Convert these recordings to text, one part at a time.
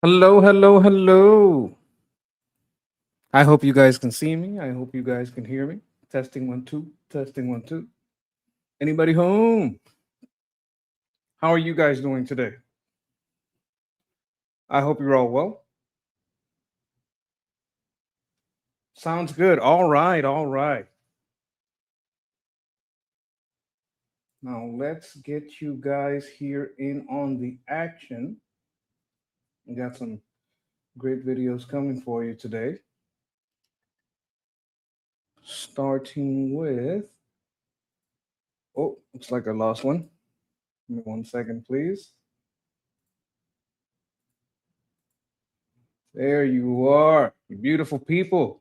Hello, hello, hello. I hope you guys can see me. I hope you guys can hear me. Testing one, two, testing one, two. Anybody home? How are you guys doing today? I hope you're all well. Sounds good. All right, all right. Now let's get you guys here in on the action. We got some great videos coming for you today. Starting with, oh, looks like I lost one. Give me 1 second, please. There you are, you beautiful people.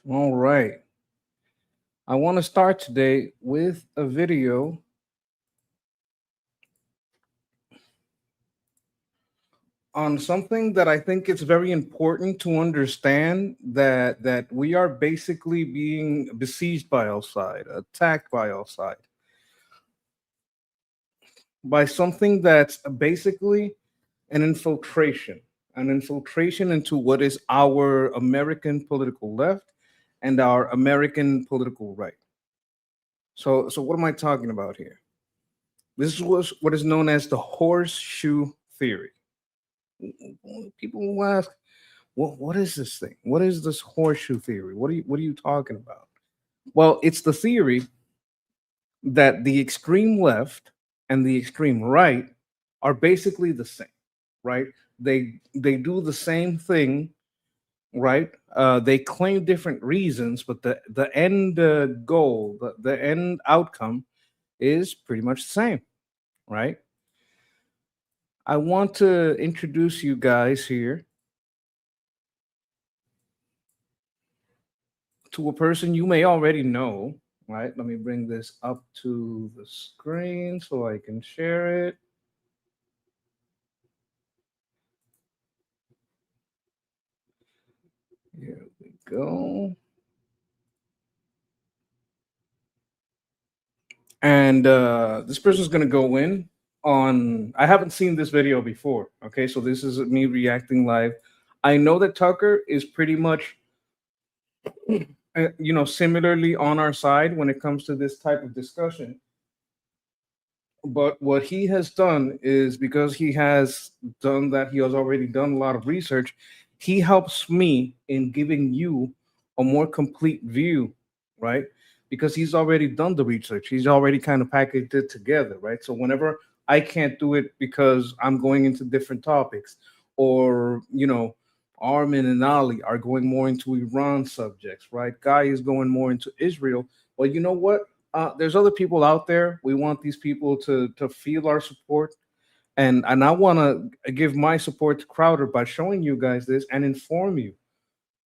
All right. I want to start today with a video on something that I think it's very important to understand that we are basically being besieged by outside, attacked by outside, by something that's basically an infiltration into what is our American political left and our American political right. So what am I talking about here? This is what is known as the horseshoe theory. People will ask, what is this thing? What is this horseshoe theory? What are you talking about? Well, it's the theory that the extreme left and the extreme right are basically the same, right? They do the same thing, right? They claim different reasons, but the end goal, the end outcome is pretty much the same, right? I want to introduce you guys here to a person you may already know, right? Let me bring this up to the screen so I can share it. Here we go. And this person's going to go in on, I haven't seen this video before. Okay. So this is me reacting live. I know that Tucker is pretty much, similarly on our side when it comes to this type of discussion. But what he has done is because he has done that, he has already done a lot of research. He helps me in giving you a more complete view, right? Because he's already done the research, he's already kind of packaged it together, right? So whenever I can't do it because I'm going into different topics, or Armin and Ali are going more into Iran subjects, right? Guy is going more into Israel. Well, you know what? There's other people out there. We want these people to feel our support, and I want to give my support to Crowder by showing you guys this and inform you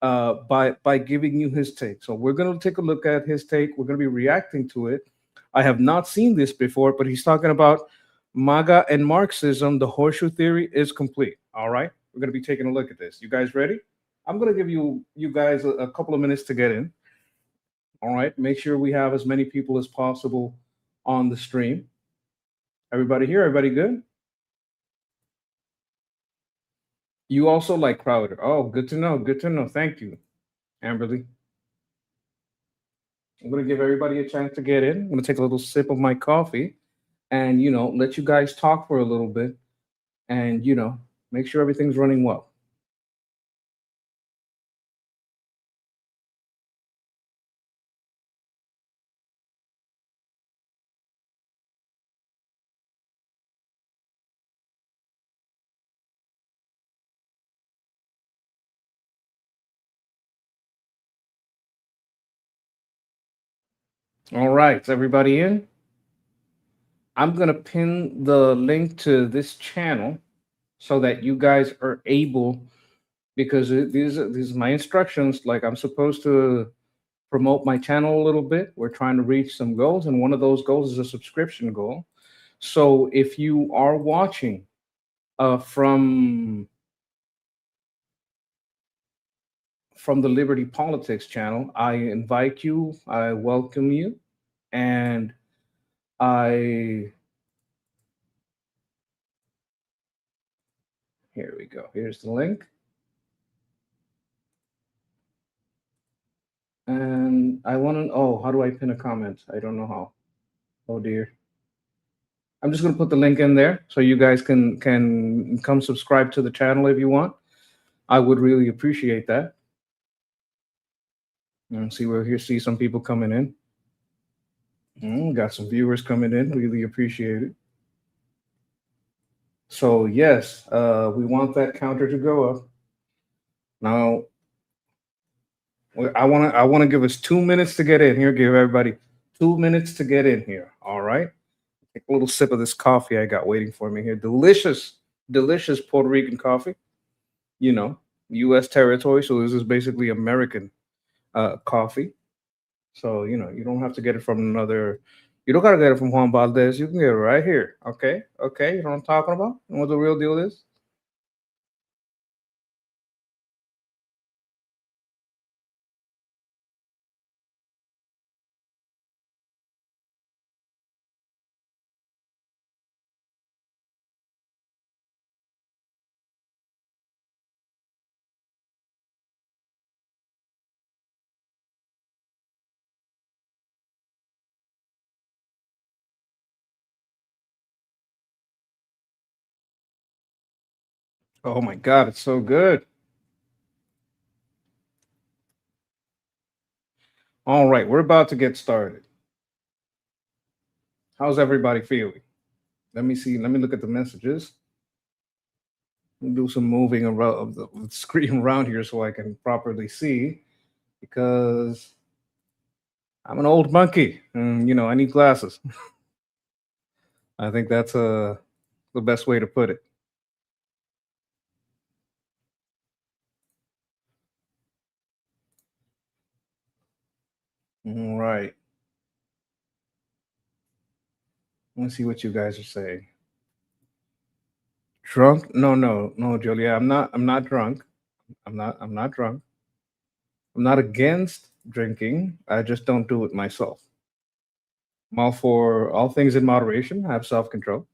by giving you his take. So we're gonna take a look at his take. We're gonna be reacting to it. I have not seen this before, but he's talking about MAGA and Marxism. The horseshoe theory is complete. All right, we're gonna be taking a look at this. You guys ready? I'm gonna give you guys a couple of minutes to get in. All right. Make sure we have as many people as possible on the stream. Everybody here? Everybody good? You also like Crowder. Oh, good to know. Good to know. Thank you, Amberly. I'm going to give everybody a chance to get in. I'm going to take a little sip of my coffee and, let you guys talk for a little bit and, make sure everything's running well. All right. Is everybody in? I'm going to pin the link to this channel so that you guys are able, because these are my instructions. Like, I'm supposed to promote my channel a little bit. We're trying to reach some goals, and one of those goals is a subscription goal. So if you are watching from from the Liberty Politics channel. I invite you, I welcome you, and I here we go. Here's the link. And I want to, oh, how do I pin a comment? I don't know how. Oh dear. I'm just going to put the link in there so you guys can come subscribe to the channel if you want. I would really appreciate that. And see, we're here, see some people coming in. Got some viewers coming in. Really appreciate it. So yes, we want that counter to go up. Now, I want to give us 2 minutes to get in here. Give everybody 2 minutes to get in here. All right. Take a little sip of this coffee I got waiting for me here. Delicious, delicious Puerto Rican coffee. You know, U.S. territory. So this is basically American coffee. So you don't have to get it from another. You don't gotta get it from Juan Valdez. You can get it right here. Okay, okay. You know what I'm talking about? You know what the real deal is? Oh my God, it's so good. All right, we're about to get started. How's everybody feeling? Let me see. Let me look at the messages. Do some moving around of the screen around here so I can properly see because I'm an old monkey and I need glasses. I think that's the best way to put it. All right. Let's see what you guys are saying. Drunk? No, no, no, Julia. I'm not drunk. I'm not drunk. I'm not against drinking. I just don't do it myself. I'm all for all things in moderation. Have self-control.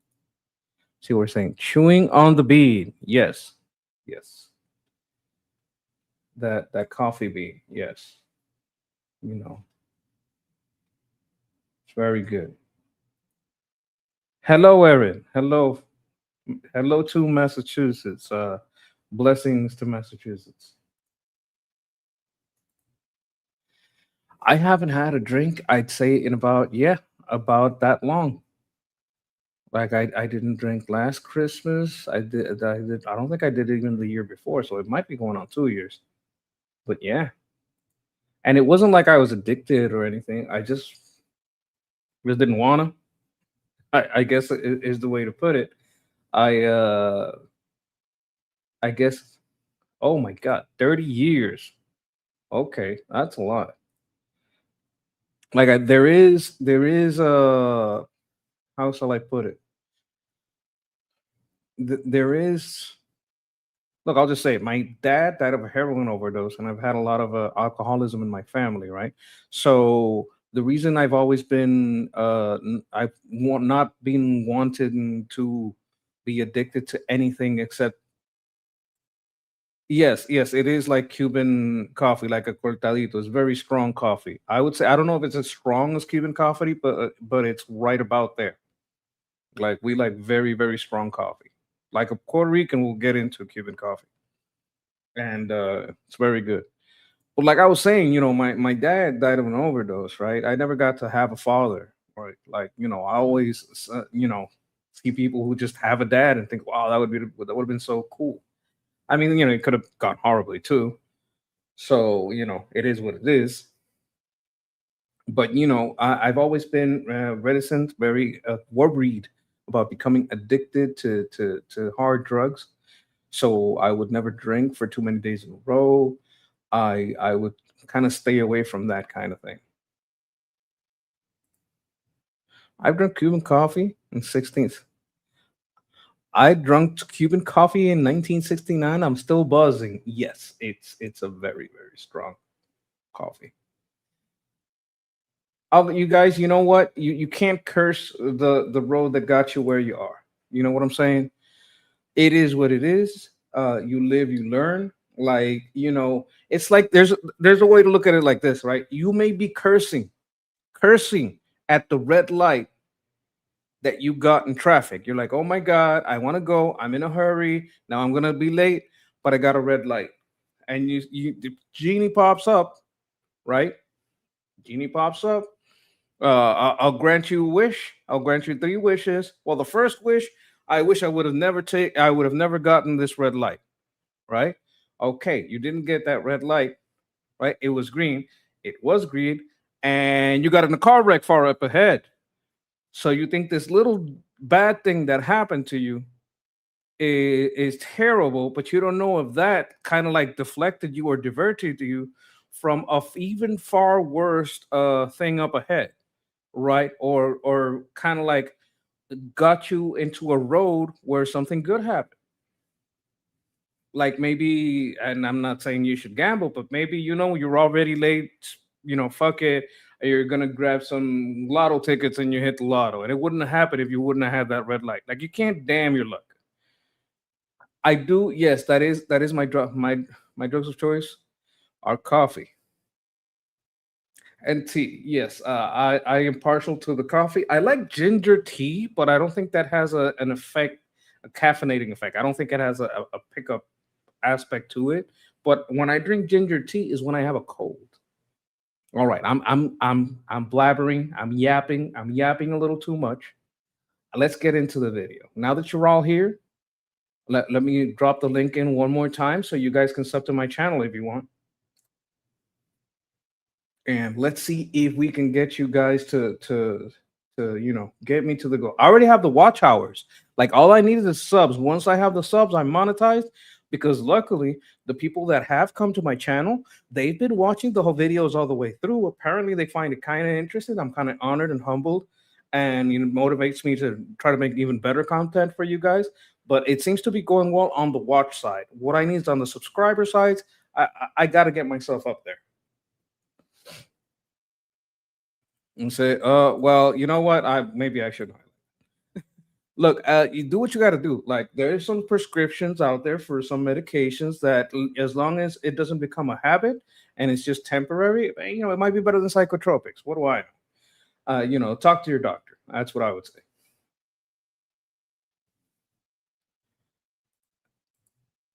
See what we're saying. Chewing on the bean. Yes. Yes. That coffee bean. Yes. You know, it's very good. Hello, Erin. Hello. Hello to Massachusetts. Blessings to Massachusetts. I haven't had a drink, I'd say in about, yeah, about that long. Like I didn't drink last Christmas. I don't think I did even the year before, so it might be going on 2 years. But yeah. And it wasn't like I was addicted or anything. I just didn't wanna. I guess is the way to put it. I I guess, oh my God, 30 years. Okay, that's a lot. Like there is how shall I put it? There is, look, I'll just say it. My dad died of a heroin overdose, and I've had a lot of alcoholism in my family, right? So the reason I've always been, I've not been wanting to be addicted to anything except, yes, yes, it is like Cuban coffee, like a cortadito. It's very strong coffee. I would say I don't know if it's as strong as Cuban coffee, but it's right about there. Like we like very very strong coffee. Like a Puerto Rican will get into Cuban coffee, and it's very good. But like I was saying, my dad died of an overdose, right? I never got to have a father, right? Like I always see people who just have a dad and think, wow, that would have been so cool. I mean, it could have gone horribly too. So it is what it is. But I've always been reticent, very worried about becoming addicted to hard drugs. So I would never drink for too many days in a row. I would kind of stay away from that kind of thing. I've drunk Cuban coffee in 16th. I drunk Cuban coffee in 1969. I'm still buzzing. Yes, it's a very very strong coffee. You guys, you know what? You can't curse the road that got you where you are. You know what I'm saying? It is what it is. You live, you learn. Like, it's like there's a way to look at it like this, right? You may be cursing at the red light that you got in traffic. You're like, oh my God, I want to go. I'm in a hurry. Now I'm gonna be late, but I got a red light. And the genie pops up, right? Genie pops up. I'll grant you a wish. I'll grant you three wishes. Well, the first wish, I wish I would have never gotten this red light, right? Okay, you didn't get that red light, right? It was green. It was green, and you got in a car wreck far up ahead. So you think this little bad thing that happened to you is terrible, but you don't know if that kind of like deflected you or diverted you from even far worse thing up ahead, right? Or kind of like got you into a road where something good happened. Like maybe, and I'm not saying you should gamble, but maybe you're already late. Fuck it. You're gonna grab some lotto tickets and you hit the lotto, and it wouldn't have happened if you wouldn't have had that red light. Like you can't damn your luck. I do. Yes, that is my drug. My drugs of choice are coffee and tea. Yes, I am partial to the coffee. I like ginger tea, but I don't think that has an effect, a caffeinating effect. I don't think it has a pickup aspect to it. But when I drink ginger tea is when I have a cold. All right, I'm blabbering, I'm yapping a little too much. Let's get into the video. Now that you're all here, let me drop the link in one more time so you guys can sub to my channel if you want. And let's see if we can get you guys to get me to the goal. I already have the watch hours. Like all I need is the subs. Once I have the subs, I'm monetized because luckily the people that have come to my channel, they've been watching the whole videos all the way through. Apparently they find it kind of interesting. I'm kind of honored and humbled, and motivates me to try to make even better content for you guys. But it seems to be going well on the watch side. What I need is on the subscriber sides. I got to get myself up there. And say, well, you know what? Maybe I should. Look, you do what you got to do. Like there's some prescriptions out there for some medications that, as long as it doesn't become a habit and it's just temporary, it might be better than psychotropics. What do I know? Talk to your doctor. That's what I would say.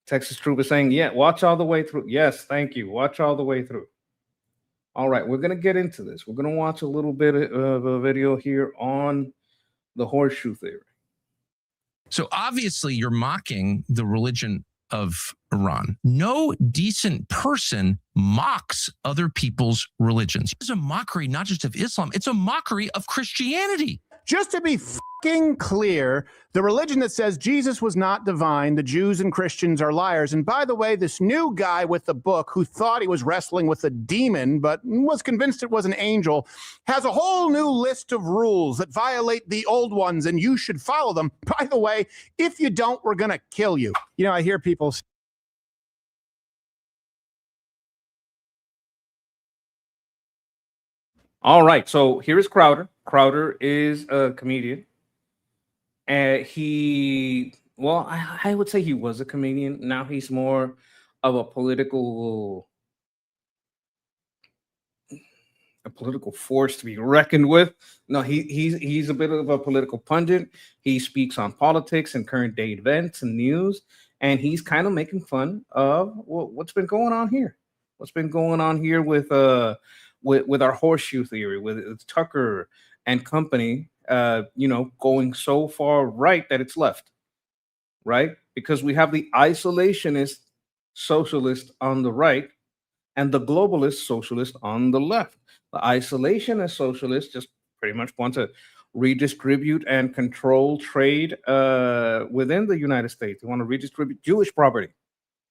Texas Troop is saying, yeah, watch all the way through. Yes, thank you. Watch all the way through. All right, we're gonna get into this. We're gonna watch a little bit of a video here on the horseshoe theory. So obviously you're mocking the religion of Iran. No decent person mocks other people's religions. It's a mockery not just of Islam, it's a mockery of Christianity. Just to be fucking clear, the religion that says Jesus was not divine, the Jews and Christians are liars. And by the way, this new guy with the book who thought he was wrestling with a demon but was convinced it was an angel has a whole new list of rules that violate the old ones, and you should follow them. By the way, if you don't, we're going to kill you. I hear people say, all right, so here is Crowder. Crowder is a comedian, and I would say he was a comedian. Now he's more of a political force to be reckoned with. No, he's a bit of a political pundit. He speaks on politics and current day events and news, and he's kind of making fun of what's been going on here. What's been going on here with our horseshoe theory, with Tucker and company, going so far right that it's left, right? Because we have the isolationist socialist on the right and the globalist socialist on the left. The isolationist socialists just pretty much want to redistribute and control trade within the United States. They want to redistribute Jewish property.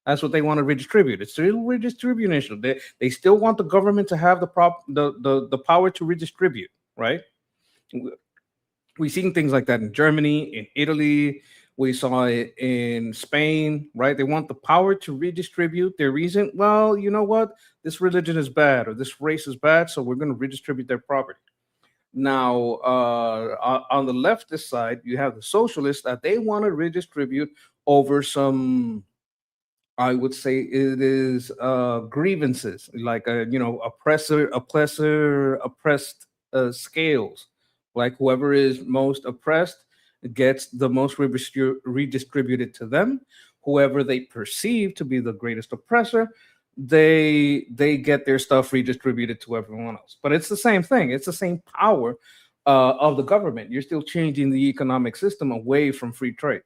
That's what they want to redistribute. It's still redistribution. They still want the government to have the power to redistribute, right? We've seen things like that in Germany, in Italy. We saw it in Spain, right? They want the power to redistribute their reason. Well, you know what? This religion is bad or this race is bad, so we're going to redistribute their property. Now, on the leftist side, you have the socialists that they want to redistribute over some, I would say it is grievances, like oppressed scales. Like whoever is most oppressed gets the most redistributed to them. Whoever they perceive to be the greatest oppressor, they get their stuff redistributed to everyone else. But it's the same thing. It's the same power of the government. You're still changing the economic system away from free trade.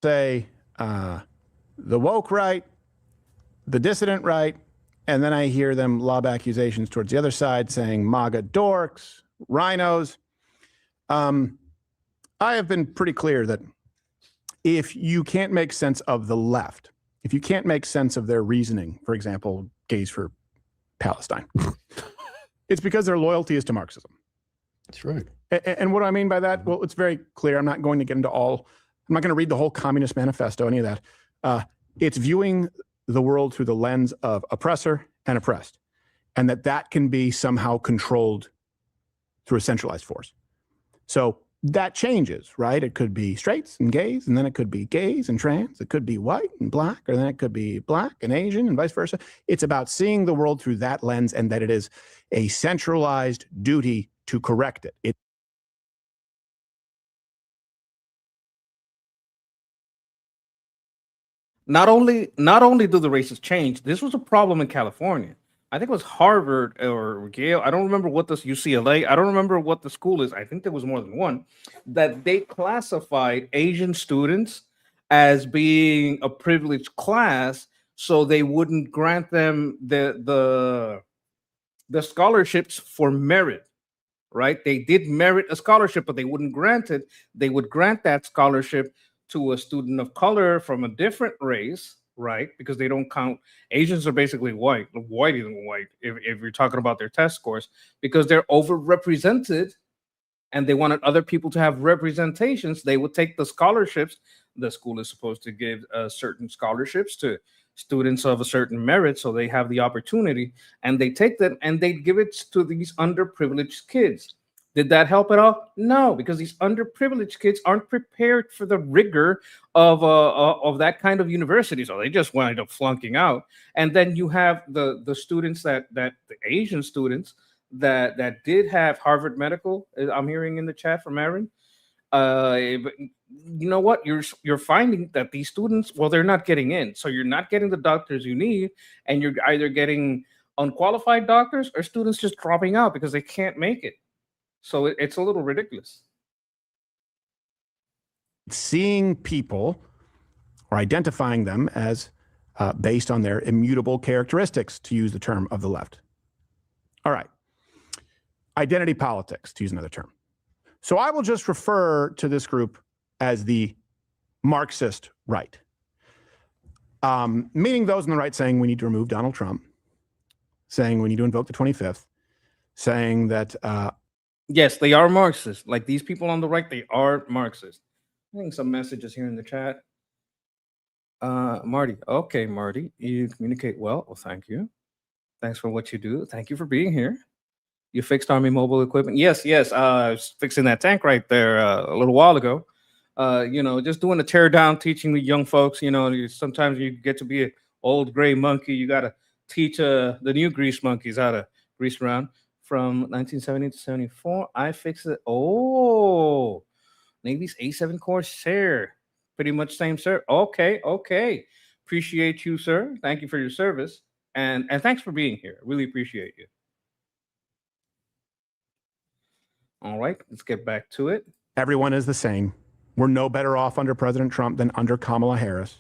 Say the woke right, the dissident right, and then I hear them lob accusations towards the other side saying MAGA dorks, rhinos. I have been pretty clear that if you can't make sense of the left, if you can't make sense of their reasoning, for example, gays for Palestine, it's because their loyalty is to Marxism. That's right. And what do I mean by that? Well, it's very clear. I'm not going to get into all, I'm not going to read the whole Communist Manifesto, any of that. It's viewing the world through the lens of oppressor and oppressed, and that can be somehow controlled through a centralized force. So that changes, right? It could be straights and gays, and then it could be gays and trans. It could be white and black, or then it could be black and Asian and vice versa. It's about seeing the world through that lens, and that it is a centralized duty to correct it. Not only do the races change, this was a problem in California. I think it was Harvard or Yale. I don't remember what this UCLA. I don't remember what the school is. I think there was more than one. That they classified Asian students as being a privileged class, so they wouldn't grant them the scholarships for merit. Right? They did merit a scholarship, but they wouldn't grant it. They would grant that scholarship to a student of color from a different race, right? Because they don't count. Asians are basically whiter than white if you're talking about their test scores, because they're overrepresented and they wanted other people to have representations. They would take the scholarships. The school is supposed to give certain scholarships to students of a certain merit, so they have the opportunity, and they take that and they give it to these underprivileged kids. Did that help at all? No, because these underprivileged kids aren't prepared for the rigor of that kind of university, so they just wind up flunking out. And then you have the students the Asian students that did have Harvard Medical. I'm hearing in the chat from Aaron. But you know what? You're finding that these students, well, they're not getting in, so you're not getting the doctors you need, and you're either getting unqualified doctors or students just dropping out because they can't make it. So it's a little ridiculous. Seeing people or identifying them as based on their immutable characteristics, to use the term of the left. All right. Identity politics, to use another term. So I will just refer to this group as the Marxist right, meaning those on the right saying we need to remove Donald Trump, saying we need to invoke the 25th, saying that yes, they are Marxists. Like these people on the right, they are Marxists. I think some messages here in the chat. Marty. Okay, Marty, you communicate well. Well, thank you. Thanks for what you do. Thank you for being here. You fixed Army mobile equipment. Yes. I was fixing that tank right there a little while ago. Just doing a tear down, teaching the young folks. Sometimes you get to be an old gray monkey. You got to teach the new grease monkeys how to grease around. From 1970 to 74, I fixed it. Oh, Navy's A7 Corsair. Pretty much same, sir. Okay. Appreciate you, sir. Thank you for your service. And thanks for being here. Really appreciate you. All right, let's get back to it. everyone is the same. We're no better off under President Trump than under Kamala Harris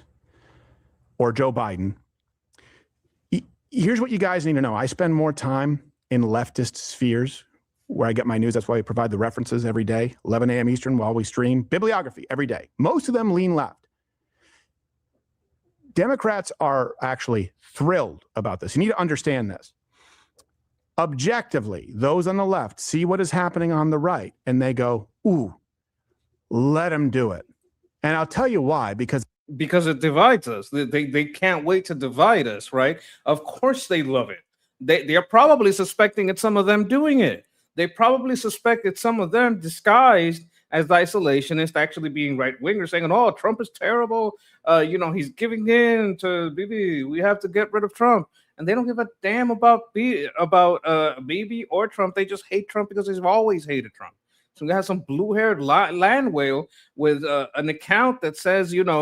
or Joe Biden. Here's what you guys need to know. I spend more time in leftist spheres where I get my news. That's why we provide the references every day, 11 a.m. Eastern while we stream. Bibliography every day. Most of them lean left. Democrats are actually thrilled about this. You need to understand this. Objectively, those on the left see what is happening on the right and they go, ooh, let them do it. And I'll tell you why, because it divides us. They can't wait to divide us, right? Of course they love it. They're probably suspecting it's some of them doing it. They probably suspect it's some of them disguised as the isolationist, actually being right wingers, saying, "Oh, Trump is terrible. He's giving in to Bibi. We have to get rid of Trump." And they don't give a damn about Bibi or Trump. They just hate Trump because they've always hated Trump. So we have some blue-haired land whale with an account that says, MAGA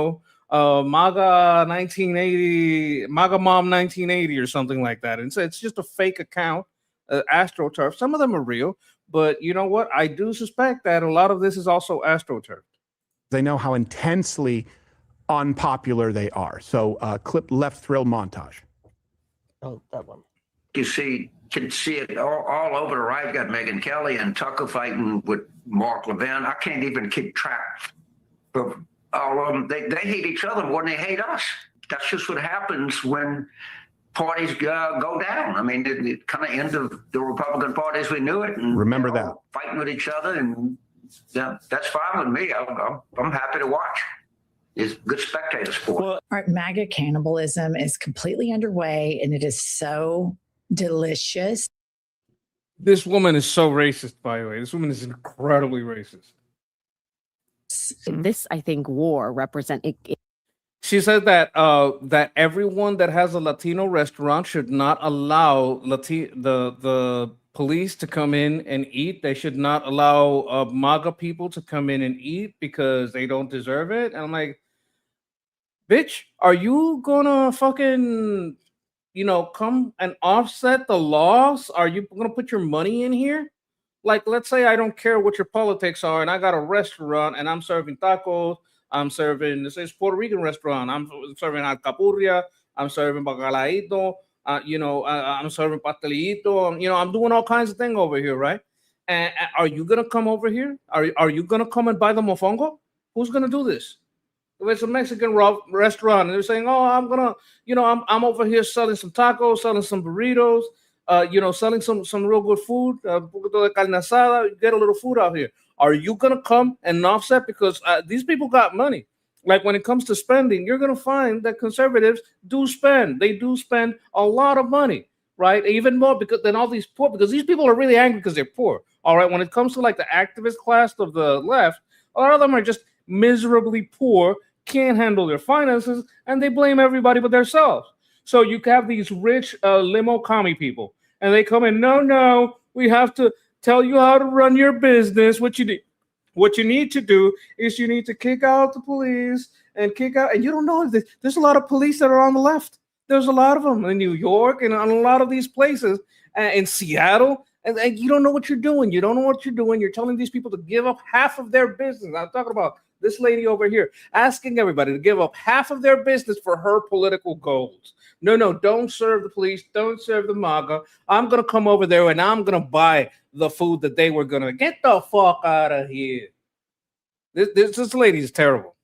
1980, MAGA Mom 1980 or something like that. And so it's just a fake account, AstroTurf. Some of them are real, but you know what? I do suspect that a lot of this is also AstroTurf. they know how intensely unpopular they are. So clip left thrill montage. Oh, that one. You can see it all over the right. You got Megyn Kelly and Tucker fighting with Mark Levin. I can't even keep track of all of them. They hate each other more than they hate us. That's just what happens when parties go down. I mean, it kind of end of the Republican Party as we knew it. And remember that fighting with each other, and that's fine with me. I'm happy to watch. It's good spectator sport. All right, MAGA cannibalism is completely underway, and it is so delicious. This woman is so racist, by the way. This woman is incredibly racist. This, I think, war represent it. She said that that everyone that has a Latino restaurant should not allow the police to come in and eat. They should not allow MAGA people to come in and eat because they don't deserve it. And I'm like, bitch, are you gonna fucking, come and offset the laws? Are you gonna put your money in here? Like, let's say I don't care what your politics are, and I got a restaurant and I'm serving tacos. I'm serving, this is Puerto Rican restaurant. I'm serving alcapurria. I'm serving bacalaito. I'm serving pastelito. I'm doing all kinds of things over here, right? And are you gonna come over here? Are you gonna come and buy the mofongo? Who's gonna do this? If it's a Mexican restaurant and they're saying, "Oh, I'm gonna, I'm over here selling some tacos, selling some burritos, selling some real good food, un poquito de carne asada, get a little food out here." Are you gonna come and offset? Because these people got money. Like when it comes to spending, you're gonna find that conservatives do spend. They do spend a lot of money, right? Even more than all these poor, because these people are really angry because they're poor. All right. When it comes to like the activist class of the left, a lot of them are just miserably poor, can't handle their finances, and they blame everybody but themselves. So you have these rich limo commie people, and they come in, no, we have to tell you how to run your business. What you need to do is you need to kick out the police and you don't know if there's a lot of police that are on the left. There's a lot of them in New York and on a lot of these places, in Seattle, and you don't know what you're doing. You don't know what you're doing. You're telling these people to give up half of their business. I'm talking about this lady over here asking everybody to give up half of their business for her political goals. No, don't serve the police. Don't serve the MAGA. I'm going to come over there and I'm going to buy the food that they were going to get the fuck out of here. This lady is terrible.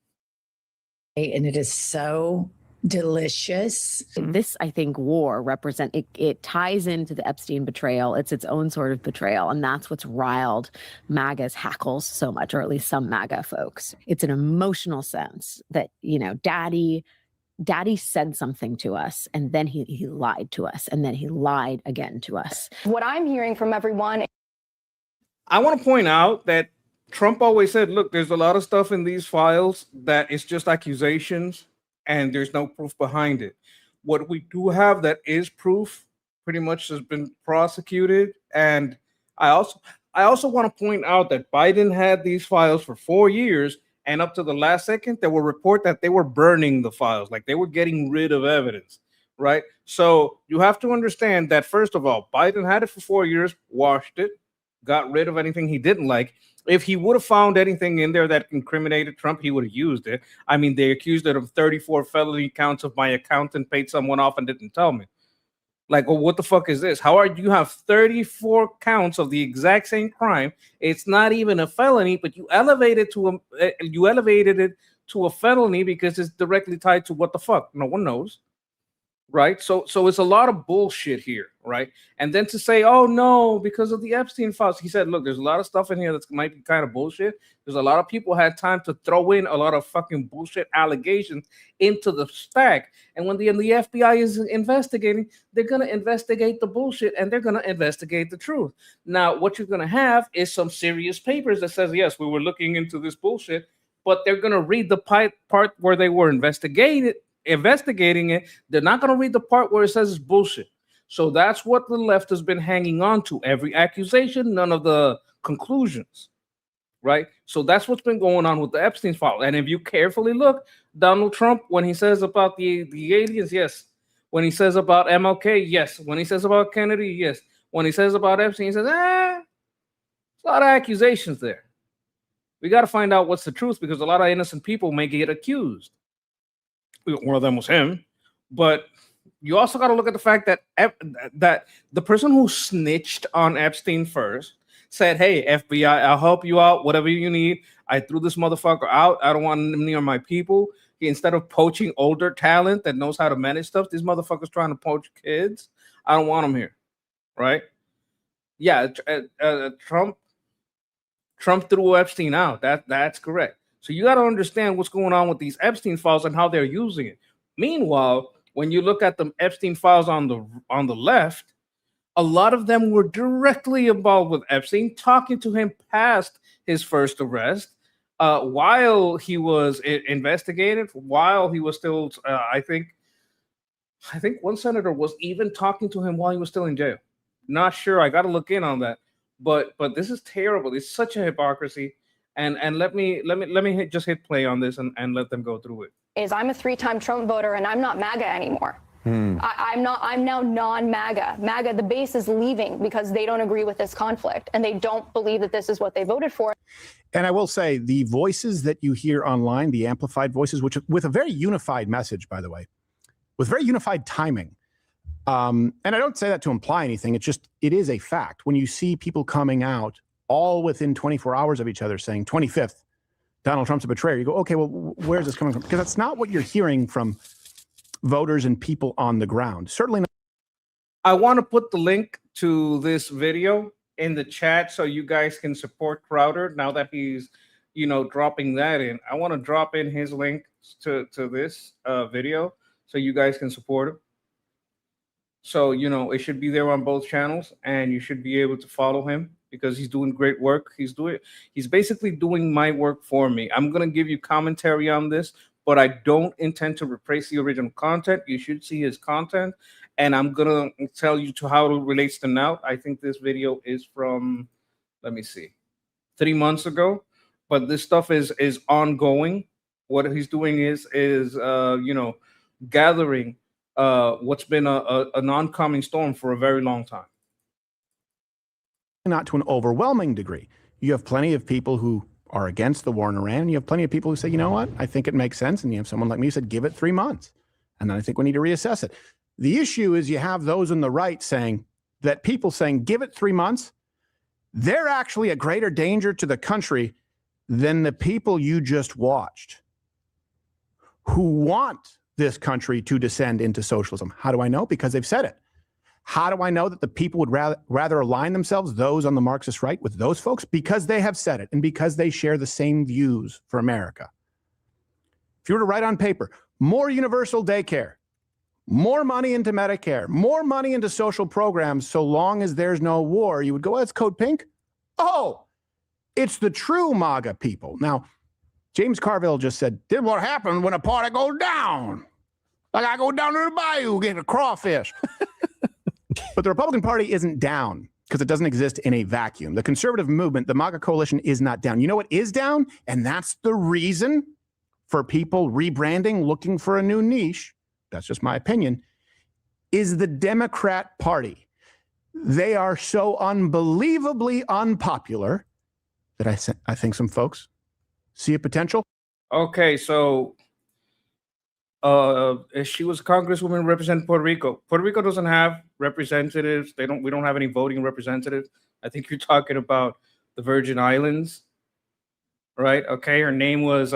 And it is so delicious. This, I think, war represent it ties into the Epstein betrayal. It's its own sort of betrayal, and that's what's riled MAGA's hackles so much, or at least some MAGA folks. It's an emotional sense that daddy said something to us, and then he lied to us, and then he lied again to us. What I'm hearing from everyone, I want to point out that Trump always said, look, there's a lot of stuff in these files that is just accusations and there's no proof behind it. What we do have that is proof pretty much has been prosecuted. And I also want to point out that Biden had these files for 4 years, and up to the last second, there were reports that they were burning the files, like they were getting rid of evidence, right? So you have to understand that, first of all, Biden had it for 4 years, washed it, got rid of anything he didn't like. If he would have found anything in there that incriminated Trump, he would have used it. I mean, they accused it of 34 felony counts of my accountant paid someone off and didn't tell me. Like, well, what the fuck is this? You have 34 counts of the exact same crime? It's not even a felony, but you elevated it to a felony because it's directly tied to what the fuck? No one knows. right? So it's a lot of bullshit here, right? And then to say, oh no, because of the Epstein files, he said, look, there's a lot of stuff in here that might be kind of bullshit. There's a lot of people had time to throw in a lot of fucking bullshit allegations into the stack. And when the FBI is investigating, they're gonna investigate the bullshit and they're gonna investigate the truth. Now, what you're gonna have is some serious papers that says, yes, we were looking into this bullshit, but they're gonna read the part where they were investigating it. They're not going to read the part where it says it's bullshit. So that's what the left has been hanging on to. Every accusation, none of the conclusions, right? So that's what's been going on with the Epstein file. And if you carefully look, Donald Trump, when he says about the aliens, yes. When he says about MLK, yes. When he says about Kennedy, yes. When he says about Epstein, he says, there's a lot of accusations there. We got to find out what's the truth, because a lot of innocent people may get accused. One of them was him, but you also got to look at the fact that that the person who snitched on Epstein first said, hey, FBI, I'll help you out, whatever you need. I threw this motherfucker out. I don't want him near my people. Instead of poaching older talent that knows how to manage stuff, this motherfucker's trying to poach kids. I don't want him here, right? Yeah, Trump threw Epstein out. That's correct. So you got to understand what's going on with these Epstein files and how they're using it. Meanwhile, when you look at the Epstein files on the left, a lot of them were directly involved with Epstein, talking to him past his first arrest, while he was investigated, while he was still, I think one senator was even talking to him while he was still in jail. Not sure. I got to look in on that. But this is terrible. It's such a hypocrisy. And let me just hit play on this and let them go through it. I'm a 3-time Trump voter and I'm not MAGA anymore. I'm now non-MAGA. MAGA, the base is leaving because they don't agree with this conflict and they don't believe that this is what they voted for. And I will say the voices that you hear online, the amplified voices, which with a very unified message, by the way, with very unified timing. And I don't say that to imply anything. It is a fact. When you see people coming out all within 24 hours of each other saying 25th, Donald Trump's a betrayer, you go, okay, well, where's this coming from? Because that's not what you're hearing from voters and people on the ground. Certainly not. I want to put the link to this video in the chat so you guys can support Crowder now that he's, dropping that in. I want to drop in his link to this video so you guys can support him. So, it should be there on both channels and you should be able to follow him because he's doing great work. He's basically doing my work for me. I'm going to give you commentary on this, but I don't intend to replace the original content. You should see his content, and I'm going to tell you to how it relates to now. I think this video is from, let me see, 3 months ago, but this stuff is ongoing. What he's doing is gathering what's been an oncoming storm for a very long time. Not to an overwhelming degree. You have plenty of people who are against the war in Iran, and you have plenty of people who say, you know what, I think it makes sense. And you have someone like me who said, give it 3 months. And then I think we need to reassess it. The issue is you have those on the right saying that people saying, give it 3 months, they're actually a greater danger to the country than the people you just watched who want this country to descend into socialism. How do I know? Because they've said it. How do I know that the people would rather align themselves, those on the Marxist right, with those folks? Because they have said it and because they share the same views for America. If you were to write on paper, more universal daycare, more money into Medicare, more money into social programs, so long as there's no war, you would go, oh, it's code pink? Oh, it's the true MAGA people. Now, James Carville just said, this is what happens when a party goes down. Like I go down to the bayou, get a crawfish. But the Republican Party isn't down because it doesn't exist in a vacuum. The conservative movement, the MAGA coalition, is not down. You know what is down? And that's the reason for people rebranding, looking for a new niche, that's just my opinion, is the Democrat Party. They are so unbelievably unpopular that I think some folks see a potential. Okay, so she was a congresswoman representing Puerto Rico. Puerto Rico doesn't have representatives. We don't have any voting representatives. I think you're talking about the Virgin Islands, right? Okay, her name was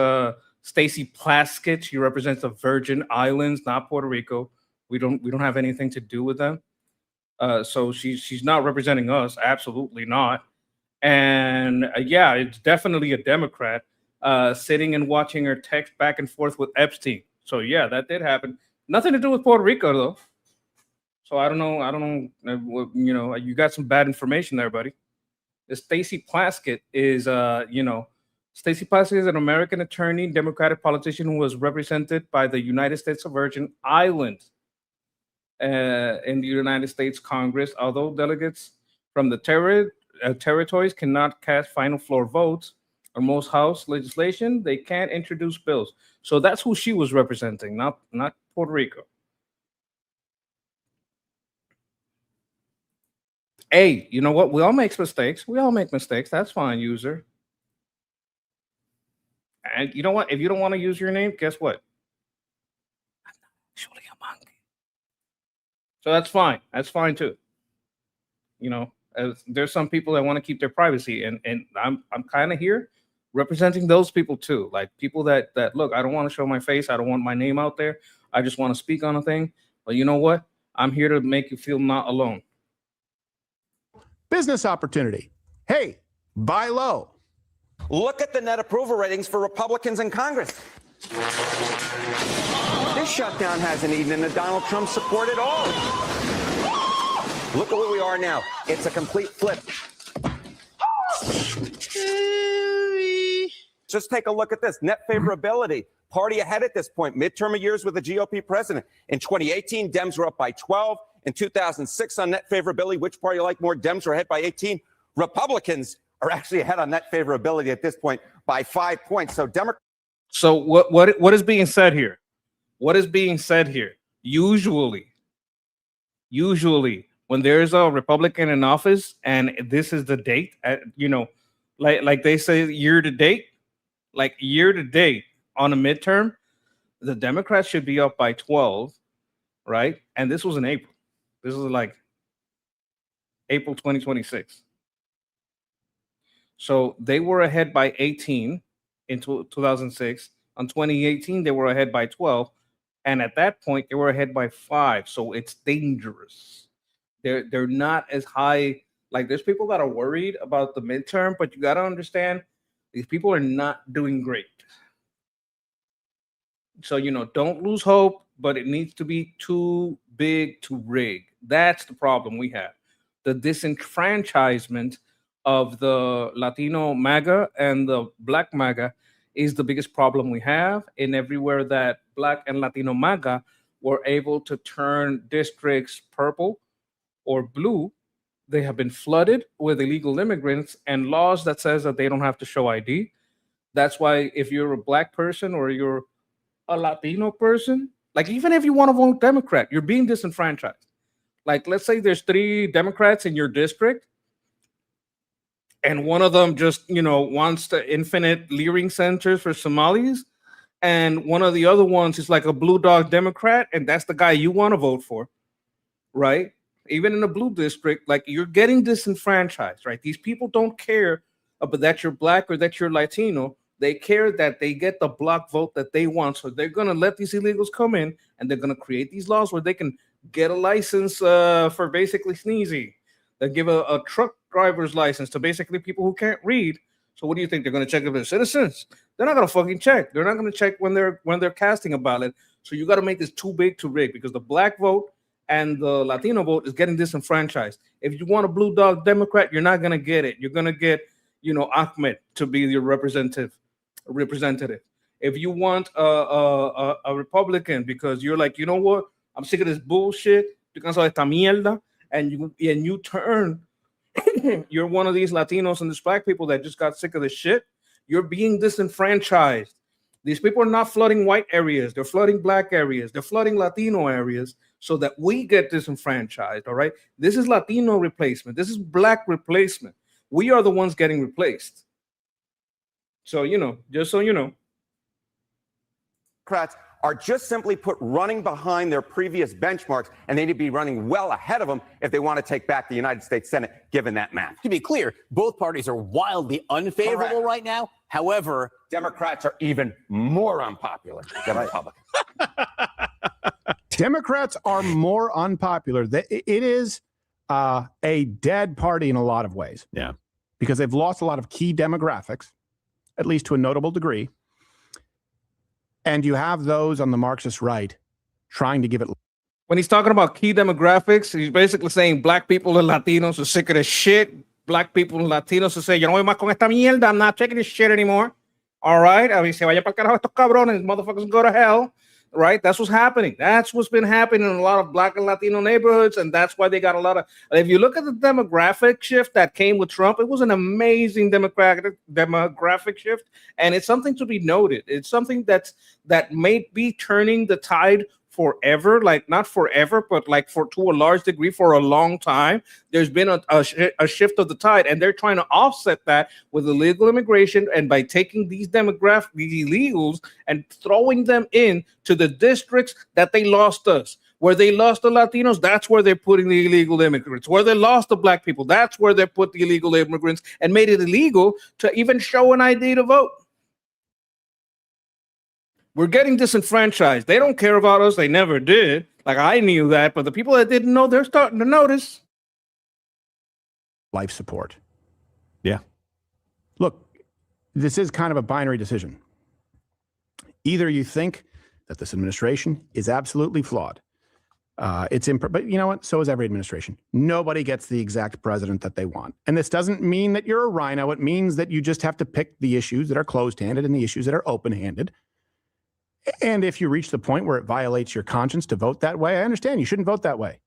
Stacey Plaskett. She represents the Virgin Islands, not Puerto Rico. We don't have anything to do with them. So she's not representing us. Absolutely not. And yeah, it's definitely a Democrat sitting and watching her text back and forth with Epstein. So yeah, that did happen. Nothing to do with Puerto Rico though. So I don't know. You know, you got some bad information there, buddy. Stacey Plaskett is, Stacey Plaskett is an American attorney, Democratic politician who was represented by the United States Virgin Islands in the United States Congress. Although delegates from the territories cannot cast final floor votes on most House legislation, they can't introduce bills. So that's who she was representing, not Puerto Rico. Hey, you know what? We all make mistakes. We all make mistakes. That's fine, user. And you know what? If you don't want to use your name, guess what? I'm not actually a monkey. So that's fine. That's fine too. You know, there's some people that want to keep their privacy, and I'm kind of here representing those people too. Like people that look, I don't want to show my face. I don't want my name out there. I just want to speak on a thing. But you know what? I'm here to make you feel not alone. Business opportunity. Hey, buy low. Look at the net approval ratings for Republicans in Congress. This shutdown hasn't eaten into Donald Trump's support at all. Look at where we are now. It's a complete flip. Just take a look at this. Net favorability. Party ahead at this point. Midterm years with the GOP president. In 2018, Dems were up by 12. In 2006 on net favorability, which party you like more? Dems were ahead by 18. Republicans are actually ahead on net favorability at this point by 5 points. So Democrats. So what is being said here? What is being said here? Usually, when there's a Republican in office and this is the date, like they say year to date on a midterm, the Democrats should be up by 12, right? And this was in April. This was like April 2026. So they were ahead by 18 in 2006. On 2018, they were ahead by 12. And at that point, they were ahead by 5. So it's dangerous. They're not as high. Like there's people that are worried about the midterm, but you got to understand these people are not doing great. So, don't lose hope, but it needs to be too big to rig. That's the problem we have. The disenfranchisement of the Latino MAGA and the Black MAGA is the biggest problem we have. And everywhere that Black and Latino MAGA were able to turn districts purple or blue, they have been flooded with illegal immigrants and laws that says that they don't have to show ID. That's why if you're a Black person or you're a Latino person, like even if you want to vote Democrat, you're being disenfranchised. Like let's say there's 3 Democrats in your district and one of them just, wants the infinite leering centers for Somalis. And one of the other ones is like a blue dog Democrat. And that's the guy you want to vote for, right? Even in a blue district, like you're getting disenfranchised, right? These people don't care about that you're Black or that you're Latino. They care that they get the block vote that they want. So they're going to let these illegals come in and they're going to create these laws where they can get a license for basically sneezy. They give a truck driver's license to basically people who can't read. So what do you think? They're going to check if they're citizens? They're not going to fucking check. They're not going to check when they're casting a ballot. So you got to make this too big to rig because the Black vote and the Latino vote is getting disenfranchised. If you want a blue dog Democrat, you're not going to get it. You're going to get, Ahmed to be your representative. If you want a Republican because you're like, you know what? I'm sick of this bullshit. And you turn, you're one of these Latinos and these Black people that just got sick of this shit. You're being disenfranchised. These people are not flooding white areas. They're flooding Black areas. They're flooding Latino areas so that we get disenfranchised, all right? This is Latino replacement. This is Black replacement. We are the ones getting replaced. So, just so you know. Democrats are just simply put running behind their previous benchmarks, and they need to be running well ahead of them if they want to take back the United States Senate, given that math. To be clear, both parties are wildly unfavorable right now. However, Democrats are even more unpopular than Republicans. Democrats are more unpopular. It is a dead party in a lot of ways. Yeah. Because they've lost a lot of key demographics, at least to a notable degree. And you have those on the Marxist right trying to give it. When he's talking about key demographics, he's basically saying black people and Latinos are sick of this shit. Black people and Latinos are saying, yo no voy más con esta mierda. I'm not taking this shit anymore. All right. I mean, se vaya pa'l carajo estos cabrones. Motherfuckers go to hell. Right? That's what's happening. That's what's been happening in a lot of black and Latino neighborhoods. And that's why they got a lot of, if you look at the demographic shift that came with Trump, it was an amazing demographic shift. And it's something to be noted. It's something that may be turning the tide forever, like not forever, but like to a large degree for a long time. There's been a shift of the tide, and they're trying to offset that with illegal immigration and by taking these illegals and throwing them in to the districts that they lost us. Where they lost the Latinos, that's where they're putting the illegal immigrants. Where they lost the black people, that's where they put the illegal immigrants and made it illegal to even show an ID to vote. We're getting disenfranchised. They don't care about us. They never did. Like, I knew that, but the people that didn't know, they're starting to notice. Life support. Yeah. Look, this is kind of a binary decision. Either you think that this administration is absolutely flawed. But you know what? So is every administration. Nobody gets the exact president that they want. And this doesn't mean that you're a rhino. It means that you just have to pick the issues that are closed-handed and the issues that are open-handed. And if you reach the point where it violates your conscience to vote that way, I understand you shouldn't vote that way.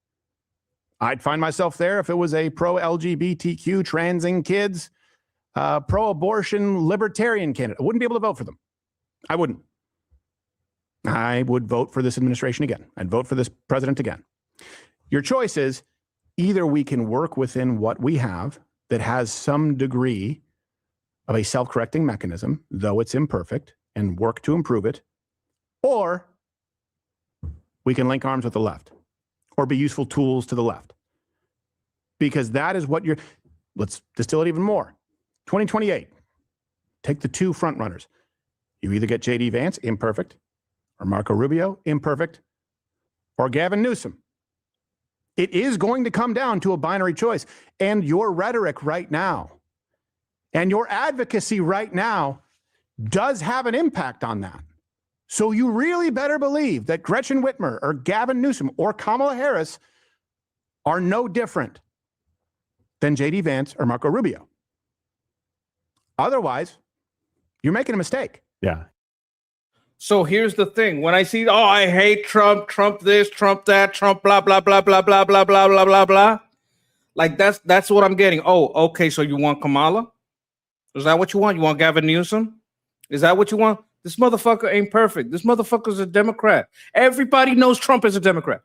I'd find myself there if it was a pro-LGBTQ, transing kids, pro-abortion, libertarian candidate. I wouldn't be able to vote for them. I wouldn't. I would vote for this administration again. I'd vote for this president again. Your choice is either we can work within what we have that has some degree of a self-correcting mechanism, though it's imperfect, and work to improve it, or we can link arms with the left or be useful tools to the left. Because that is what let's distill it even more. 2028, take the two front runners. You either get J.D. Vance, imperfect, or Marco Rubio, imperfect, or Gavin Newsom. It is going to come down to a binary choice. And your rhetoric right now and your advocacy right now does have an impact on that. So you really better believe that Gretchen Whitmer or Gavin Newsom or Kamala Harris are no different than J.D. Vance or Marco Rubio. Otherwise, you're making a mistake. Yeah. So here's the thing. When I see, I hate Trump, Trump this, Trump that, Trump blah, blah, blah, blah, blah, blah, blah, blah, blah, blah. Like that's what I'm getting. Oh, okay, so you want Kamala? Is that what you want? You want Gavin Newsom? Is that what you want? This motherfucker ain't perfect. This motherfucker's a Democrat. Everybody knows Trump is a Democrat.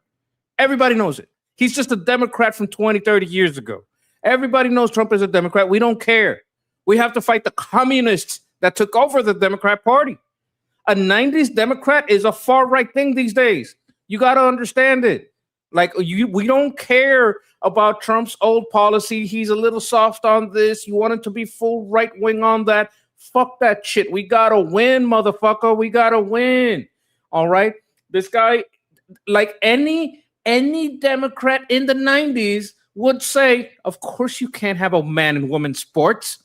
Everybody knows it. He's just a Democrat from 20, 30 years ago. Everybody knows Trump is a Democrat. We don't care. We have to fight the communists that took over the Democrat Party. A 90s Democrat is a far-right thing these days. You got to understand it. Like, we don't care about Trump's old policy. He's a little soft on this. You want him to be full right-wing on that. Fuck that shit. We got to win, motherfucker. We got to win. All right? This guy, like any Democrat in the 90s would say, of course you can't have a man and woman sports.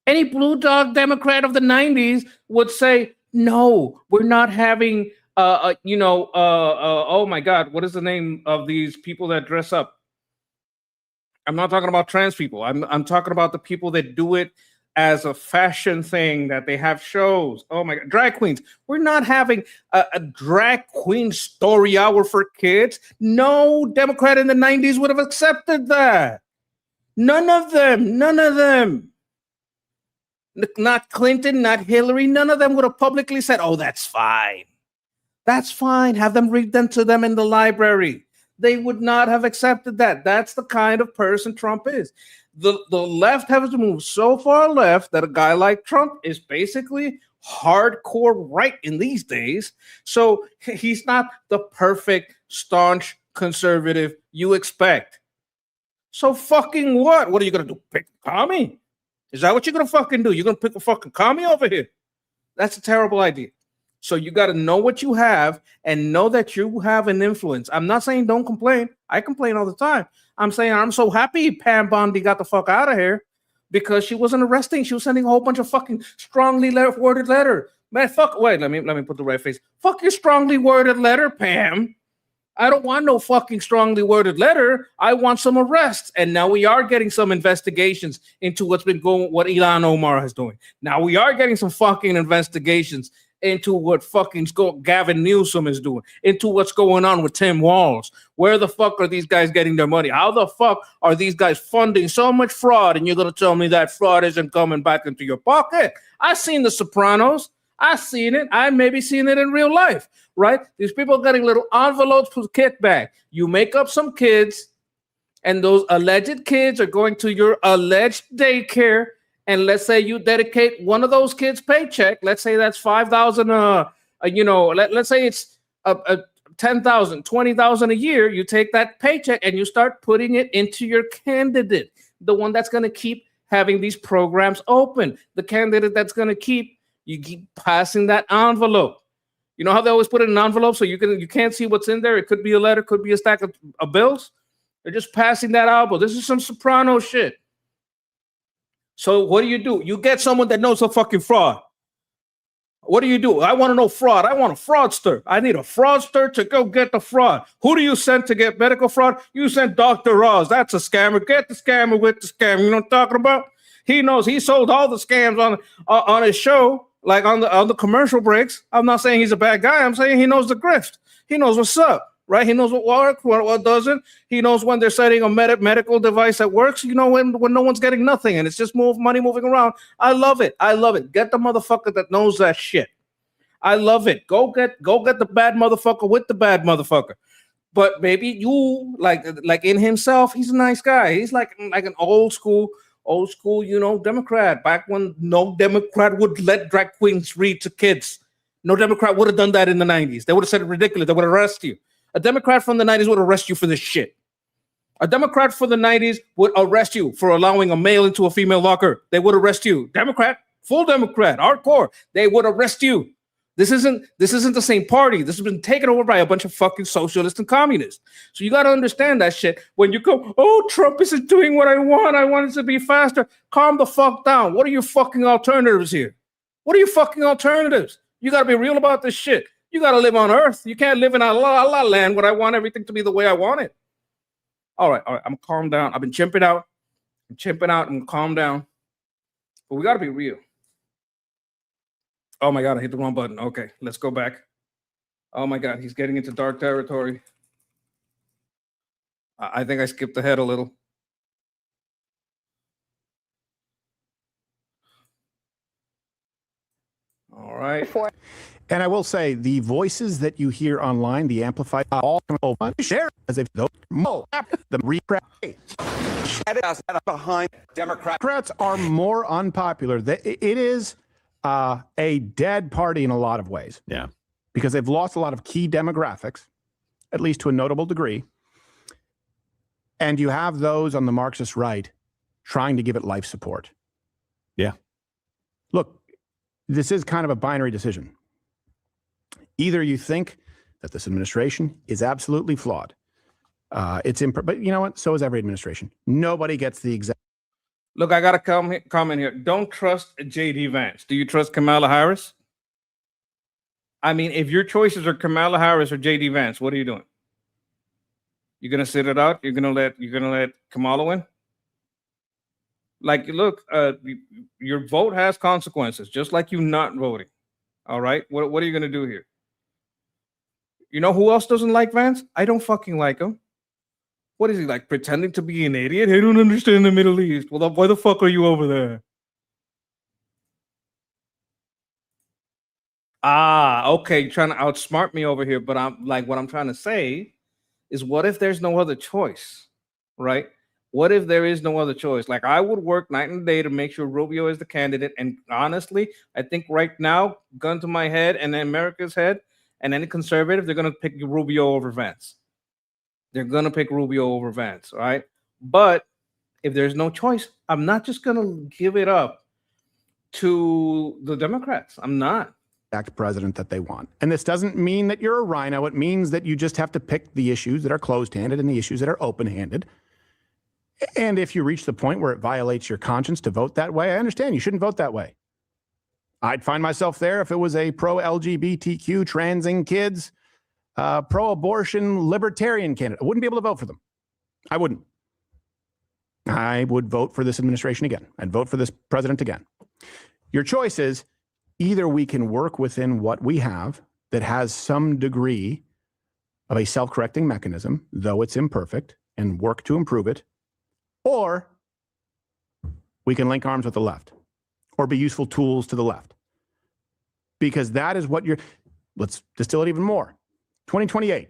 Any blue dog Democrat of the 90s would say, no, we're not having, oh my God, what is the name of these people that dress up? I'm not talking about trans people. I'm talking about the people that do it as a fashion thing, that they have shows. Oh my God, drag queens. We're not having a drag queen story hour for kids. No Democrat in the 90s would have accepted that. None of them. Not Clinton, not Hillary. None of them would have publicly said, oh, that's fine. That's fine. Have them read them to them in the library. They would not have accepted that. That's the kind of person Trump is. The left has to move so far left that a guy like Trump is basically hardcore right in these days. So he's not the perfect, staunch conservative you expect. So fucking what? What are you going to do? Pick a commie? Is that what you're going to fucking do? You're going to pick a fucking commie over here? That's a terrible idea. So you got to know what you have and know that you have an influence. I'm not saying don't complain. I complain all the time. I'm saying I'm so happy Pam Bondi got the fuck out of here because she wasn't arresting. She was sending a whole bunch of fucking strongly worded letter. Man, fuck. Wait, let me put the right face. Fuck your strongly worded letter, Pam. I don't want no fucking strongly worded letter. I want some arrests. And now we are getting some investigations into what's been going, what Ilhan Omar is doing. Now we are getting some fucking investigations into what fucking Gavin Newsom is doing, into what's going on with Tim Walz. Where the fuck are these guys getting their money? How the fuck are these guys funding so much fraud? And you're going to tell me that fraud isn't coming back into your pocket? I've seen The Sopranos. I've seen it. I maybe seen it in real life, right? These people are getting little envelopes with kickback. You make up some kids, and those alleged kids are going to your alleged daycare. And let's say you dedicate one of those kids' paycheck. Let's say that's $5,000. Let's say it's 10,000, 20,000 a year. You take that paycheck and you start putting it into your candidate, the one that's going to keep having these programs open, the candidate that's going to keep passing that envelope. You know how they always put it in an envelope so you can't see what's in there? It could be a letter, could be a stack of bills. They're just passing that envelope. This is some Soprano shit. So what do? You get someone that knows a fucking fraud. What do? I want to know fraud. I want a fraudster. I need a fraudster to go get the fraud. Who do you send to get medical fraud? You send Dr. Oz. That's a scammer. Get the scammer with the scam. You know what I'm talking about? He knows. He sold all the scams on his show, like on the commercial breaks. I'm not saying he's a bad guy. I'm saying he knows the grift. He knows what's up. Right? He knows what works, what doesn't. He knows when they're setting a medical device that works. You know when no one's getting nothing and it's just money moving around. I love it. I love it. Get the motherfucker that knows that shit. I love it. Go get the bad motherfucker with the bad motherfucker. But maybe you like in himself, he's a nice guy. He's like an old school, Democrat. Back when no Democrat would let drag queens read to kids. No Democrat would have done that in the 90s. They would have said it ridiculous. They would arrest you. A Democrat from the 90s would arrest you for this shit. A Democrat for the 90s would arrest you for allowing a male into a female locker. They would arrest you. Democrat, full Democrat, hardcore. They would arrest you. This isn't the same party. This has been taken over by a bunch of fucking socialists and communists. So you got to understand that shit. When you go, oh, Trump isn't doing what I want. I want it to be faster. Calm the fuck down. What are your fucking alternatives here? What are your fucking alternatives? You got to be real about this shit. You got to live on Earth. You can't live in a la land where I want everything to be the way I want it. All right. I'm calm down. I've been chimping out. I'm calm down. But we got to be real. Oh, my God. I hit the wrong button. Okay. Let's go back. Oh, my God. He's getting into dark territory. I think I skipped ahead a little. All right. And I will say, the voices that you hear online, the amplified, all share as if those behind Democrats are more unpopular. It is a dead party in a lot of ways. Yeah, because they've lost a lot of key demographics, at least to a notable degree. And you have those on the Marxist right trying to give it life support. Yeah. Look, this is kind of a binary decision. Either you think that this administration is absolutely flawed. But you know what? So is every administration. Nobody gets the exact. Look, I got to comment here. Don't trust J.D. Vance. Do you trust Kamala Harris? I mean, if your choices are Kamala Harris or J.D. Vance, what are you doing? You're gonna sit it out? You're gonna let Kamala win? Like, look, your vote has consequences, just like you not voting. All right, what are you gonna do here? You know who else doesn't like Vance? I don't fucking like him. What is he, like, pretending to be an idiot? I don't understand the Middle East. Well, why the fuck are you over there? Ah, okay, trying to outsmart me over here. But I'm like, what I'm trying to say is, what if there's no other choice, right? What if there is no other choice? Like, I would work night and day to make sure Rubio is the candidate. And honestly, I think right now, gun to my head and America's head, and any conservative, they're going to pick Rubio over Vance. They're going to pick Rubio over Vance, right? But if there's no choice, I'm not just going to give it up to the Democrats. I'm not. president that they want. And this doesn't mean that you're a rhino. It means that you just have to pick the issues that are closed-handed and the issues that are open-handed. And if you reach the point where it violates your conscience to vote that way, I understand you shouldn't vote that way. I'd find myself there if it was a pro-LGBTQ, transing kids, pro-abortion, libertarian candidate. I wouldn't be able to vote for them. I wouldn't. I would vote for this administration again. I'd vote for this president again. Your choice is either we can work within what we have that has some degree of a self-correcting mechanism, though it's imperfect, and work to improve it, or we can link arms with the left or be useful tools to the left. Because that is what let's distill it even more. 2028,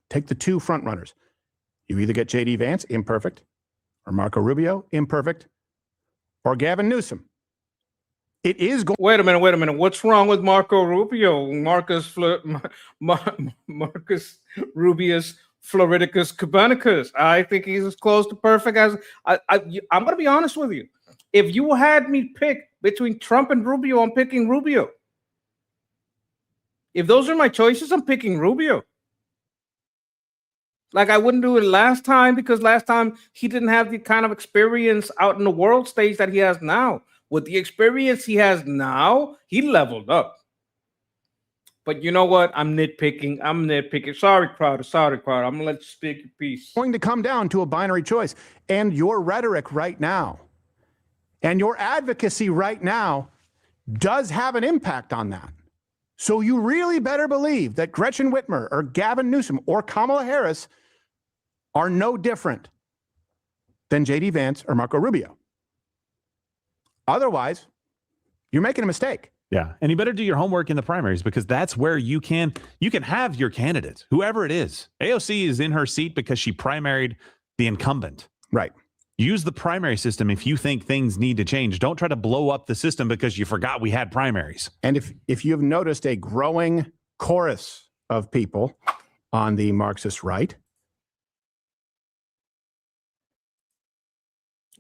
take the two front runners. You either get J.D. Vance, imperfect, or Marco Rubio, imperfect, or Gavin Newsom. It is going. Wait a minute. What's wrong with Marco Rubio? Marcus Rubius Floridicus Cubanicus. I think he's as close to perfect as I'm going to be honest with you. If you had me pick between Trump and Rubio, I'm picking Rubio. If those are my choices, I'm picking Rubio. Like I wouldn't do it last time because last time he didn't have the kind of experience out in the world stage that he has now. With the experience he has now, he leveled up. But you know what? I'm nitpicking. Sorry, Crowder. I'm going to let you speak your piece. Going to come down to a binary choice. And your rhetoric right now and your advocacy right now does have an impact on that. So you really better believe that Gretchen Whitmer or Gavin Newsom or Kamala Harris are no different than J.D. Vance or Marco Rubio. Otherwise, you're making a mistake. Yeah, and you better do your homework in the primaries because that's where you can have your candidate, whoever it is. AOC is in her seat because she primaried the incumbent. Right. Use the primary system if you think things need to change. Don't try to blow up the system because you forgot we had primaries. And if you have noticed a growing chorus of people on the Marxist right.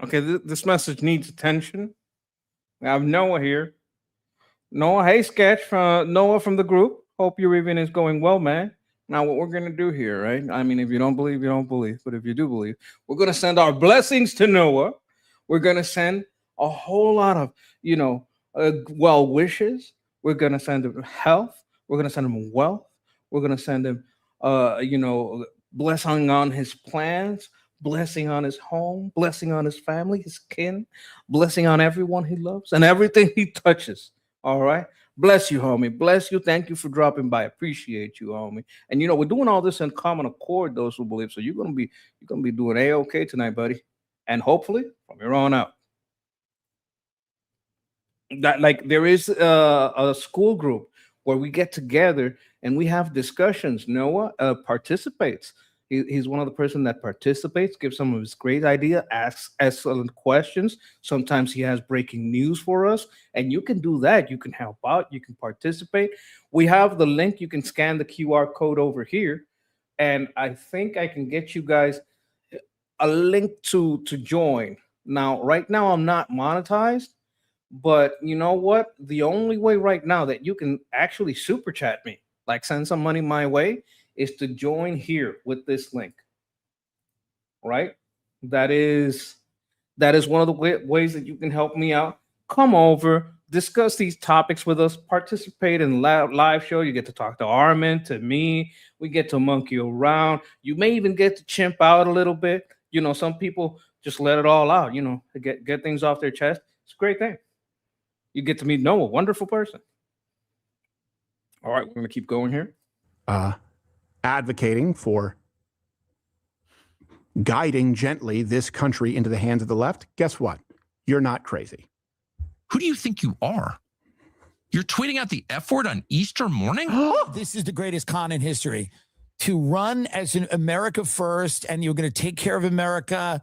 Okay, this message needs attention. I have Noah here. Noah, hey, Sketch, Noah from the group. Hope your evening is going well, man. Now, what we're going to do here, right? I mean, if you don't believe, you don't believe. But if you do believe, we're going to send our blessings to Noah. We're going to send a whole lot of, well wishes. We're going to send him health. We're going to send him wealth. We're going to send him, blessing on his plans, blessing on his home, blessing on his family, his kin, blessing on everyone he loves and everything he touches. All right. Bless you, homie. Bless you. Thank you for dropping by. Appreciate you, homie. And we're doing all this in common accord, those who believe. So you're gonna be doing A-okay tonight, buddy. And hopefully from here on out. That there is a school group where we get together and we have discussions. Noah participates. He's one of the person that participates, gives some of his great idea, asks excellent questions. Sometimes he has breaking news for us, and you can do that. You can help out. You can participate. We have the link. You can scan the QR code over here, and I think I can get you guys a link to join. Now, right now, I'm not monetized, but you know what? The only way right now that you can actually super chat me, send some money my way, is to join here with this link, right? That is one of the ways that you can help me out. Come over, discuss these topics with us, participate in live show. You get to talk to Armin, to me. We get to monkey around. You may even get to chimp out a little bit. Some people just let it all out, to get things off their chest. It's a great thing. You get to meet Noah, wonderful person. All right, we're going to keep going here. Advocating for guiding gently this country into the hands of the left, guess what? You're not crazy. Who do you think you are? You're tweeting out the F word on Easter morning? This is the greatest con in history. To run as an America first, and you're going to take care of America,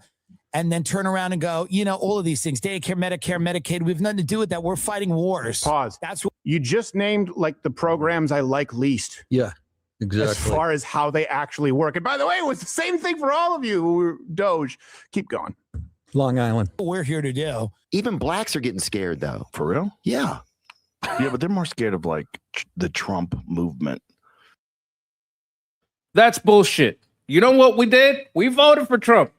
and then turn around and go, all of these things, daycare, Medicare, Medicaid, we have nothing to do with that. We're fighting wars. Pause. That's what you just named the programs I like least. Yeah. Exactly. As far as how they actually work. And by the way, it was the same thing for all of you who were Doge. Keep going. Long Island. we're here to do. Even blacks are getting scared, though. For real? Yeah. Yeah, but they're more scared of like the Trump movement. That's bullshit. You know what we did? We voted for Trump.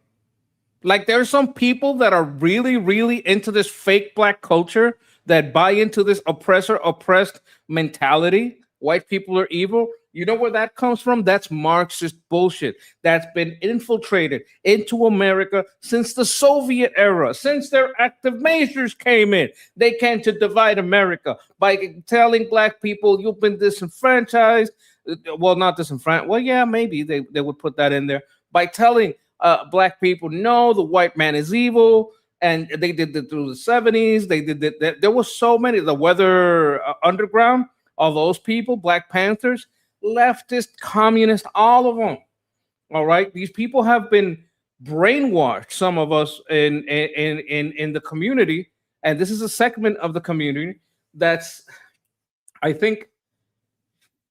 Like, there's some people that are really, really into this fake black culture that buy into this oppressed mentality. White people are evil. You know where that comes from? That's Marxist bullshit that's been infiltrated into America since the Soviet era, since their active measures came in. They came to divide America by telling black people you've been disenfranchised. Well, not disenfranchised. Well, yeah, maybe they would put that in there. By telling black people, no, the white man is evil. And they did it through the 70s. They did it. There was so many. The Weather Underground, all those people, Black Panthers, leftist, communist, all of them. All right. These people have been brainwashed, some of us in the community. And this is a segment of the community that's, I think,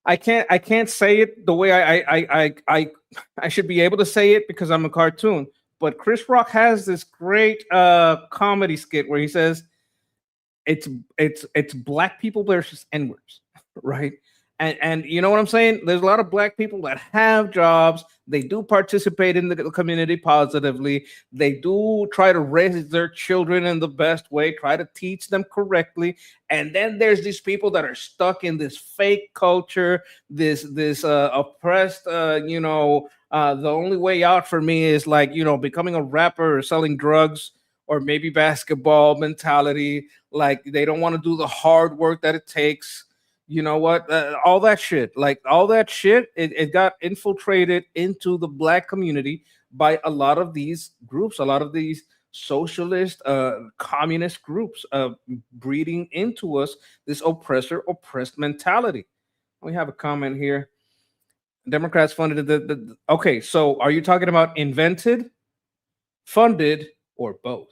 I can't say it the way I should be able to say it because I'm a cartoon. But Chris Rock has this great comedy skit where he says it's black people versus N-words, right? And you know what I'm saying? There's a lot of black people that have jobs. They do participate in the community positively. They do try to raise their children in the best way, try to teach them correctly. And then there's these people that are stuck in this fake culture, this oppressed, the only way out for me is like, becoming a rapper or selling drugs or maybe basketball mentality. Like they don't want to do the hard work that it takes. You know what? All that shit, it got infiltrated into the black community by a lot of these groups, a lot of these socialist, communist groups, breeding into us this oppressed mentality. We have a comment here. Democrats funded okay, so are you talking about invented, funded, or both?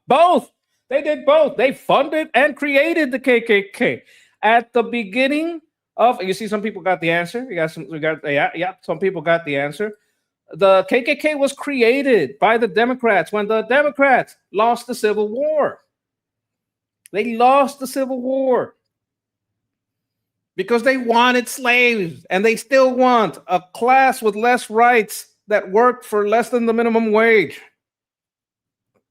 Both. They did both. They funded and created the KKK at the beginning of. You see, some people got the answer. Some people got the answer. The KKK was created by the Democrats when the Democrats lost the Civil War. They lost the Civil War because they wanted slaves, and they still want a class with less rights that work for less than the minimum wage.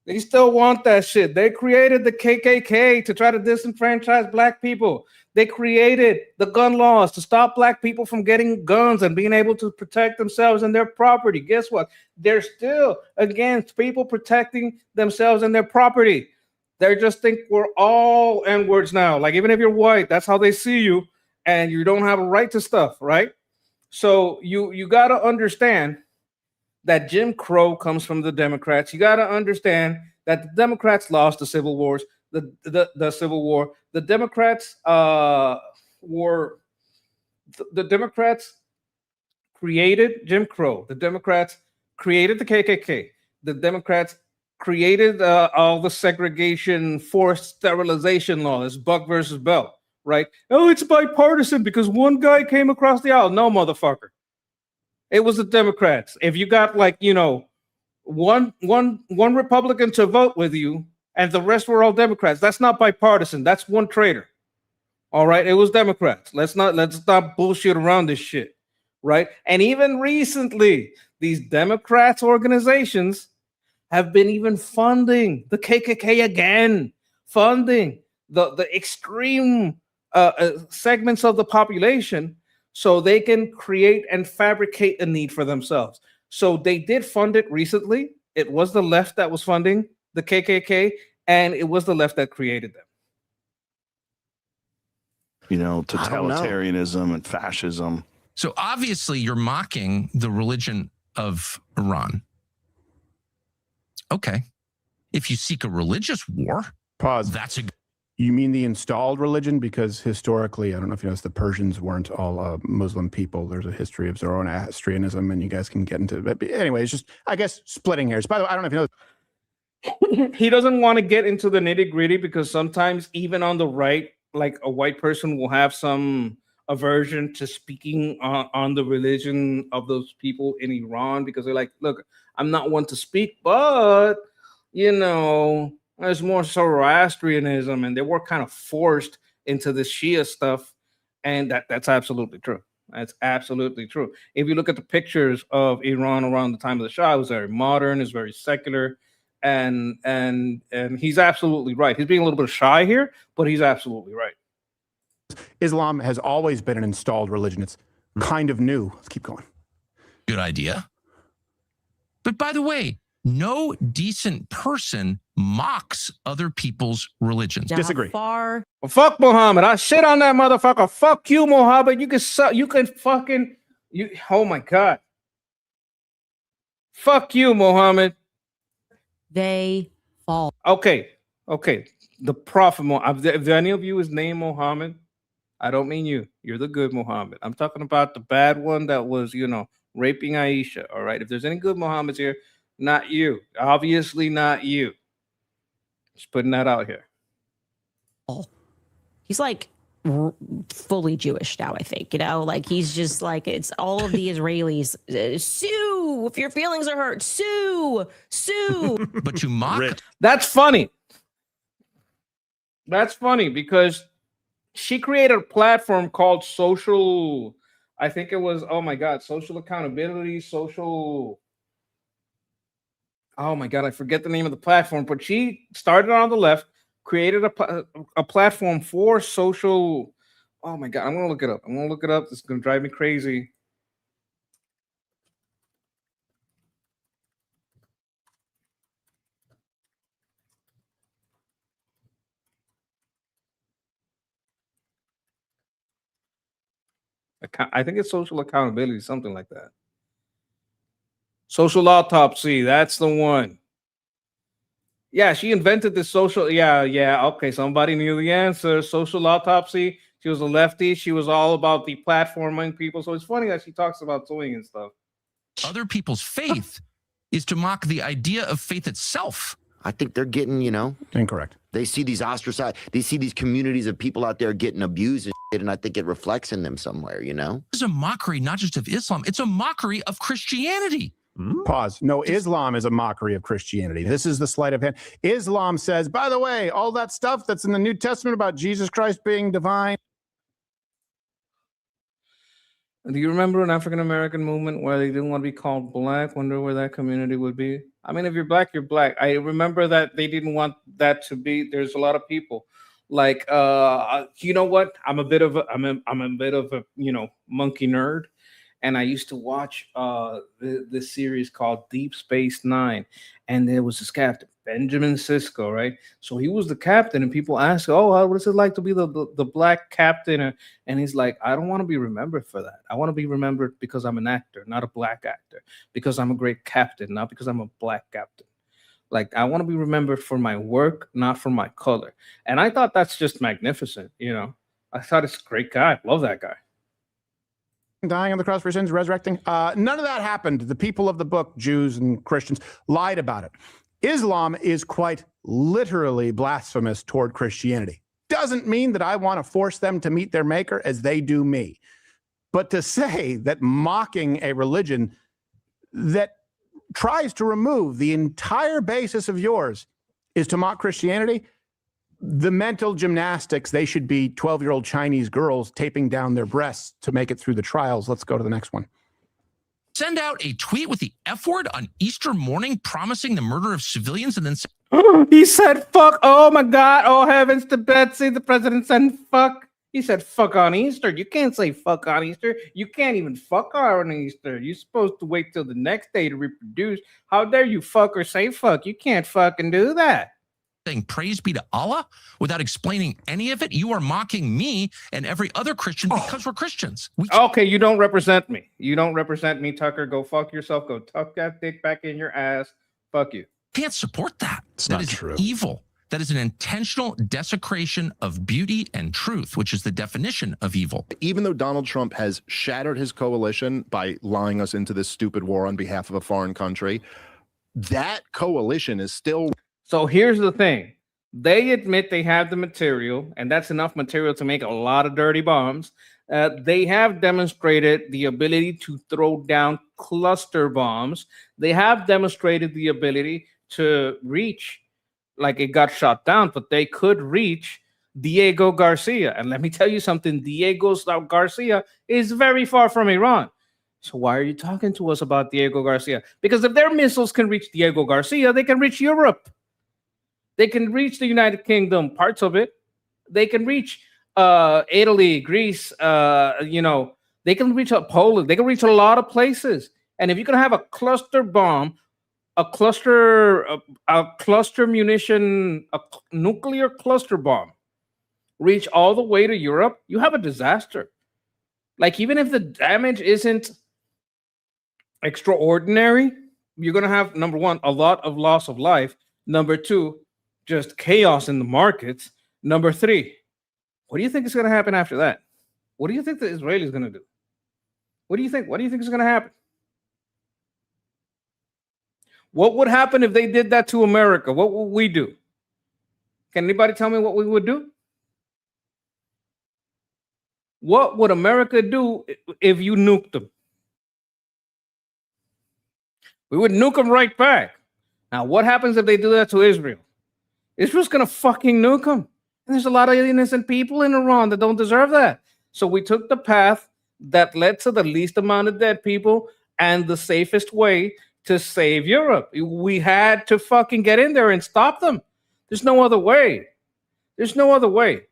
They still want that shit. They created the KKK to try to disenfranchise black people. They created the gun laws to stop black people from getting guns and being able to protect themselves and their property. Guess what? They're still against people protecting themselves and their property. They just think we're all N-words now. Like, even if you're white, that's how they see you, and you don't have a right to stuff, right? So you got to understand that Jim Crow comes from the Democrats. You got to understand that the Democrats lost the Civil Wars. The Civil War. The Democrats the Democrats created Jim Crow. The Democrats created the KKK. The Democrats created all the segregation, forced sterilization laws, Buck versus Bell, right? Oh, it's bipartisan because one guy came across the aisle. No, motherfucker. It was the Democrats. If you got one Republican to vote with you and the rest were all Democrats, that's not bipartisan. That's one traitor. All right, it was Democrats. Let's not bullshit around this shit, right? And even recently, these Democrats organizations have been even funding the KKK again, funding the extreme segments of the population so they can create and fabricate a need for themselves. So they did fund it recently. It was the left that was funding the KKK, and it was the left that created them. Totalitarianism and fascism. So obviously you're mocking the religion of Iran. Okay. If you seek a religious war, pause. That's a. You mean the installed religion? Because historically, I don't know if you noticed, the Persians weren't all Muslim people. There's a history of Zoroastrianism, and you guys can get into it. But anyway, it's just, I guess, splitting hairs. By the way, I don't know if you know. He doesn't want to get into the nitty gritty because sometimes even on the right, like a white person will have some aversion to speaking on the religion of those people in Iran because they're like, look, I'm not one to speak, but there's more Zoroastrianism, and they were kind of forced into the Shia stuff, and that's absolutely true. That's absolutely true. If you look at the pictures of Iran around the time of the Shah, it was very modern, it's very secular, and he's absolutely right. He's being a little bit shy here, but he's absolutely right. Islam has always been an installed religion. It's kind of new. Let's keep going. Good idea. But by the way, no decent person mocks other people's religions. Disagree. Far. Well, fuck Muhammad. I shit on that motherfucker. Fuck you, Muhammad. You can fucking oh my God. Fuck you, Muhammad. They fall. Okay. The Prophet Muhammad. If any of you is named Muhammad, I don't mean you. You're the good Muhammad. I'm talking about the bad one that was, raping Aisha. All right. If there's any good Muhammads here, not you. Obviously not you. Just putting that out here. He's like fully Jewish now, I think. Like he's just like, it's all of the Israelis. Sue, if your feelings are hurt, sue. But to mock. That's funny. That's funny because she created a platform called Social. I think it was, oh my God, Social Accountability, Social. Oh my God, I forget the name of the platform, but she started on the left, created a platform for social. Oh my God, I'm going to look it up. This is going to drive me crazy. I think it's Social Accountability, something like that. Social Autopsy, that's the one. Yeah, she invented this social. Yeah. Okay, somebody knew the answer. Social Autopsy. She was a lefty. She was all about the platforming people. So it's funny that she talks about suing and stuff. Other people's faith is to mock the idea of faith itself. I think they're getting, incorrect. They see these ostracized, they see these communities of people out there getting abused and shit, and I think it reflects in them somewhere, It's a mockery not just of Islam, it's a mockery of Christianity. Pause. No, Islam is a mockery of Christianity. This is the sleight of hand. Islam says, by the way, all that stuff that's in the New Testament about Jesus Christ being divine. Do you remember an African-American movement where they didn't want to be called black? Wonder where that community would be. I mean, if you're black, you're black. I remember that they didn't want that to be. There's a lot of people like, you know what? I'm a bit of a monkey nerd. And I used to watch this series called Deep Space Nine. And there was this captain, Benjamin Sisko, right? So he was the captain, and people ask, oh, what is it like to be the black captain? And he's like, I don't want to be remembered for that. I want to be remembered because I'm an actor, not a black actor, because I'm a great captain, not because I'm a black captain. Like, I want to be remembered for my work, not for my color. And I thought that's just magnificent, I thought it's a great guy. Love that guy. Dying on the cross for sins, resurrecting. None of that happened. The people of the book, Jews and Christians, lied about it. Islam is quite literally blasphemous toward Christianity. Doesn't mean that I want to force them to meet their maker as they do me. But to say that mocking a religion that tries to remove the entire basis of yours is to mock Christianity, the mental gymnastics, they should be 12-year-old Chinese girls taping down their breasts to make it through the trials. Let's go to the next one. Send out a tweet with the F word on Easter morning promising the murder of civilians and then say, he said fuck. Oh my God. Oh heavens to Betsy. The president said fuck. He said fuck on Easter. You can't say fuck on Easter. You can't even fuck on Easter. You're supposed to wait till the next day to reproduce. How dare you fuck or say fuck? You can't fucking do that. saying praise be to Allah without explaining any of it. You are mocking me and every other Christian because we're Christians. Okay, you don't represent me. You don't represent me, Tucker. Go fuck yourself. Go tuck that dick back in your ass. Fuck you. Can't support that. It's that not is true. Evil. That is an intentional desecration of beauty and truth, which is the definition of evil. Even though Donald Trump has shattered his coalition by lying us into this stupid war on behalf of a foreign country, that coalition is still... So here's the thing. They admit they have the material, and that's enough material to make a lot of dirty bombs. They have demonstrated the ability to throw down cluster bombs. They have demonstrated the ability to reach, like it got shot down, but they could reach Diego Garcia. And let me tell you something, Diego Garcia is very far from Iran. So why are you talking to us about Diego Garcia? Because if their missiles can reach Diego Garcia, they can reach Europe. They can reach the United Kingdom, parts of it. They can reach Italy, Greece, they can reach Poland. They can reach a lot of places. And if you can have a cluster bomb, a cluster munition, a nuclear cluster bomb reach all the way to Europe, you have a disaster. Like, even if the damage isn't extraordinary, you're going to have, number one, a lot of loss of life. Number two, just chaos in the markets. Number three, what do you think is going to happen after that? What do you think the Israelis going to do? What do you think? What do you think is going to happen? What would happen if they did that to America? What would we do? Can anybody tell me what we would do? What would America do if you nuked them? We would nuke them right back. Now, what happens if they do that to Israel? Israel's going to fucking nuke them. And there's a lot of innocent people in Iran that don't deserve that. So we took the path that led to the least amount of dead people and the safest way to save Europe. We had to fucking get in there and stop them. There's no other way. There's no other way.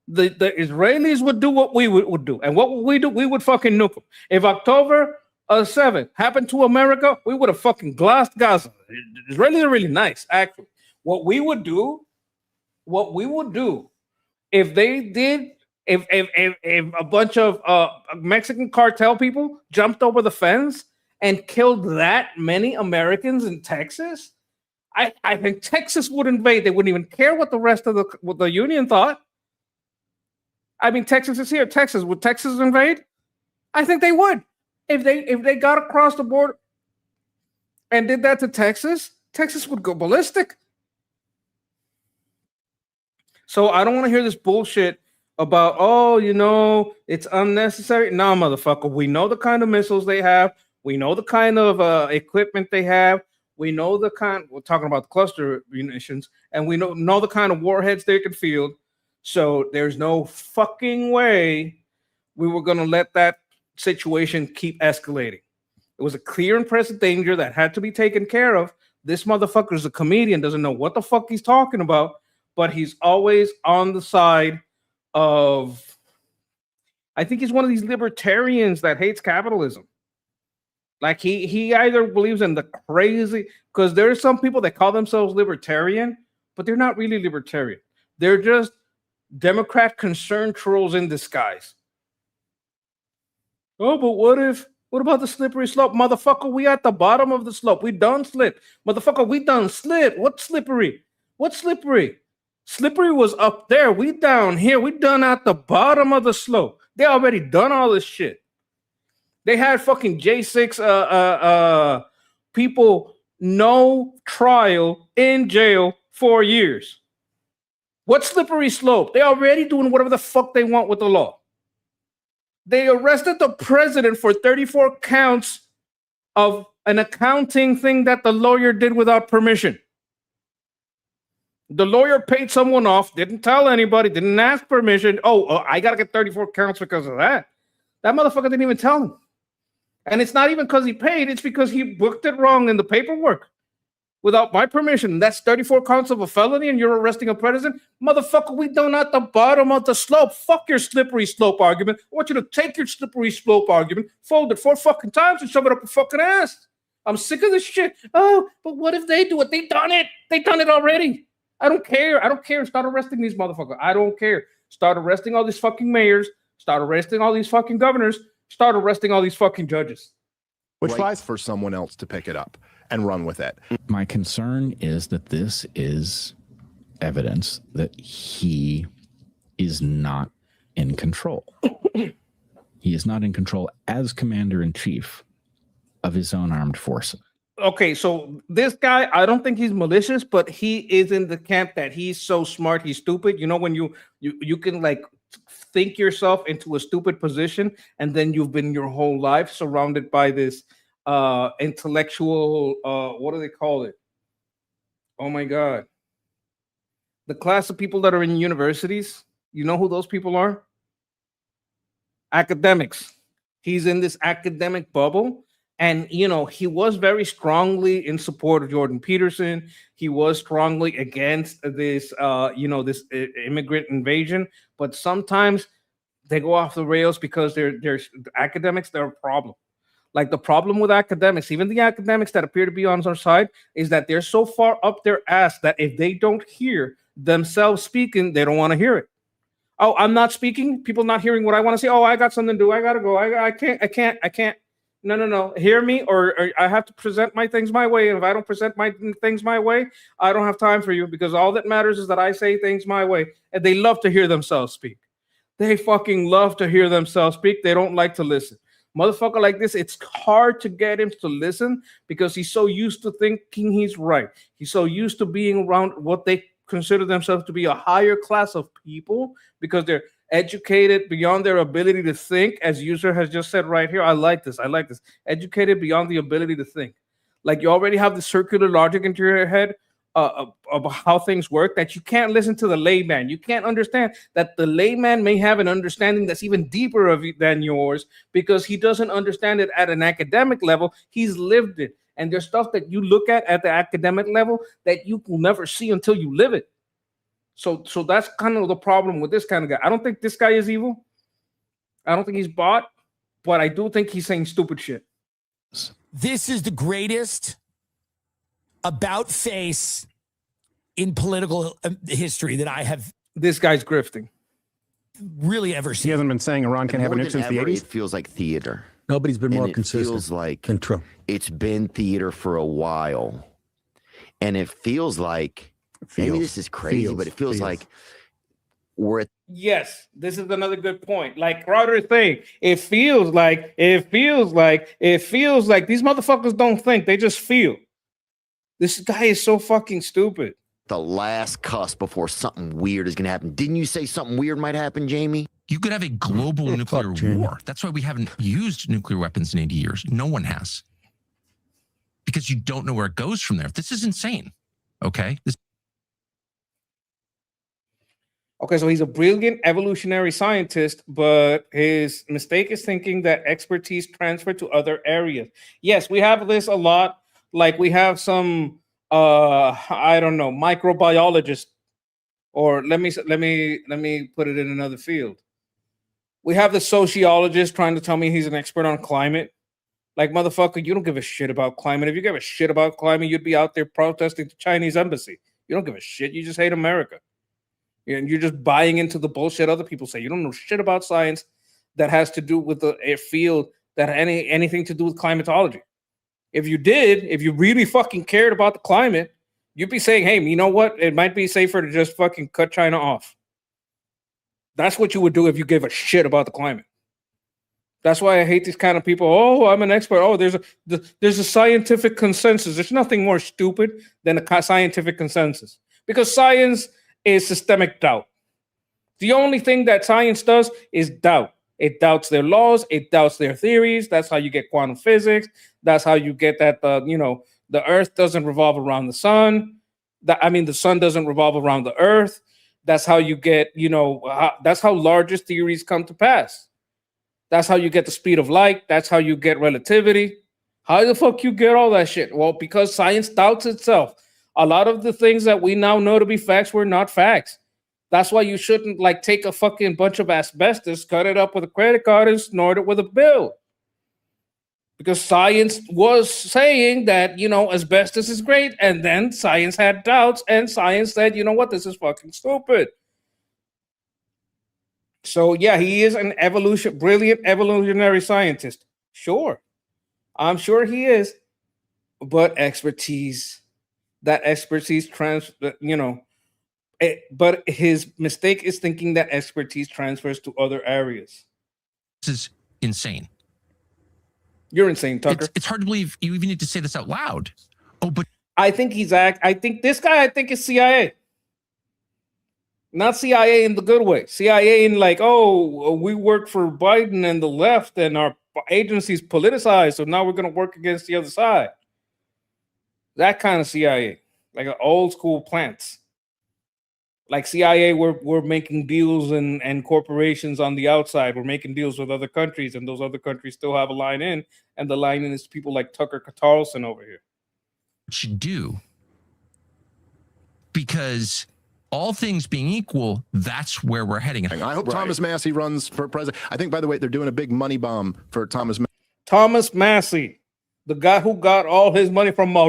The Israelis would do what we would do. And what would we do? We would fucking nuke them. If October 7th happened to America, we would have fucking glassed Gaza. Israelis are really nice, actually. What we would do if they did, if a bunch of Mexican cartel people jumped over the fence and killed that many Americans in Texas, I think Texas would invade. They wouldn't even care what the rest of the Union thought. I mean, Texas is here. Would Texas invade? I think they would. If they got across the border and did that to Texas, Texas would go ballistic. So I don't want to hear this bullshit about, it's unnecessary. No, motherfucker. We know the kind of missiles they have. We know the kind of equipment they have. We know we're talking about the cluster munitions, and we know the kind of warheads they can field. So there's no fucking way we were going to let that situation keep escalating. It was a clear and present danger that had to be taken care of. This motherfucker's a comedian, doesn't know what the fuck he's talking about, but he's always on the side of, I think he's one of these libertarians that hates capitalism. Like he either believes in the crazy, because there are some people that call themselves libertarian, but they're not really libertarian. They're just Democrat concerned trolls in disguise. Oh, but what about the slippery slope? Motherfucker, we at the bottom of the slope. We done slip. Motherfucker, we done slip. What's slippery? What's slippery? Slippery was up there. We down here. We done at the bottom of the slope. They already done all this shit. They had fucking J6 people, no trial, in jail 4 years. What slippery slope? They already doing whatever the fuck they want with the law. They arrested the president for 34 counts of an accounting thing that the lawyer did without permission. The lawyer paid someone off, didn't tell anybody, didn't ask permission. I got to get 34 counts because of that. That motherfucker didn't even tell him. And it's not even because he paid, it's because he booked it wrong in the paperwork without my permission. That's 34 counts of a felony and you're arresting a president? Motherfucker, we done at the bottom of the slope. Fuck your slippery slope argument. I want you to take your slippery slope argument, fold it 4 fucking times and shove it up your fucking ass. I'm sick of this shit. Oh, but what if they do it? They done it. They done it already. I don't care. I don't care. Start arresting these motherfuckers. I don't care. Start arresting all these fucking mayors. Start arresting all these fucking governors. Start arresting all these fucking judges. Which lies for someone else to pick it up and run with it. My concern is that this is evidence that he is not in control. He is not in control as commander-in-chief of his own armed forces. Okay, so this guy, I don't think he's malicious, but he is in the camp that he's so smart, he's stupid. You know, when you can like think yourself into a stupid position, and then you've been your whole life surrounded by this intellectual what do they call it? Oh my god. The class of people that are in universities, you know who those people are? Academics. He's in this academic bubble. And you know, he was very strongly in support of Jordan Peterson. He was strongly against this this immigrant invasion, but sometimes they go off the rails because they're academics, they're a problem. Like the problem with academics, even the academics that appear to be on our side, is that they're so far up their ass that if they don't hear themselves speaking, they don't want to hear it. Oh, I'm not speaking. People not hearing what I want to say. Oh, I got something to do. I gotta go. I can't. No. Hear me, or I have to present my things my way. And if I don't present my things my way, I don't have time for you, because all that matters is that I say things my way. And they love to hear themselves speak. They fucking love to hear themselves speak. They don't like to listen. Motherfucker like this, it's hard to get him to listen because he's so used to thinking he's right. He's so used to being around what they consider themselves to be a higher class of people because they're educated beyond their ability to think, as user has just said right here. I like this. Educated beyond the ability to think. Like you already have the circular logic into your head of how things work, that you can't listen to the layman. You can't understand that the layman may have an understanding that's even deeper than yours because he doesn't understand it at an academic level. He's lived it. And there's stuff that you look at the academic level that you will never see until you live it. So that's kind of the problem with this kind of guy. I don't think this guy is evil. I don't think he's bought, but I do think he's saying stupid shit. This is the greatest about face in political history that I have. This guy's grifting. Really ever seen. He hasn't been saying Iran can have a nuke since the 80s. It feels like theater. Nobody's been more it consistent feels like than Trump. It's been theater for a while. And it feels like, maybe this is crazy, but it feels like we're at. Yes, this is another good point. Like Crowder is saying, it feels like these motherfuckers don't think, they just feel. This guy is so fucking stupid. The last cusp before something weird is going to happen. Didn't you say something weird might happen, Jamie? You could have a global nuclear war. That's why we haven't used nuclear weapons in 80 years. No one has. Because you don't know where it goes from there. This is insane. Okay? Okay, so he's a brilliant evolutionary scientist, but his mistake is thinking that expertise transferred to other areas. Yes, we have this a lot. Like we have some I don't know, microbiologist, or let me put it in another field. We have the sociologist trying to tell me he's an expert on climate. Like, motherfucker, you don't give a shit about climate. If you give a shit about climate, you'd be out there protesting the Chinese embassy. You don't give a shit. You just hate America. And you're just buying into the bullshit other people say. You don't know shit about science that has to do with a field that anything to do with climatology. If you did, if you really fucking cared about the climate, you'd be saying, hey, you know what? It might be safer to just fucking cut China off. That's what you would do if you gave a shit about the climate. That's why I hate these kind of people. Oh, I'm an expert. Oh, there's a scientific consensus. There's nothing more stupid than a scientific consensus, because science is systemic doubt. The only thing that science does is doubt. It doubts their laws. It doubts their theories. That's how you get quantum physics. That's how you get that the Earth doesn't revolve around the sun. The sun doesn't revolve around the Earth. That's how you get, that's how largest theories come to pass. That's how you get the speed of light. That's how you get relativity. How the fuck you get all that shit? Well, because science doubts itself. A lot of the things that we now know to be facts were not facts. That's why you shouldn't take a fucking bunch of asbestos, cut it up with a credit card, and snort it with a bill. Because science was saying that, asbestos is great. And then science had doubts, and science said, you know what, this is fucking stupid. So, yeah, he is an brilliant evolutionary scientist. Sure. I'm sure he is. But expertise, but his mistake is thinking that expertise transfers to other areas. This is insane. You're insane, Tucker. It's hard to believe you even need to say this out loud. Oh, but I think this guy is CIA. Not CIA in the good way. CIA in like, oh, we work for Biden and the left and our agency's politicized, so now we're going to work against the other side. That kind of CIA, like an old school plants. Like CIA, we're making deals and corporations on the outside. We're making deals with other countries, and those other countries still have a line in, and the line in is people like Tucker Carlson over here. Should do, because all things being equal, that's where we're heading. I hope Thomas Massey runs for president. I think, by the way, they're doing a big money bomb for Thomas Massey, the guy who got all his money from the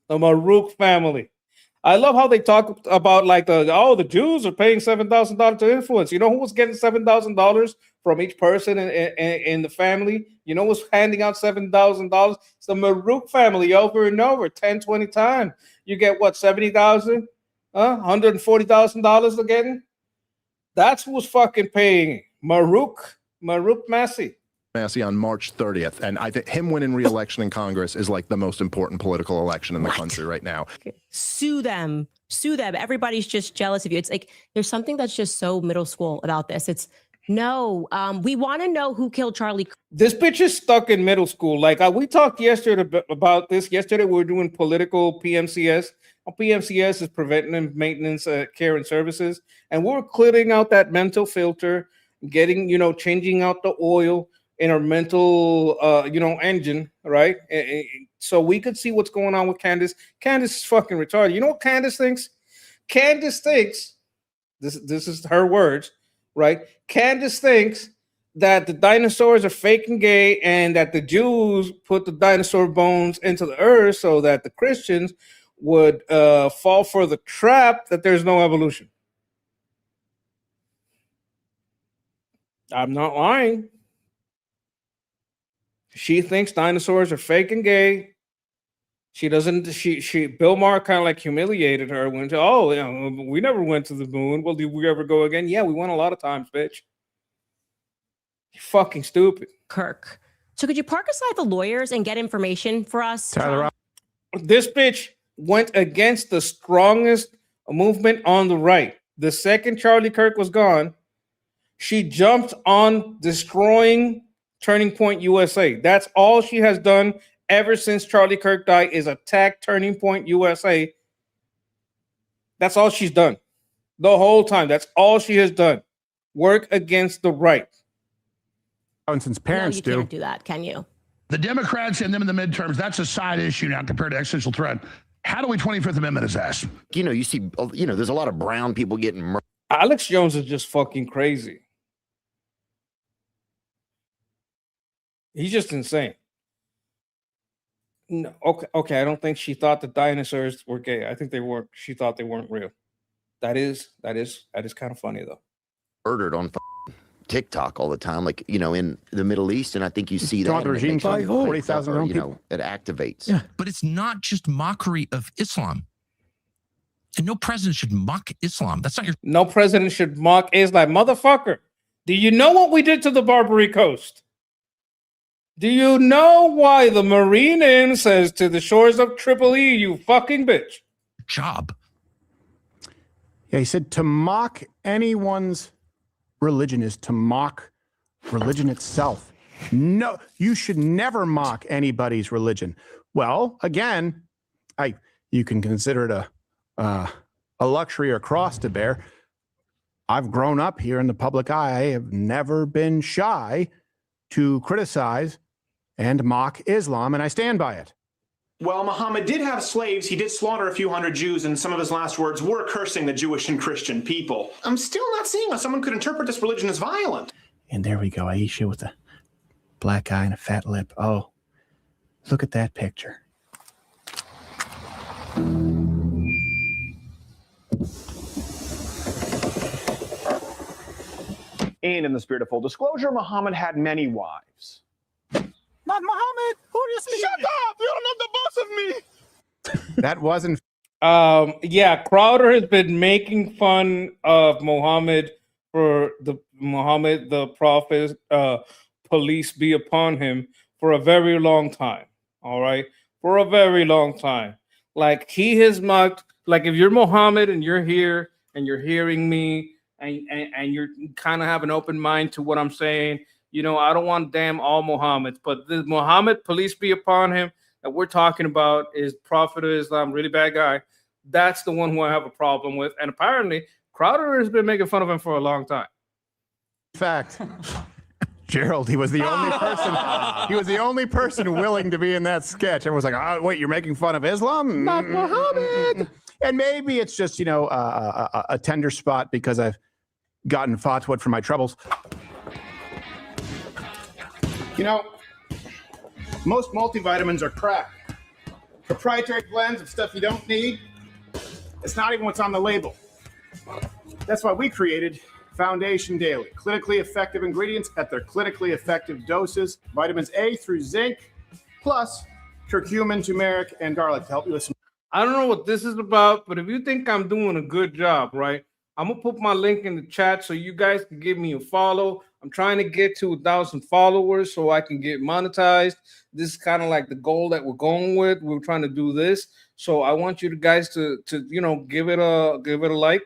Marouk family. I love how they talk about like the Jews are paying $7,000 to influence. You know who was getting $7,000 from each person in the family? You know who's handing out $7,000? It's the Marouk family over and over, 10, 20 times. You get what, $70,000? $140,000 they're getting? That's who's fucking paying Marouk Massey on March 30th. And I think him winning re-election in Congress is like the most important political election in the country right now. Sue them. Everybody's just jealous of you. It's like there's something that's just so middle school about this. It's no, we want to know who killed Charlie. This bitch is stuck in middle school. Like we talked yesterday about this. Yesterday we were doing political PMCS. PMCS is preventive maintenance, care and services, and we're clearing out that mental filter, getting changing out the oil in our mental engine, right? So we could see what's going on with Candace. Candace is fucking retarded. You know what Candace thinks? Candace thinks this is her words, right? Candace thinks that the dinosaurs are fake and gay, and that the Jews put the dinosaur bones into the earth so that the Christians would fall for the trap that there's no evolution. I'm not lying. She thinks dinosaurs are fake and gay. She doesn't. Bill Maher kind of like humiliated her. Went to, we never went to the moon. Well, did we ever go again? Yeah, we went a lot of times, bitch. You're fucking stupid. Kirk. So could you park aside the lawyers and get information for us? Tyler, this bitch went against the strongest movement on the right. The second Charlie Kirk was gone, she jumped on destroying Turning Point USA. That's all she has done ever since Charlie Kirk died, is attack Turning Point USA. That's all she's done. The whole time. That's all she has done. Work against the right. Since parents you can't do that, can you? The Democrats and them in the midterms, that's a side issue now compared to existential threat. How do we 25th Amendment his ass? You see, there's a lot of brown people getting murdered. Alex Jones is just fucking crazy. He's just insane. No, okay. I don't think she thought the dinosaurs were gay. I think they weren't. She thought they weren't real. That is kind of funny though. Murdered on TikTok all the time, like in the Middle East, and I think you see that. Regime 40,000 people. It activates. Yeah, but it's not just mockery of Islam. And no president should mock Islam. That's not your. No president should mock Islam, motherfucker. Do you know what we did to the Barbary Coast? Do you know why the Marine Inn says to the shores of Tripoli, you fucking bitch? Job. Yeah, he said to mock anyone's religion is to mock religion itself. No, you should never mock anybody's religion. Well, again, you can consider it a luxury or cross to bear. I've grown up here in the public eye. I have never been shy to criticize and mock Islam, and I stand by it. Well, Muhammad did have slaves. He did slaughter a few hundred Jews, and some of his last words were cursing the Jewish and Christian people. I'm still not seeing how someone could interpret this religion as violent. And there we go, Aisha with a black eye and a fat lip. Oh, look at that picture. And in the spirit of full disclosure, Muhammad had many wives. Not Muhammad. Who are you speaking? Shut up! You don't know the boss of me. That wasn't. Yeah, Crowder has been making fun of Muhammad for the Prophet, police be upon him, for a very long time. All right, for a very long time. Like he has mocked. Like if you're Muhammad and you're here and you're hearing me and you're kind of have an open mind to what I'm saying, you know, I don't want to damn all Muhammads, but the Muhammad, police be upon him, that we're talking about is Prophet of Islam, really bad guy. That's the one who I have a problem with. And apparently Crowder has been making fun of him for a long time. In fact, Gerald, he was the only person. He was the only person willing to be in that sketch. Everyone's like, "Oh, wait, you're making fun of Islam? Not Muhammad." And maybe it's just, you know, a tender spot because I've gotten fatwa for my troubles. You know, most multivitamins are crap. Proprietary blends of stuff you don't need. It's not even what's on the label. That's why we created Foundation Daily. Clinically effective ingredients at their clinically effective doses. Vitamins A through zinc, plus curcumin, turmeric, and garlic to help you with some. I don't know what this is about, but if you think I'm doing a good job, right, I'm going to put my link in the chat so you guys can give me a follow. I'm trying to get to 1,000 followers so I can get monetized. This is kind of like the goal that we're going with. We're trying to do this. So I want you guys to you know, give it a like,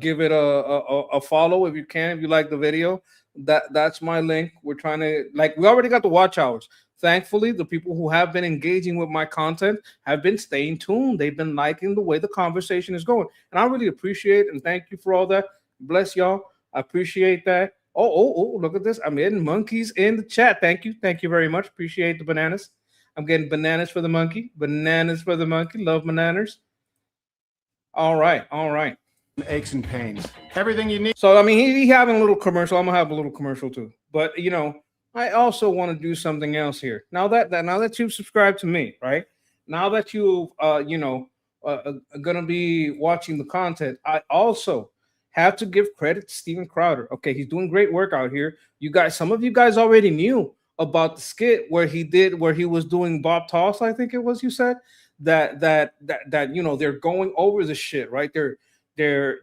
give it a follow if you can, if you like the video. That's my link. We're trying to, like, we already got the watch hours. Thankfully, the people who have been engaging with my content have been staying tuned. They've been liking the way the conversation is going. And I really appreciate it. And thank you for all that. Bless y'all. I appreciate that. Oh, look at this. I'm getting monkeys in the chat. Thank you. Thank you very much. Appreciate the bananas. I'm getting bananas for the monkey. Bananas for the monkey. Love bananas. All right. Aches and pains. Everything you need. So, I mean, he having a little commercial. I'm going to have a little commercial too. But, you know, I also want to do something else here. Now that you've subscribed to me, right? Now that you are going to be watching the content, I also have to give credit to Steven Crowder. Okay, he's doing great work out here. You guys, some of you guys already knew about the skit where he was doing Bob Toss, I think it was, you said, that you know, they're going over the shit, right? They're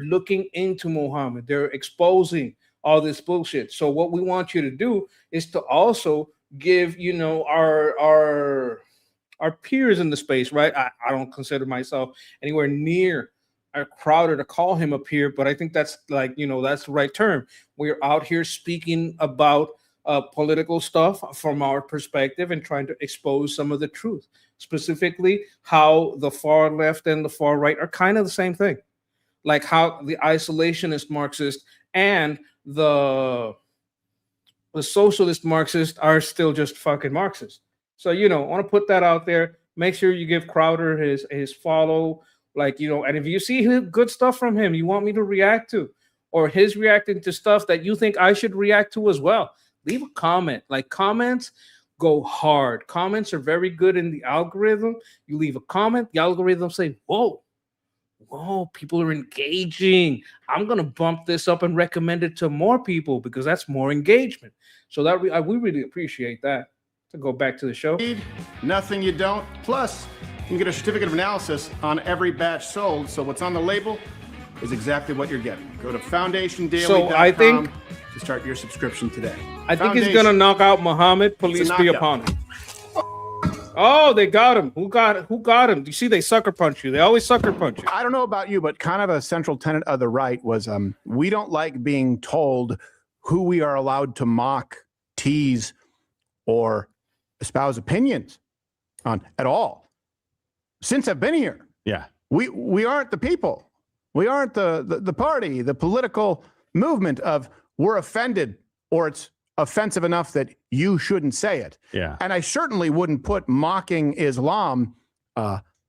looking into Muhammad. They're exposing all this bullshit. So what we want you to do is to also give, you know, our peers in the space, right? I don't consider myself anywhere near a Crowder to call him a peer, but I think that's, like, you know, that's the right term. We're out here speaking about political stuff from our perspective and trying to expose some of the truth, specifically how the far left and the far right are kind of the same thing, like how the isolationist Marxist and the socialist Marxists are still just fucking Marxists. So, you know, I want to put that out there. Make sure you give Crowder his follow, like, you know, and if you see good stuff from him you want me to react to, or his reacting to stuff that you think I should react to as well, leave a comment. Like, comments go hard. Comments are very good in the algorithm. You leave a comment, the algorithm say, whoa, people are engaging. I'm going to bump this up and recommend it to more people because that's more engagement. So that we really appreciate that. To go back to the show. Nothing you don't. Plus, you can get a certificate of analysis on every batch sold. So what's on the label is exactly what you're getting. Go to foundationdaily.com to start your subscription today. I think he's going to knock out Muhammad. Police be upon him. Oh, they got him. Who got him? You see, they sucker punch you. They always sucker punch you. I don't know about you, but kind of a central tenet of the right was we don't like being told who we are allowed to mock, tease, or espouse opinions on at all. Since I've been here, we aren't the people. We aren't the party, the political movement of we're offended or it's offensive enough that you shouldn't say it. Yeah. And I certainly wouldn't put mocking Islam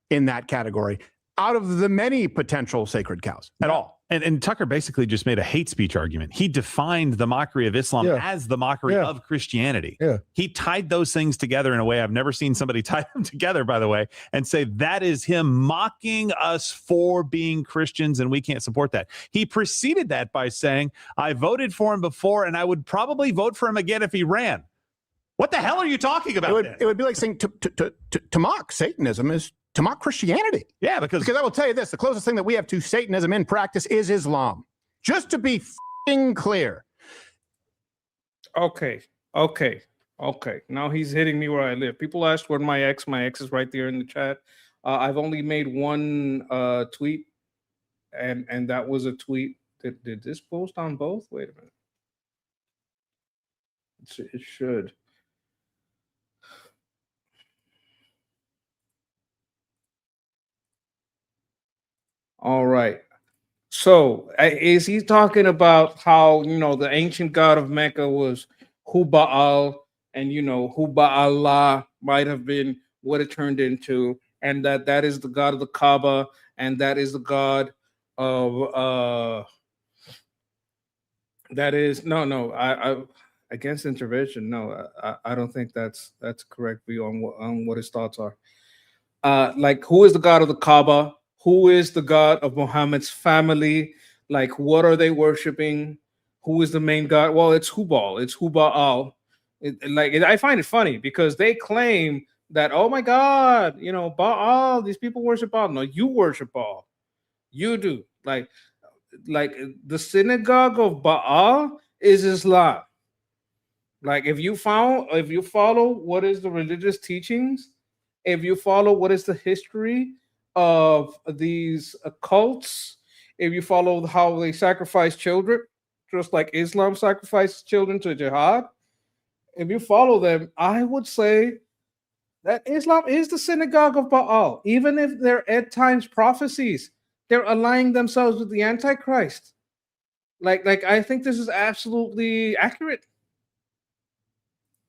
in that category out of the many potential sacred cows at all. And Tucker basically just made a hate speech argument. He defined the mockery of Islam as the mockery of Christianity. He tied those things together in a way I've never seen somebody tie them together, by the way, and say that is him mocking us for being Christians and we can't support that. He preceded that by saying, I voted for him before and I would probably vote for him again if he ran. What the hell are you talking about? It would be like saying to mock Satanism is to mock Christianity. Yeah, because I will tell you this, the closest thing that we have to Satanism in practice is Islam. Just to be clear. Okay. Okay, now he's hitting me where I live. People asked where my ex. My ex is right there in the chat. I've only made one tweet, and that was a tweet. Did this post on both? Wait a minute. It should. All right. So is he talking about how the ancient god of Mecca was Hubal, and Huba'Allah might have been what it turned into, and that is the god of the Kaaba, and that is the god of that is I against intervention. No, I don't think that's a correct view on what his thoughts are. Like, who is the god of the Kaaba? Who is the god of Muhammad's family? Like, what are they worshiping? Who is the main god? Well, it's Hubal. It's Hubal. I find it funny because they claim that, oh my God, Baal. These people worship Baal. No, you worship Baal. You do. Like the synagogue of Baal is Islam. Like, if you follow what is the religious teachings, if you follow what is the history of these cults, if you follow how they sacrifice children, just like Islam sacrifices children to jihad, if you follow them, I would say that Islam is the synagogue of Baal. Even if they're at times prophecies, they're aligning themselves with the Antichrist. Like I think this is absolutely accurate.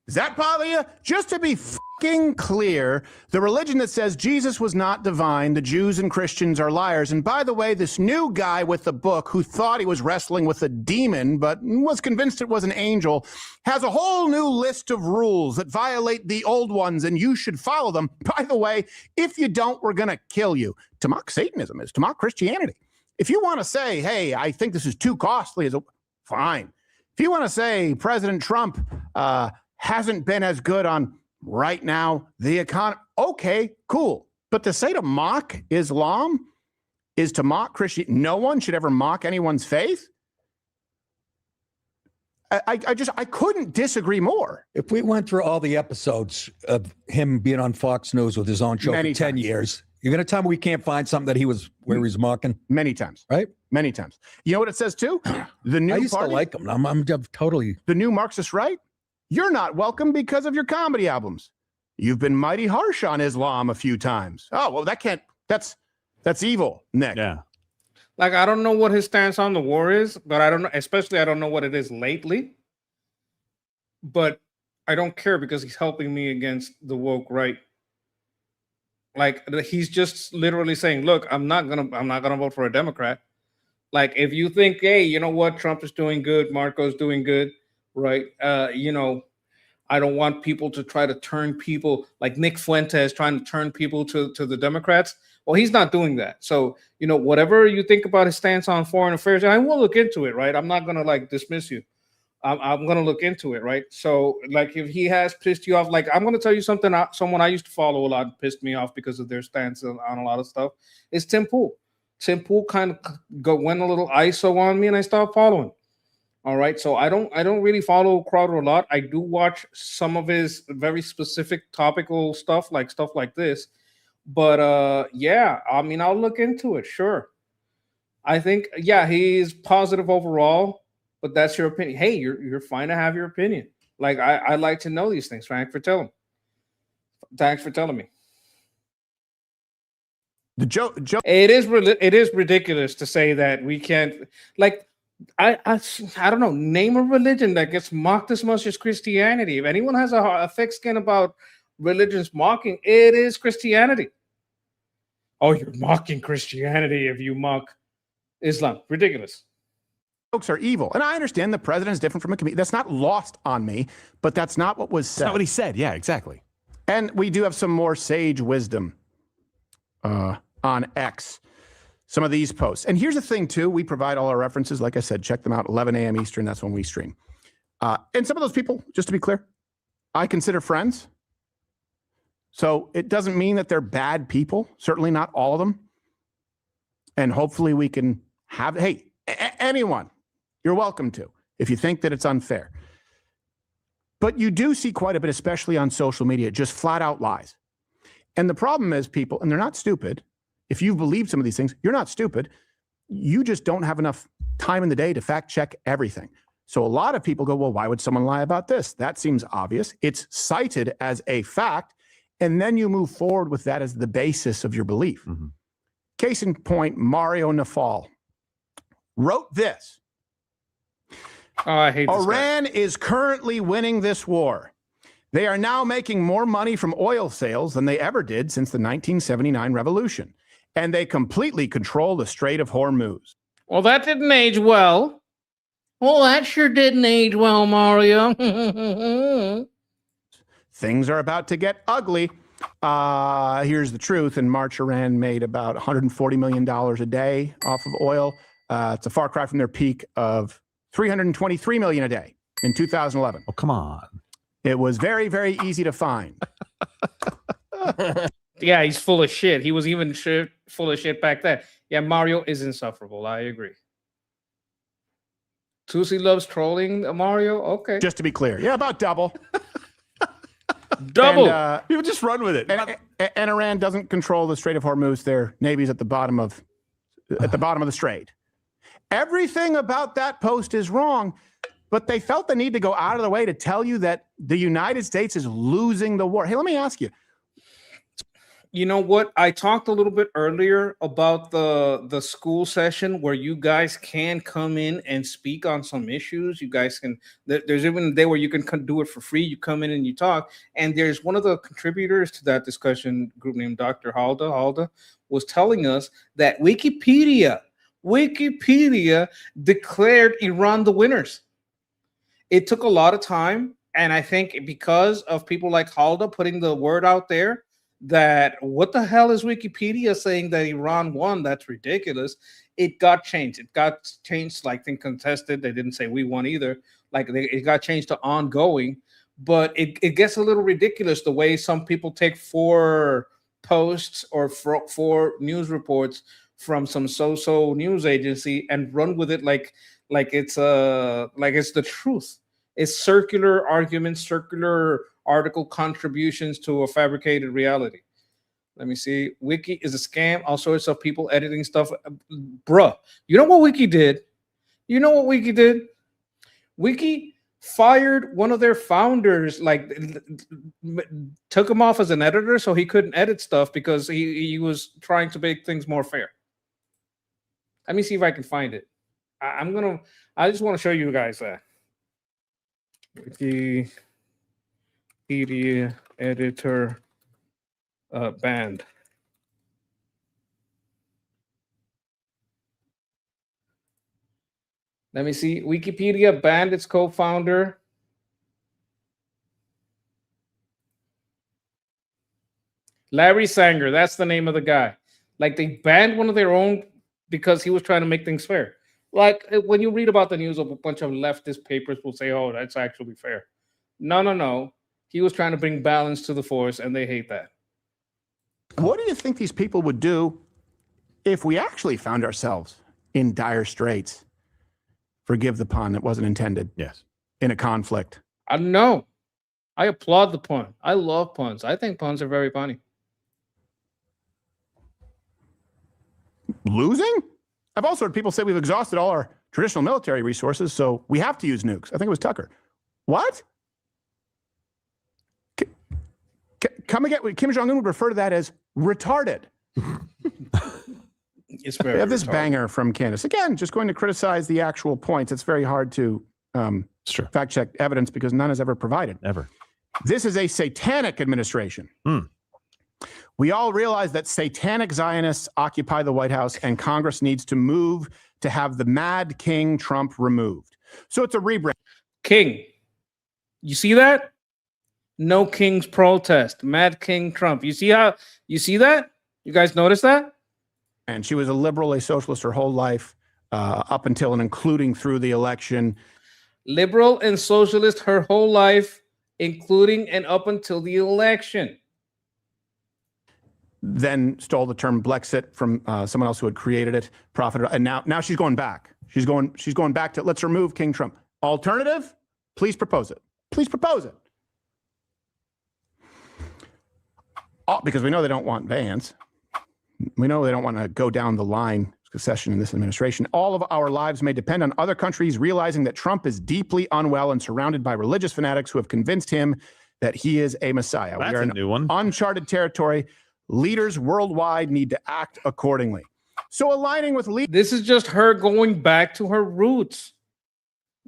Does that bother you? Just to be fucking clear, the religion that says Jesus was not divine, the Jews and Christians are liars. And by the way, this new guy with the book who thought he was wrestling with a demon but was convinced it was an angel has a whole new list of rules that violate the old ones, and you should follow them. By the way, if you don't, we're going to kill you. To mock Satanism is to mock Christianity. If you want to say, hey, I think this is too costly, fine. If you want to say President Trump hasn't been as good on right now the economy, okay, cool. But to say to mock Islam is to mock Christianity. No one should ever mock anyone's faith. I couldn't disagree more. If we went through all the episodes of him being on Fox News with his own show for 10 years, you're going to tell me we can't find something that he was where he was mocking? Many times, right? Many times. You know what it says too? The new I used party, to like him. I'm totally the new Marxist right. You're not welcome because of your comedy albums. You've been mighty harsh on Islam a few times. Oh, well, that's evil, Nick. Yeah. Like, I don't know what his stance on the war is, but I don't know what it is lately. But I don't care because he's helping me against the woke right. Like, he's just literally saying, look, I'm not gonna vote for a Democrat. Like, if you think, hey, you know what, Trump is doing good, Marco's doing good, right? I don't want people to try to turn people like Nick Fuentes trying to turn people to the Democrats. Well, he's not doing that. So, whatever you think about his stance on foreign affairs, I will look into it, right? I'm not gonna dismiss you. I'm gonna look into it, right? So, like, if he has pissed you off, like, I'm gonna tell you something. Someone I used to follow a lot pissed me off because of their stance on a lot of stuff. Is Tim Pool. Tim Pool kind of went a little ISO on me, and I stopped following. All right, so I don't really follow Crowder a lot. I do watch some of his very specific topical stuff like this, but yeah, I mean, I'll look into it. Sure, I think he's positive overall, but that's your opinion. Hey, you're fine to have your opinion. Like, I like to know these things. Thanks for telling me. The joke. It is ridiculous to say that we can't, like. I don't know. Name a religion that gets mocked as much as Christianity. If anyone has a thick skin about religions mocking, it is Christianity. Oh, you're mocking Christianity if you mock Islam. Ridiculous. Folks are evil, and I understand the president is different from a comedian. That's not lost on me, but that's not what was said. That's not what he said. Yeah, exactly. And we do have some more sage wisdom on X. Some of these posts. And here's the thing, too. We provide all our references. Like I said, check them out. 11 a.m. Eastern. That's when we stream. And some of those people, just to be clear, I consider friends. So it doesn't mean that they're bad people. Certainly not all of them. And hopefully we can have, hey, anyone, you're welcome to, if you think that it's unfair. But you do see quite a bit, especially on social media, just flat out lies. And the problem is people, and they're not stupid. If you believe some of these things, you're not stupid. You just don't have enough time in the day to fact check everything. So a lot of people go, well, why would someone lie about this? That seems obvious. It's cited as a fact. And then you move forward with that as the basis of your belief. Case in point, Mario Nafal wrote this. Oh, I hate this Iran is currently winning this war. They are now making more money from oil sales than they ever did since the 1979 revolution. And they completely control the Strait of Hormuz. Well, that didn't age well. Well, that sure didn't age well, Mario. Things are about to get ugly. Here's the truth. In March, Iran made about $140 million a day off of oil. It's a far cry from their peak of $323 million a day in 2011. Oh, come on. It was very, very easy to find. Yeah, he's full of shit. He was even full of shit back then. Yeah, Mario is insufferable. I agree. Susie loves trolling Mario. Okay. Just to be clear. Yeah, about double. Double. People just run with it. And Iran doesn't control the Strait of Hormuz. Their navy's at the bottom of the strait. Everything about that post is wrong, but they felt the need to go out of the way to tell you that the United States is losing the war. Hey, let me ask you. You know what? I talked a little bit earlier about the school session where you guys can come in and speak on some issues. You guys can, there's even a day where you can do it for free. You come in and you talk. And there's one of the contributors to that discussion group named Dr. Halda. Halda was telling us that Wikipedia declared Iran the winners. It took a lot of time. And I think because of people like Halda putting the word out there, that what the hell is Wikipedia saying that Iran won? That's ridiculous. It got changed. It got changed, like, think contested. They didn't say we won either. Like, it got changed to ongoing. But it gets a little ridiculous the way some people take 4 posts or 4 news reports from some so-so news agency and run with it like it's the truth. It's circular arguments, circular article contributions to a fabricated reality. Let me see. Wiki is a scam. All sorts of people editing stuff. Bruh, you know what Wiki did? Wiki fired one of their founders, like took him off as an editor so he couldn't edit stuff because he was trying to make things more fair. Let me see if I can find it. I just want to show you guys that. Wikipedia editor banned. Let me see. Wikipedia banned its co-founder. Larry Sanger, that's the name of the guy. Like, they banned one of their own because he was trying to make things fair. Like, when you read about the news, a bunch of leftist papers will say, oh, that's actually fair. No. He was trying to bring balance to the force, and they hate that. What do you think these people would do if we actually found ourselves in dire straits? Forgive the pun, it wasn't intended. Yes. In a conflict. I don't know. I applaud the pun. I love puns. I think puns are very funny. Losing? I've also heard people say we've exhausted all our traditional military resources, so we have to use nukes. I think it was Tucker. What? Come again. Kim Jong-un would refer to that as retarded. It's very We have this retarded. banger from Candace. Again, just going to criticize the actual points. It's very hard to fact check evidence because none is ever provided. Ever. This is a satanic administration. We all realize that satanic Zionists occupy the White House and Congress needs to move to have the Mad King Trump removed. So it's a rebrand. King. You see that? No King's protest. Mad King Trump. You see that? You guys notice that? And she was a liberal, a socialist her whole life, up until and including through the election. Liberal and socialist her whole life, including and up until the election. Then stole the term Blexit from someone else who had created it, profited, and now she's going back. She's going back to let's remove King Trump. Alternative, please propose it. Please propose it. Oh, because we know they don't want Vance. We know they don't want to go down the line succession in this administration. All of our lives may depend on other countries realizing that Trump is deeply unwell and surrounded by religious fanatics who have convinced him that he is a messiah. That's we are a in new one. uncharted territory. Leaders worldwide need to act accordingly. So aligning with this is just her going back to her roots.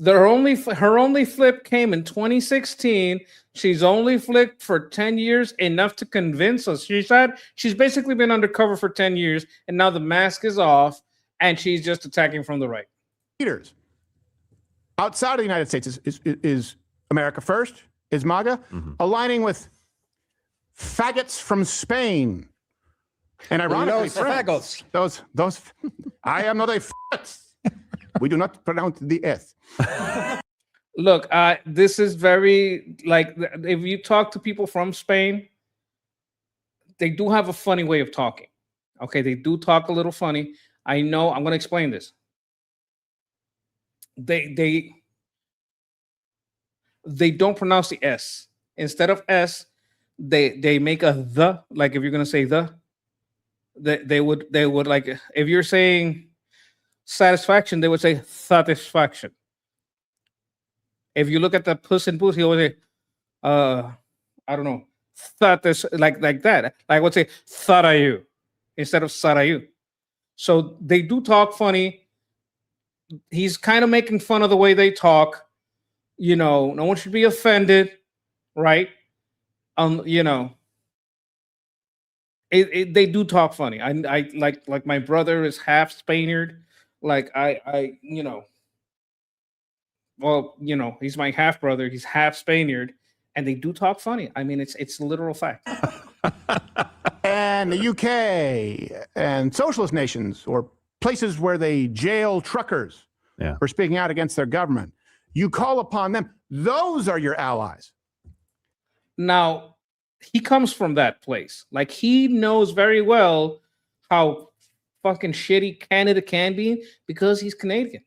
Her only flip came in 2016. She's only flipped for 10 years, enough to convince us. She's basically been undercover for 10 years, and now the mask is off, and she's just attacking from the right. Leaders outside of the United States is America first, is MAGA, aligning with faggots from Spain. And ironically, faggots. Those I am not a faggot. We do not pronounce the S. Look, this is very, like, if you talk to people from Spain, they do have a funny way of talking. Okay, they do talk a little funny. I know. I'm going to explain this. They don't pronounce the S. Instead of S, they make a the. Like if you're going to say the, they would like, if you're saying satisfaction, they would say satisfaction. If you look at the Puss in Boots, he always say, I don't know, like that. Like I would say Sarayu instead of Sarayu. So they do talk funny. He's kind of making fun of the way they talk. You know, no one should be offended, right? You know, they do talk funny. I like my brother is half Spaniard. Like I you know, well, you know, he's my half brother. He's half Spaniard, and they do talk funny. I mean, it's a literal fact. And the UK and socialist nations, or places where they jail truckers for speaking out against their government, you call upon them. Those are your allies. Now, he comes from that place. Like, he knows very well how fucking shitty Canada can be because he's Canadian.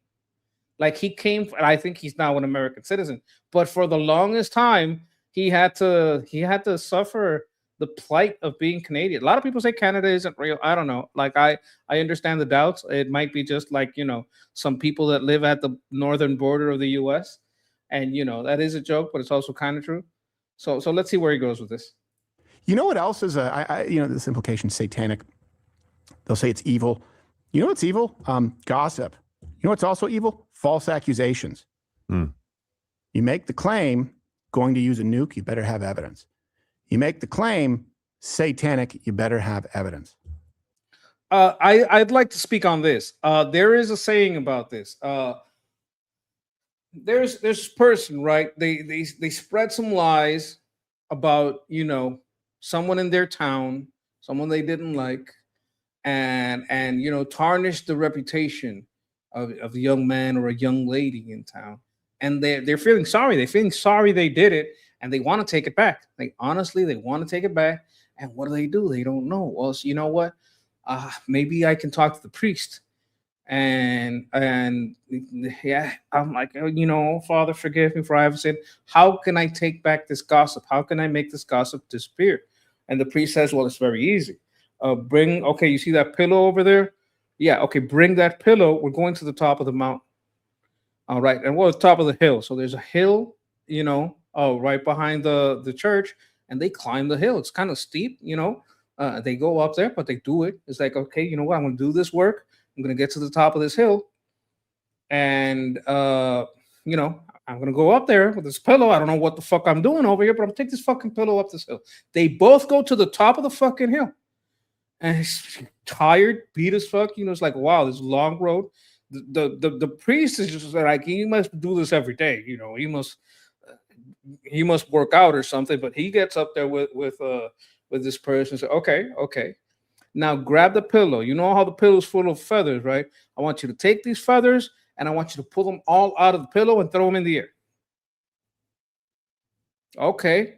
Like, he came, I think he's now an American citizen, but for the longest time, he had to suffer the plight of being Canadian. A lot of people say Canada isn't real. I don't know. Like, I understand the doubts. It might be just like, you know, some people that live at the northern border of the US. And, you know, that is a joke, but it's also kind of true. So let's see where he goes with this. You know what else is you know, this implication, satanic. They'll say it's evil. You know what's evil? Gossip. You know what's also evil? False accusations. You make the claim, going to use a nuke, you better have evidence. You make the claim, satanic, you better have evidence. I'd like to speak on this. There is a saying about this. There's this person, right? They spread some lies about, you know, someone in their town, someone they didn't like, and you know, tarnish the reputation of a young man or a young lady in town. And they're feeling sorry. They're feeling sorry they did it, and they want to take it back. Like, honestly, they want to take it back. And what do? They don't know. Well, so you know what? Maybe I can talk to the priest. And yeah, I'm like, you know, Father, forgive me for I have sinned. How can I take back this gossip? How can I make this gossip disappear? And the priest says, well, it's very easy. Okay, you see that pillow over there? Yeah, okay, bring that pillow. We're going to the top of the mountain. All right, and the top of the hill. So there's a hill, you know, right behind the church, and they climb the hill. It's kind of steep, you know. They go up there, but they do it. It's like, okay, you know what? I'm going to do this work. I'm going to get to the top of this hill, and you know, I'm going to go up there with this pillow. I don't know what the fuck I'm doing over here, but I'm going to take this fucking pillow up this hill. They both go to the top of the fucking hill, and he's tired, beat as fuck. You know, it's like, wow, this long road. The priest is just like, he must do this every day. You know, he must work out or something. But he gets up there with this person and says, okay. Now grab the pillow. You know how the pillow's full of feathers, right? I want you to take these feathers and I want you to pull them all out of the pillow and throw them in the air. Okay,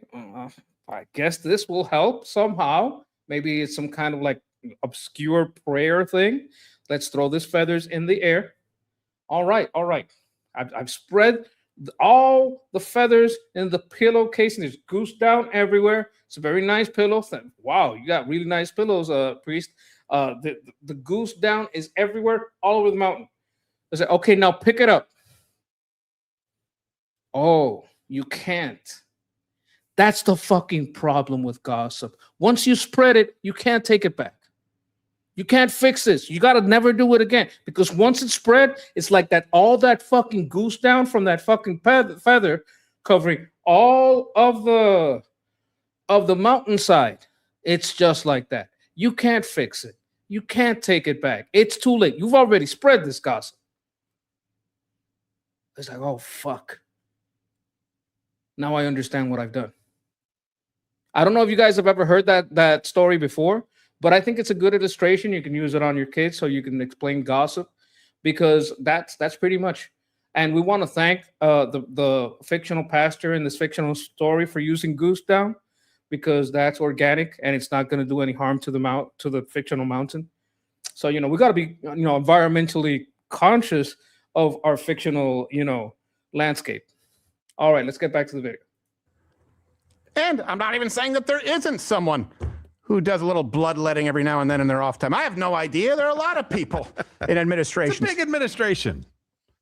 I guess this will help somehow. Maybe it's some kind of like obscure prayer thing. Let's throw these feathers in the air. All right. I've spread All the feathers in the pillowcase, and there's goose down everywhere. It's a very nice pillow. Wow, you got really nice pillows, priest. The goose down is everywhere, all over the mountain. I said, okay, now pick it up. Oh, you can't. That's the fucking problem with gossip. Once you spread it, you can't take it back. You can't fix this. You got to never do it again, because once it's spread, it's like that. All that fucking goose down from that fucking feather covering all of the mountainside. It's just like that. You can't fix it. You can't take it back. It's too late. You've already spread this gossip. It's like, oh fuck. Now I understand what I've done. I don't know if you guys have ever heard that story before, but I think it's a good illustration. You can use it on your kids so you can explain gossip, because that's pretty much. And we want to thank the fictional pastor in this fictional story for using goose down, because that's organic and it's not going to do any harm to the fictional mountain. So we got to be environmentally conscious of our fictional landscape. All right, let's get back to the video. And I'm not even saying that there isn't someone who does a little bloodletting every now and then in their off time. I have no idea. There are a lot of people in administration. It's a big administration.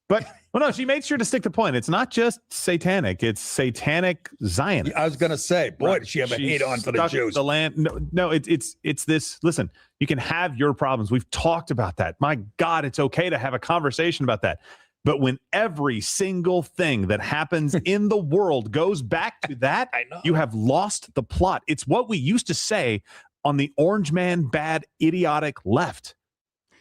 But no, she made sure to stick to point. It's not just satanic; it's satanic Zionist. I was going to say, boy, did she have a hate on for the Jews? The land. No, it's this. Listen, you can have your problems. We've talked about that. My God, it's okay to have a conversation about that. But when every single thing that happens in the world goes back to that, you have lost the plot. It's what we used to say on the orange man, bad, idiotic left.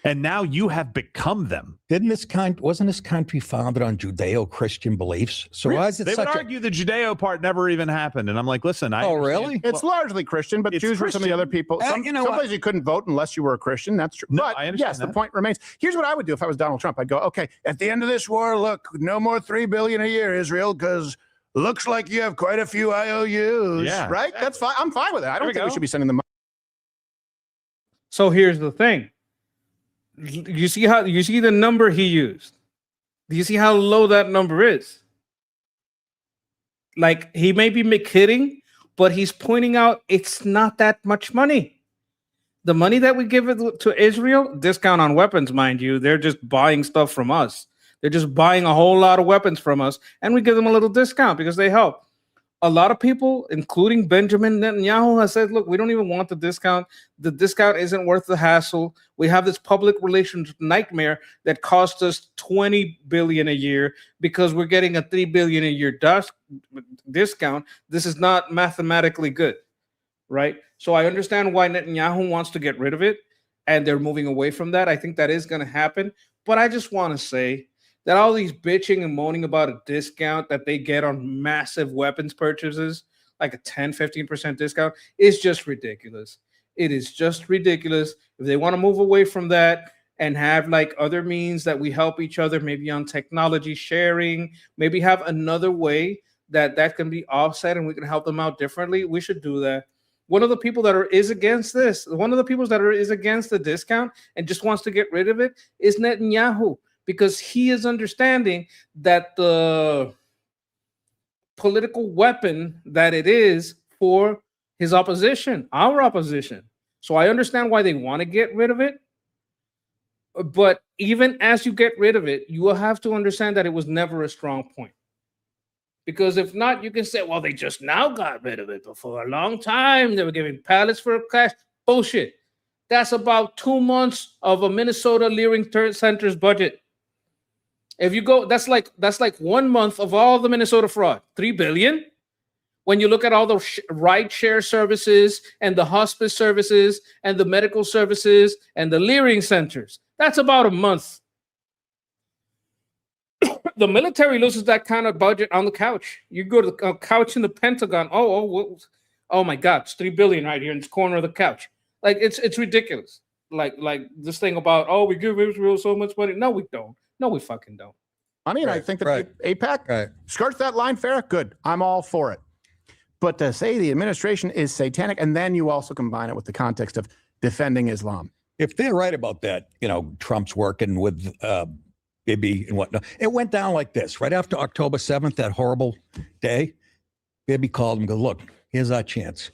And now you have become them. Wasn't this country founded on Judeo-Christian beliefs? So why is it they would argue the Judeo part never even happened. And I'm like, listen, really? It's largely Christian, but Jews were some of the other people. Some places you couldn't vote unless you were a Christian. That's true. No, but I understand yes, the point remains. Here's what I would do if I was Donald Trump. I'd go, okay, at the end of this war, look, no more $3 billion a year, Israel, because looks like you have quite a few IOUs. Yeah, right? exactly. That's fine. I'm fine with it. I don't think we should be sending them money. So here's the thing. You see the number he used. Do you see how low that number is? Like, he may be kidding, but he's pointing out it's not that much money. The money that we give it to Israel, discount on weapons, mind you, they're just buying stuff from us. They're just buying a whole lot of weapons from us, and we give them a little discount because they help. A lot of people, including Benjamin Netanyahu, has said, look, we don't even want the discount. The discount isn't worth the hassle. We have this public relations nightmare that costs us $20 billion a year because we're getting a $3 billion a year discount. This is not mathematically good, right? So I understand why Netanyahu wants to get rid of it, and they're moving away from that. I think that is going to happen. But I just want to say that all these bitching and moaning about a discount that they get on massive weapons purchases, like a 10, 15% discount, is just ridiculous. It is just ridiculous. If they want to move away from that and have like other means that we help each other, maybe on technology sharing, maybe have another way that can be offset and we can help them out differently, we should do that. One of the people that is against this, one of the people that is against the discount and just wants to get rid of it is Netanyahu, because he is understanding that the political weapon that it is for his opposition, our opposition. So I understand why they want to get rid of it. But even as you get rid of it, you will have to understand that it was never a strong point. Because if not, you can say, well, they just now got rid of it. But for a long time, they were giving pallets for cash. Bullshit. That's about 2 months of a Minnesota Leering Center's budget. If you go, that's like 1 month of all the Minnesota fraud, $3 billion. When you look at all the ride share services and the hospice services and the medical services and the Leering centers, that's about a month. The military loses that kind of budget on the couch. You go to the couch in the Pentagon. Oh my God, it's $3 billion right here in this corner of the couch. Like it's ridiculous. Like this thing about, oh, we give Israel so much money. No, we don't. No, we fucking don't. I mean, I think that AIPAC skirts that line fair. Good. I'm all for it. But to say the administration is satanic, and then you also combine it with the context of defending Islam. If they're right about that, Trump's working with Bibi and whatnot. It went down like this. Right after October 7th, that horrible day, Bibi called him and goes, look, here's our chance.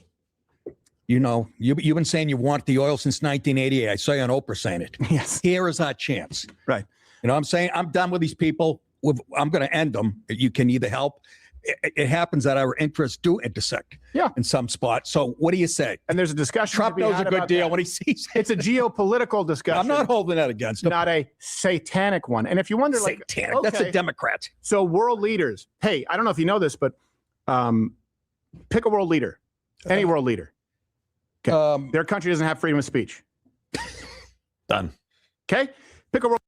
You know, you've been saying you want the oil since 1988. I saw you on Oprah saying it. Yes. Here is our chance. Right. You know what I'm saying? I'm done with these people. I'm going to end them. You can either help. It happens that our interests do intersect in some spots. So what do you say? And there's a discussion. Trump knows a good deal when he sees it. It's a geopolitical discussion. I'm not holding that against him. Not a satanic one. And if you wonder, satanic, that's a Democrat. So world leaders. Hey, I don't know if you know this, but pick a world leader, any world leader. Okay. Their country doesn't have freedom of speech. Done. Okay. Pick a world.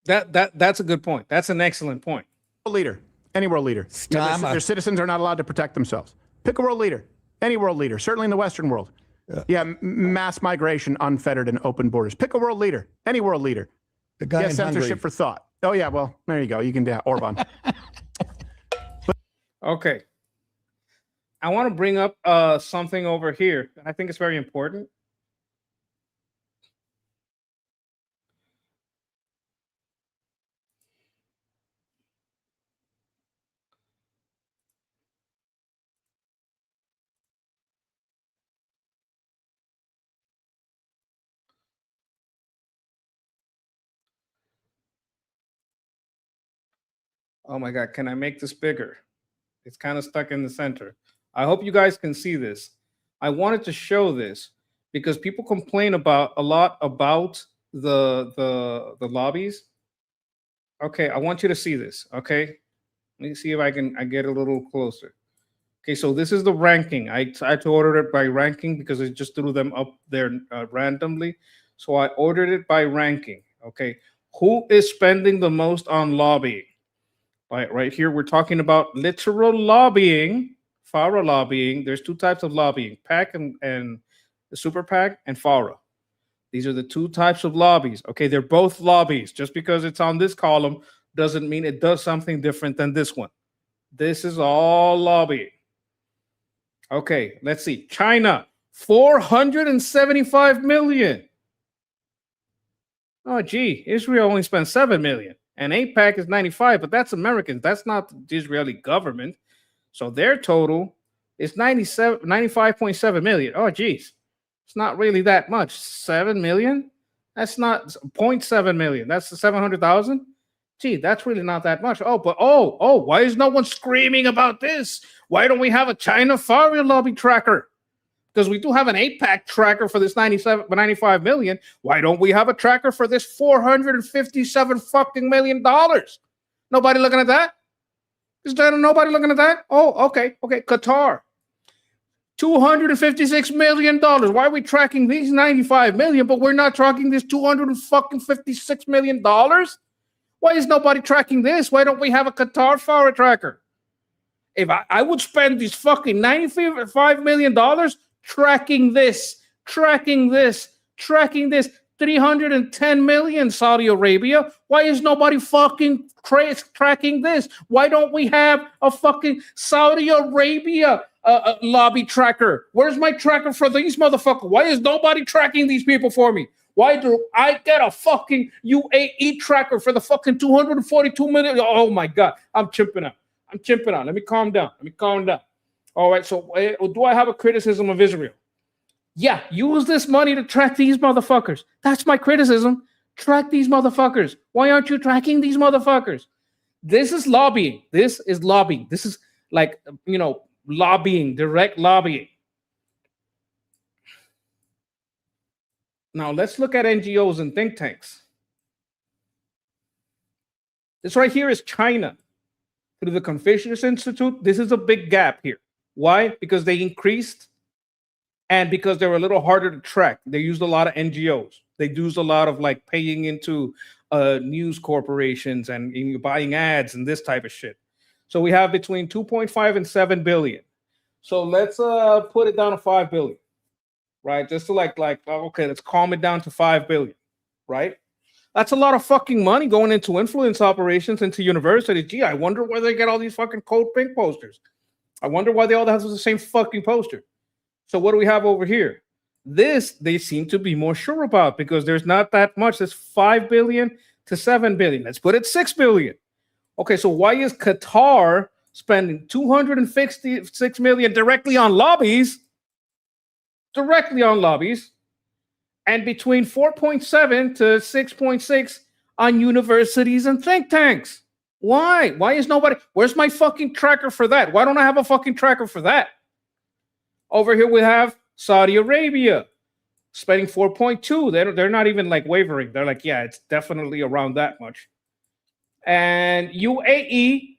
That's a good point. That's an excellent point. World leader, any world leader. Their citizens are not allowed to protect themselves. Pick a world leader, any world leader, certainly in the Western world. Mass migration, unfettered and open borders. Pick a world leader, any world leader. The guy in censorship Hungary. for thought. Oh yeah, well there you go. You can do Orban. Okay. I want to bring up something over here, and I think it's very important. Oh my God, can I make this bigger? It's kind of stuck in the center. I hope you guys can see this. I wanted to show this because people complain a lot about the lobbies. Okay, I want you to see this. Okay, let me see if I get a little closer. Okay, so this is the ranking. I tried to order it by ranking because it just threw them up there randomly. So I ordered it by ranking. Okay, who is spending the most on lobbying? Right here, we're talking about literal lobbying, FARA lobbying. There's two types of lobbying, PAC and the Super PAC and FARA. These are the two types of lobbies. Okay, they're both lobbies. Just because it's on this column doesn't mean it does something different than this one. This is all lobbying. Okay, let's see. China, 475 million. Oh, gee, Israel only spent 7 million. And APAC is 95, but that's Americans. That's not the Israeli government. So their total is 95.7 million. Oh, geez. It's not really that much. 7 million? That's not 0.7 million. That's 700,000. Gee, that's really not that much. Oh, why is no one screaming about this? Why don't we have a China FARA lobby tracker? Because we do have an APAC tracker for this 95 million. Why don't we have a tracker for this $457 fucking million? Nobody looking at that? Is there nobody looking at that? Oh, okay. Qatar, $256 million. Why are we tracking these 95 million, but we're not tracking this $256 million? Why is nobody tracking this? Why don't we have a Qatar FARA tracker? If I would spend these fucking $95 million tracking this, 310 million, Saudi Arabia. Why is nobody fucking tracking this? Why don't we have a fucking Saudi Arabia lobby tracker? Where's my tracker for these motherfuckers? Why is nobody tracking these people for me? Why do I get a fucking UAE tracker for the fucking 242 million? Oh my God, I'm chimping out. Let me calm down. All right, so do I have a criticism of Israel? Yeah, use this money to track these motherfuckers. That's my criticism. Track these motherfuckers. Why aren't you tracking these motherfuckers? This is lobbying. This is like, lobbying, direct lobbying. Now, let's look at NGOs and think tanks. This right here is China. Through the Confucius Institute, this is a big gap here. Why? Because they increased and because they were a little harder to track. They used a lot of NGOs. They used a lot of paying into news corporations and buying ads and this type of shit. So we have between 2.5 and 7 billion. So let's put it down to 5 billion, right? Just to okay, let's calm it down to 5 billion, right? That's a lot of fucking money going into influence operations, into universities. Gee, I wonder where they get all these fucking Code Pink posters. I wonder why they all have the same fucking poster. So what do we have over here? This, they seem to be more sure about because there's not that much. There's 5 billion to to 7 billion. Let's put it 6 billion. Okay, so why is Qatar spending 256 million directly on lobbies? Directly on lobbies, and between 4.7 to 6.6 on universities and think tanks. Why? Why is nobody? Where's my fucking tracker for that? Why don't I have a fucking tracker for that? Over here we have Saudi Arabia spending 4.2. They're not even like wavering. They're like, yeah, it's definitely around that much. And UAE,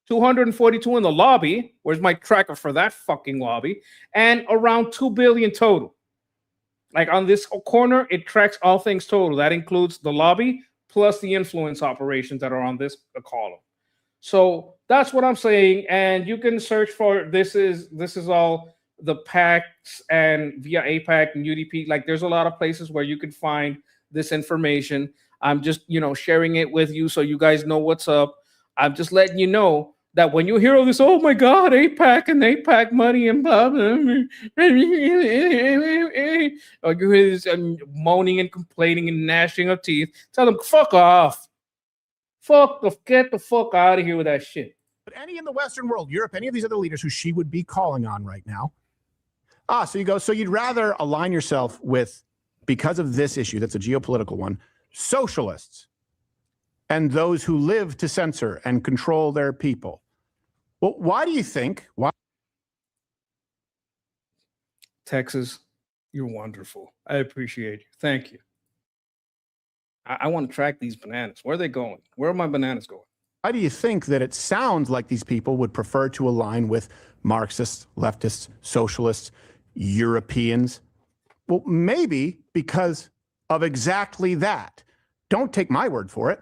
242 in the lobby. Where's my tracker for that fucking lobby? And around 2 billion total. Like on this corner, it tracks all things total. That includes the lobby plus the influence operations that are on this column. So that's what I'm saying. And you can search for this is all the PACs and via APAC and UDP. Like there's a lot of places where you can find this information. I'm just, sharing it with you so you guys know what's up. I'm just letting you know that when you hear all this, oh my God, APAC and APAC money and blah, blah, blah, or you hear this moaning and complaining and gnashing of teeth, tell them, fuck off. Get the fuck out of here with that shit. But any in the Western world, Europe, any of these other leaders who she would be calling on right now. So you'd rather align yourself with, because of this issue, that's a geopolitical one, socialists and those who live to censor and control their people. Well, why do you think? Why? Texas, you're wonderful. I appreciate you. Thank you. I want to track these bananas. Where are they going? Where are my bananas going? Why do you think that it sounds like these people would prefer to align with Marxists, leftists, socialists, Europeans? Well, maybe because of exactly that. Don't take my word for it.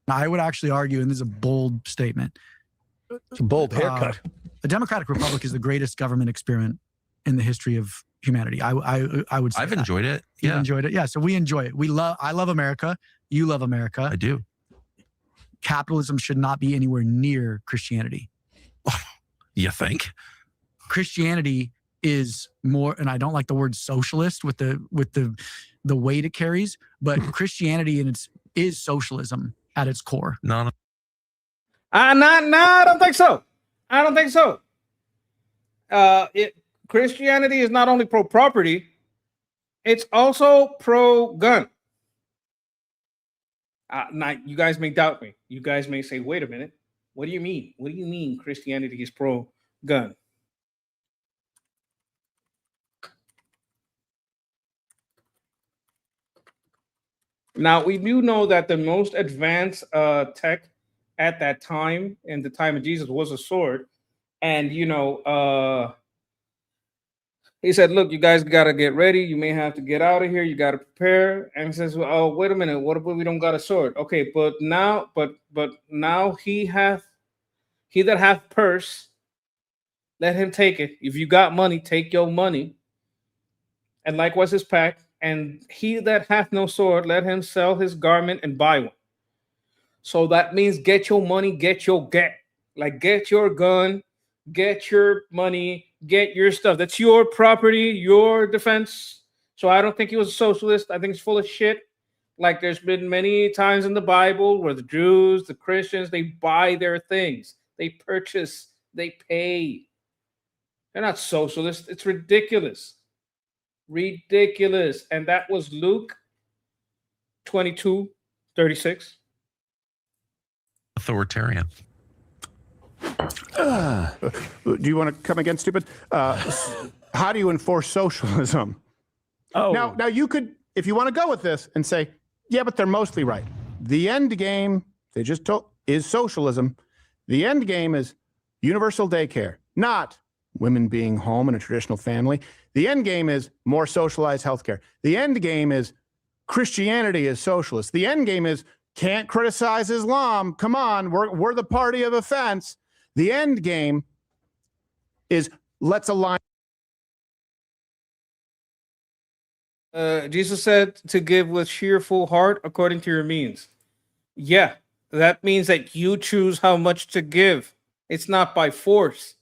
I would actually argue, and this is a bold statement. It's a bold haircut. The Democratic Republic is the greatest government experiment in the history of humanity. I would say I've enjoyed it. You've enjoyed it. Yeah. So we enjoy it. I love America. You love America. I do. Capitalism should not be anywhere near Christianity. You think? Christianity is more, and I don't like the word socialist with the weight it carries, but Christianity is socialism at its core. No. I don't think so. I don't think so. Christianity is not only pro-property, it's also pro-gun. Now, you guys may doubt me. You guys may say, wait a minute. What do you mean? What do you mean Christianity is pro-gun? Now, we do know that the most advanced tech at that time, in the time of Jesus, was a sword. And, he said, look, you guys got to get ready. You may have to get out of here. You got to prepare. And he says, well, oh, wait a minute. What if we don't got a sword? Okay, but now he that hath purse, let him take it. If you got money, take your money. And likewise his pack. And he that hath no sword, let him sell his garment and buy one. So that means get your money, get your get. Like get your gun, get your money, get your stuff. That's your property, your defense. So I don't think he was a socialist. I think he's full of shit. Like there's been many times in the Bible where the Jews, the Christians, they buy their things. They purchase, they pay. They're not socialists. It's ridiculous. Ridiculous. And that was Luke 22:36. Authoritarian. Do you want to come again, stupid? How do you enforce socialism? Oh. Now you could, if you want to go with this and say, yeah, but they're mostly right. The end game, they just told, is socialism. The end game is universal daycare, not women being home in a traditional family. The end game is more socialized healthcare. The end game is Christianity is socialist. The end game is can't criticize Islam. Come on, we're the party of offense. The end game is let's align. Jesus said to give with cheerful heart according to your means. Yeah, that means that you choose how much to give. It's not by force.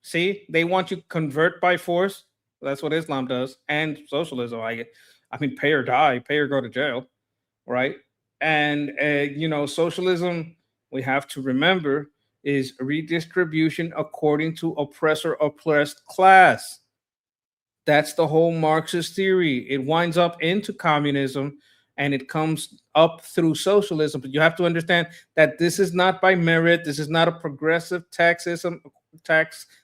See, they want you to convert by force. That's what Islam does, and socialism. I mean, pay or die, pay or go to jail. right? And socialism, we have to remember, is redistribution according to oppressor oppressed class. That's the whole Marxist theory. It winds up into communism and it comes up through socialism. But you have to understand that this is not by merit. This is not a progressive tax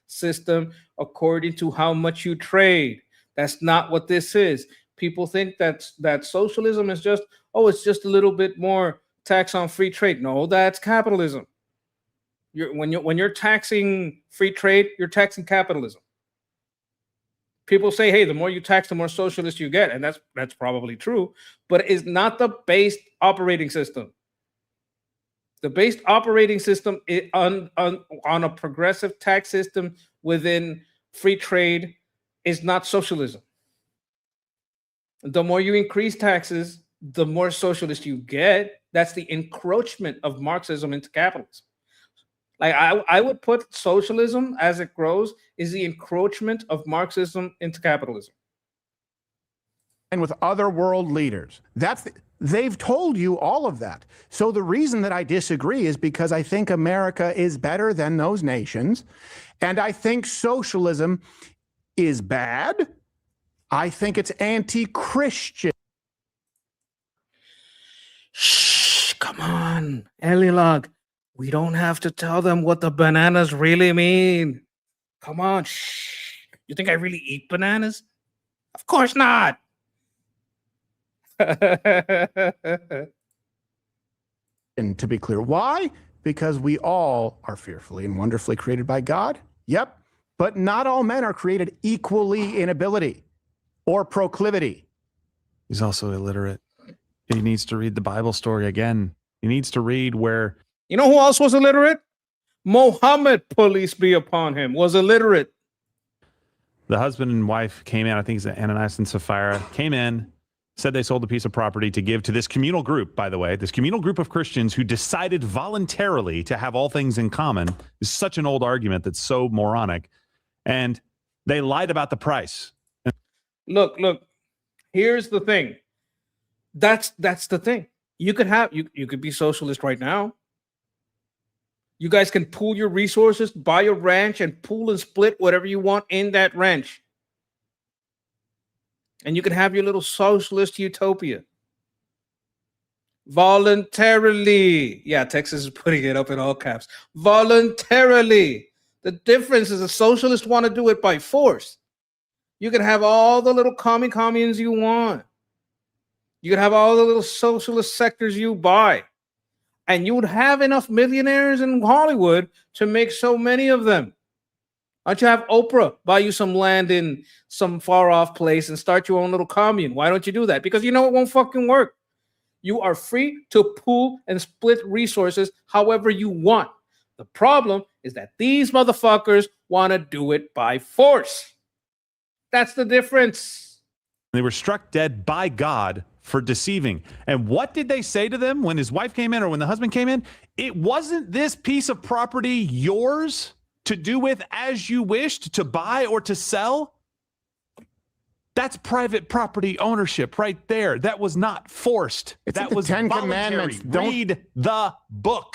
system according to how much you trade. That's not what this is. People think that socialism is just, it's just a little bit more tax on free trade. No, that's capitalism. When you're taxing free trade, you're taxing capitalism. People say, hey, the more you tax, the more socialist you get. And that's probably true, but it's not the base operating system. The base operating system on a progressive tax system within free trade is not socialism. The more you increase taxes, the more socialist you get. That's the encroachment of Marxism into capitalism. Like I would put socialism as it grows is the encroachment of Marxism into capitalism. And with other world leaders, they've told you all of that. So the reason that I disagree is because I think America is better than those nations. And I think socialism is bad. I think it's anti-Christian. Shh, come on, Elilog. We don't have to tell them what the bananas really mean. Come on, shh. You think I really eat bananas? Of course not. And to be clear, why? Because we all are fearfully and wonderfully created by God. Yep. But not all men are created equally in ability or proclivity. He's also illiterate. He needs to read the Bible story again. He needs to read where... You know who else was illiterate? Mohammed, police be upon him, was illiterate. The husband and wife came in, I think it's Ananias and Sapphira, came in, said they sold a piece of property to give to this communal group, by the way, this communal group of Christians who decided voluntarily to have all things in common. Is such an old argument that's so moronic. And they lied about the price. Look, here's the thing. That's the thing. You could be socialist right now. You guys can pool your resources, buy a ranch, and pool and split whatever you want in that ranch. And you can have your little socialist utopia. Voluntarily. Yeah, Texas is putting it up in all caps. Voluntarily. The difference is the socialists want to do it by force. You can have all the little communes you want. You can have all the little socialist sectors you buy. And you would have enough millionaires in Hollywood to make so many of them. Why don't you have Oprah buy you some land in some far off place and start your own little commune? Why don't you do that? Because you know it won't fucking work. You are free to pool and split resources however you want. The problem is that these motherfuckers want to do it by force. That's the difference. They were struck dead by God for deceiving. And what did they say to them when his wife came in or when the husband came in? It wasn't this piece of property yours to do with as you wished, to buy or to sell. That's private property ownership right there. That was not forced. That was Ten voluntary. Commandments. Read the book.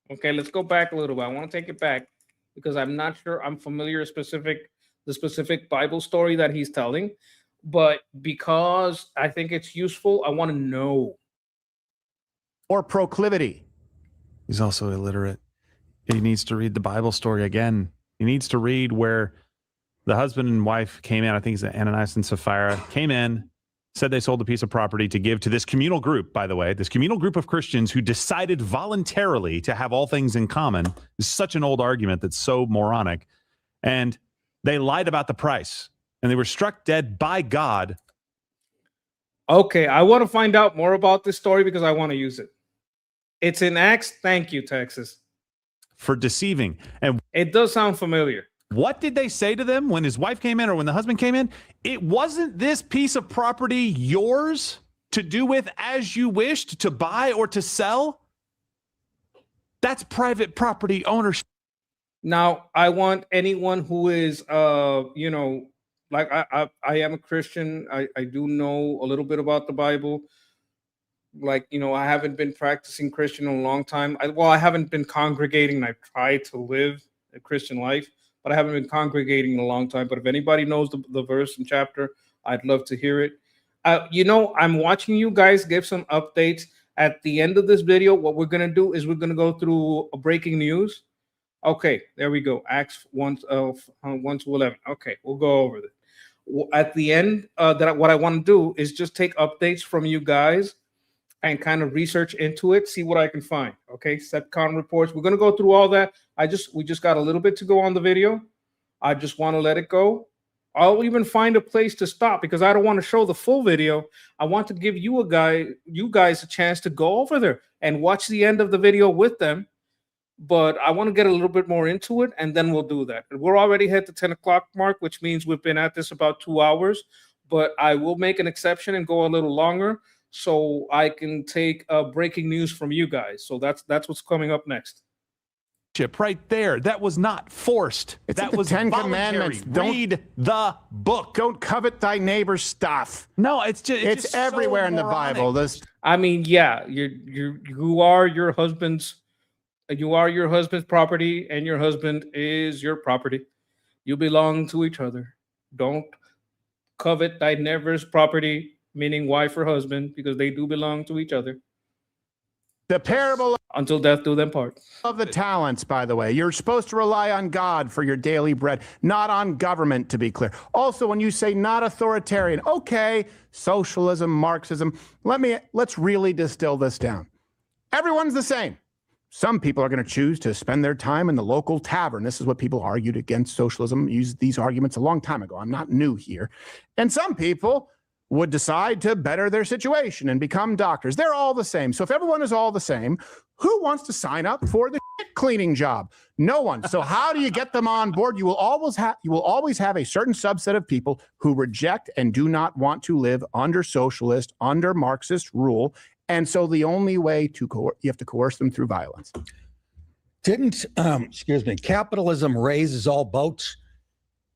Okay, let's go back a little bit. I want to take it back because I'm not sure I'm familiar the specific Bible story that he's telling. But because I think it's useful, I want to know. Or proclivity. He's also illiterate. He needs to read the Bible story again. He needs to read where the husband and wife came in, I think it's Ananias and Sapphira, came in, said they sold a piece of property to give to this communal group, by the way, this communal group of Christians who decided voluntarily to have all things in common. Is such an old argument that's so moronic. And they lied about the price. And they were struck dead by God. Okay, I want to find out more about this story because I want to use it. It's in Acts. Thank you, Texas. For deceiving. And it does sound familiar. What did they say to them when his wife came in or when the husband came in? It wasn't this piece of property yours to do with as you wished, to buy or to sell. That's private property ownership. Now, I want anyone who is, like I am a Christian. I do know a little bit about the Bible. like, you know, I haven't been practicing Christian in a long time. I haven't been congregating. I've tried to live a Christian life, but I haven't been congregating in a long time. But if anybody knows the verse and chapter, I'd love to hear it. You know, I'm watching you guys give some updates. At the end of this video, what we're going to do is we're going to go through breaking news. Okay, there we go. Acts 1 to 11. Okay, we'll go over that. At the end, what I want to do is just take updates from you guys and kind of research into it, see what I can find. Okay, SEPCON reports. We're going to go through all that. We just got a little bit to go on the video. I just want to let it go. I'll even find a place to stop because I don't want to show the full video. I want to give you guys a chance to go over there and watch the end of the video with them. But I want to get a little bit more into it, and then we'll do that. We're already hit the 10 o'clock mark, which means we've been at this about 2 hours. But I will make an exception and go a little longer so I can take breaking news from you guys. So that's what's coming up next. Right there. That was not forced. That was Ten voluntary. Commandments. Read the book. Don't covet thy neighbor's stuff. No, it's just it's everywhere so in the moronic. Bible. I mean, yeah, you are your husband's. You are your husband's property, and your husband is your property. You belong to each other. Don't covet thy neighbor's property, meaning wife or husband, because they do belong to each other. The parable until death do them part. Of the talents, by the way. You're supposed to rely on God for your daily bread, not on government, to be clear. Also, when you say not authoritarian, okay, socialism, Marxism, let's really distill this down. Everyone's the same. Some people are going to choose to spend their time in the local tavern. This is what people argued against socialism, used these arguments a long time ago. I'm not new here. And some people would decide to better their situation and become doctors. They're all the same. So if everyone is all the same, who wants to sign up for the shit cleaning job? No one. So how do you get them on board? You will always have a certain subset of people who reject and do not want to live under socialist, under Marxist rule. And so the only way you have to coerce them through violence. Didn't capitalism raises all boats?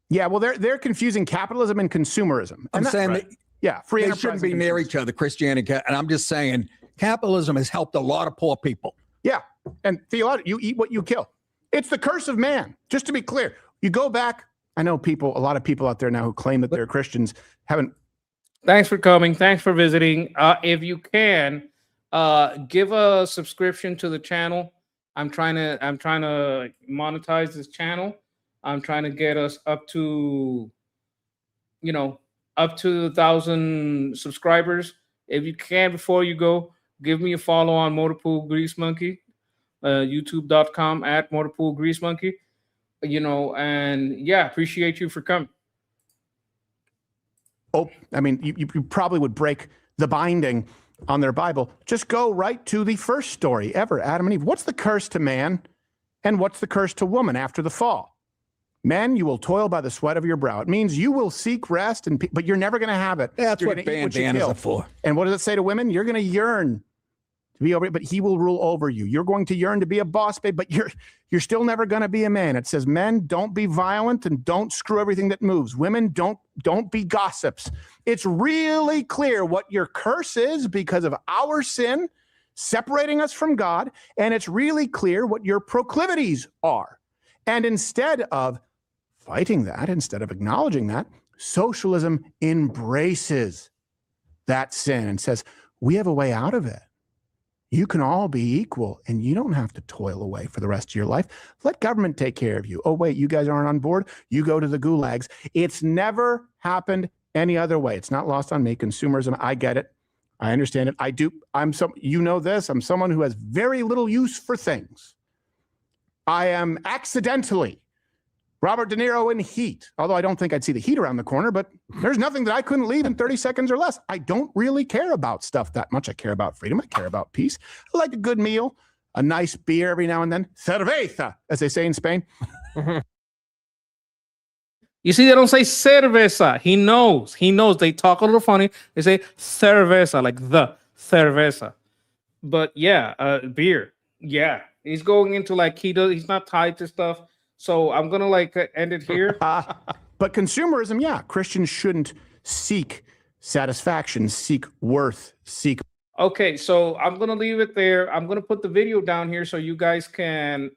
Yeah, well, they're confusing capitalism and consumerism. I'm saying that, yeah, free they shouldn't be near each other, Christianity. And I'm just saying capitalism has helped a lot of poor people. Yeah, and theologically, you eat what you kill. It's the curse of man. Just to be clear, you go back. I know a lot of people out there now who claim that they're Christians haven't. Thanks for coming. Thanks for visiting. If you can, give a subscription to the channel. I'm trying to monetize this channel. I'm trying to get us up to 1,000 subscribers. If you can, before you go, give me a follow on Motorpool Grease Monkey, youtube.com @Motorpool Grease Monkey. And yeah, appreciate you for coming. Oh, I mean, you probably would break the binding on their Bible. Just go right to the first story ever, Adam and Eve. What's the curse to man and what's the curse to woman after the fall? Men, you will toil by the sweat of your brow. It means you will seek rest, but you're never going to have it. That's what bandanas are for. And what does it say to women? You're going to yearn to be over, but he will rule over you. You're going to yearn to be a boss babe, but you're still never going to be a man. It says, men, don't be violent and don't screw everything that moves. Women, don't be gossips. It's really clear what your curse is because of our sin separating us from God, and it's really clear what your proclivities are. And instead of fighting that, instead of acknowledging that, socialism embraces that sin and says, we have a way out of it. You can all be equal and you don't have to toil away for the rest of your life. Let government take care of you. Oh, wait, you guys aren't on board? You go to the gulags. It's never happened any other way. It's not lost on me. Consumerism, I get it. I understand it. I do. I'm someone who has very little use for things. I am accidentally Robert De Niro in Heat, although I don't think I'd see the heat around the corner, but there's nothing that I couldn't leave in 30 seconds or less. I don't really care about stuff that much. I care about freedom. I care about peace. I like a good meal, a nice beer every now and then. Cerveza, as they say in Spain. You see, they don't say cerveza. He knows. They talk a little funny. They say cerveza, like the cerveza. But yeah, beer. Yeah. He's going into he's not tied to stuff. So I'm going to end it here. But consumerism, yeah, Christians shouldn't seek satisfaction, seek worth, seek. Okay, so I'm gonna leave it there. I'm gonna put the video down here so you guys can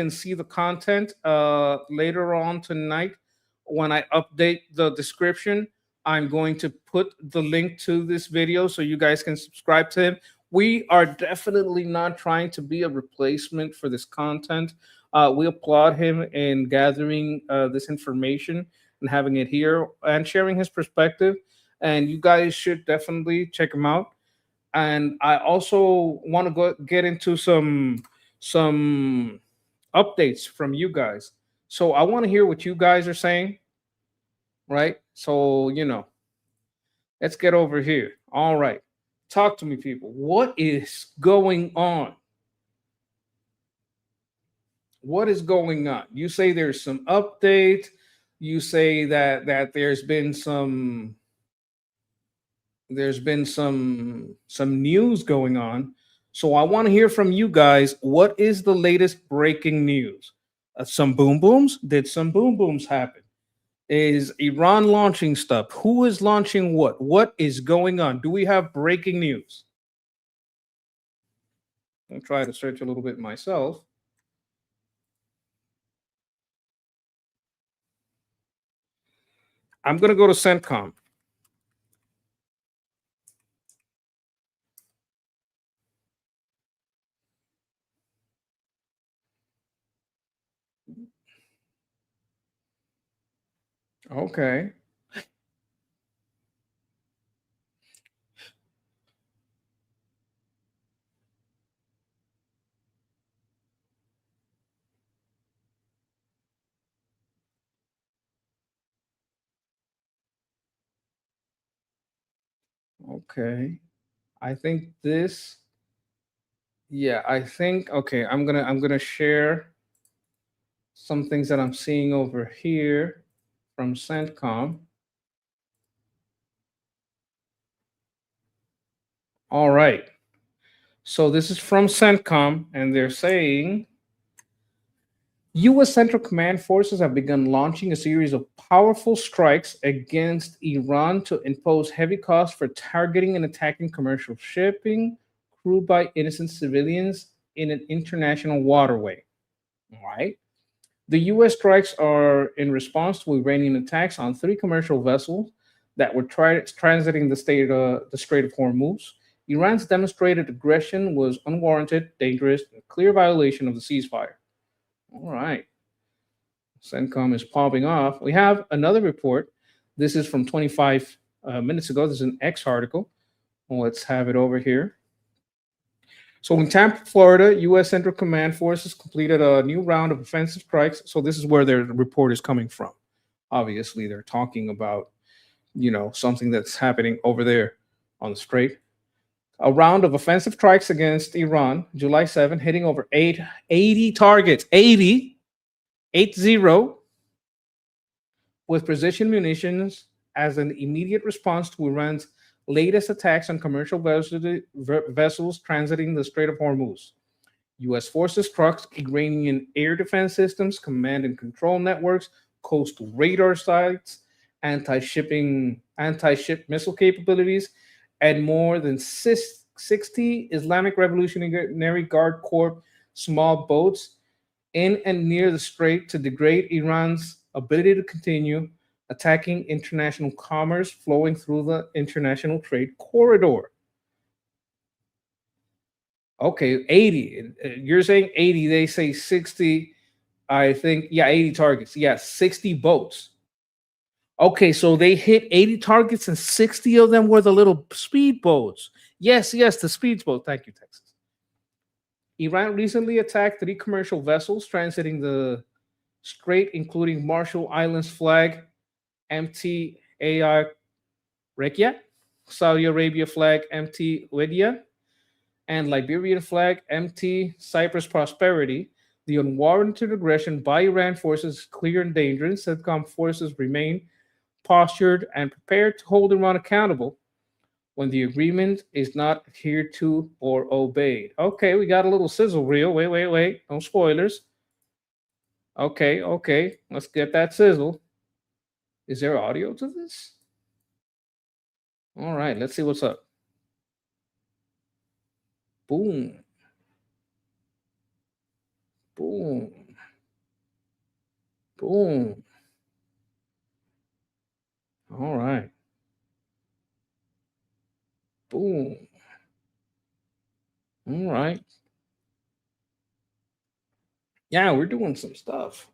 see the content later on tonight when I update the description. I'm going to put the link to this video so you guys can subscribe to him. We are definitely not trying to be a replacement for this content. We applaud him in gathering this information and having it here and sharing his perspective. And you guys should definitely check him out. And I also want to get into some updates from you guys. So I want to hear what you guys are saying, right? So let's get over here. All right, talk to me, people. What is going on? What is going on? You say there's some update. You say that there's been some news going on. So I want to hear from you guys. What is the latest breaking news? Some boom booms? Did some boom booms happen? Is Iran launching stuff? Who is launching what? What is going on? Do we have breaking news? I'll try to search a little bit myself. I'm going to go to CENTCOM. Okay. Okay. I think this. Yeah, I think okay, I'm going to share some things that I'm seeing over here from CENTCOM. All right. So this is from CENTCOM, and they're saying U.S. Central Command forces have begun launching a series of powerful strikes against Iran to impose heavy costs for targeting and attacking commercial shipping crewed by innocent civilians in an international waterway. All right. The U.S. strikes are in response to Iranian attacks on 3 commercial vessels that were transiting the Strait of Hormuz. Iran's demonstrated aggression was unwarranted, dangerous, and a clear violation of the ceasefire. All right. CENTCOM is popping off. We have another report. This is from 25 minutes ago. This is an X article. Let's have it over here. So in Tampa, Florida, U.S. Central Command forces completed a new round of offensive strikes. So this is where their report is coming from. Obviously, they're talking about, something that's happening over there on the strait. A round of offensive strikes against Iran, July 7, hitting over 80 targets, 80, with precision munitions as an immediate response to Iran's latest attacks on commercial vessels transiting the Strait of Hormuz. U.S. forces struck Iranian air defense systems, command and control networks, coastal radar sites, anti-ship missile capabilities, and more than 60 Islamic Revolutionary Guard Corps small boats in and near the strait to degrade Iran's ability to continue attacking international commerce flowing through the international trade corridor. Okay, 80. You're saying 80. They say 60. I think, 80 targets. 60 boats. Okay, so they hit 80 targets and 60 of them were the little speed boats. Yes, the speedboat. Thank you, Texas. Iran recently attacked 3 commercial vessels transiting the strait, including Marshall Islands flag MT AI Rekia, Saudi Arabia flag MT Wedia, and Liberian flag MT Cyprus Prosperity. The unwarranted aggression by Iran forces is clear and dangerous. CENTCOM forces remain postured and prepared to hold Iran accountable when the agreement is not adhered to or obeyed. Okay, we got a little sizzle reel. Wait. No spoilers. Okay. Let's get that sizzle. Is there audio to this? All right, let's see what's up. Boom. Boom. Boom. All right. Boom. All right. Yeah, we're doing some stuff.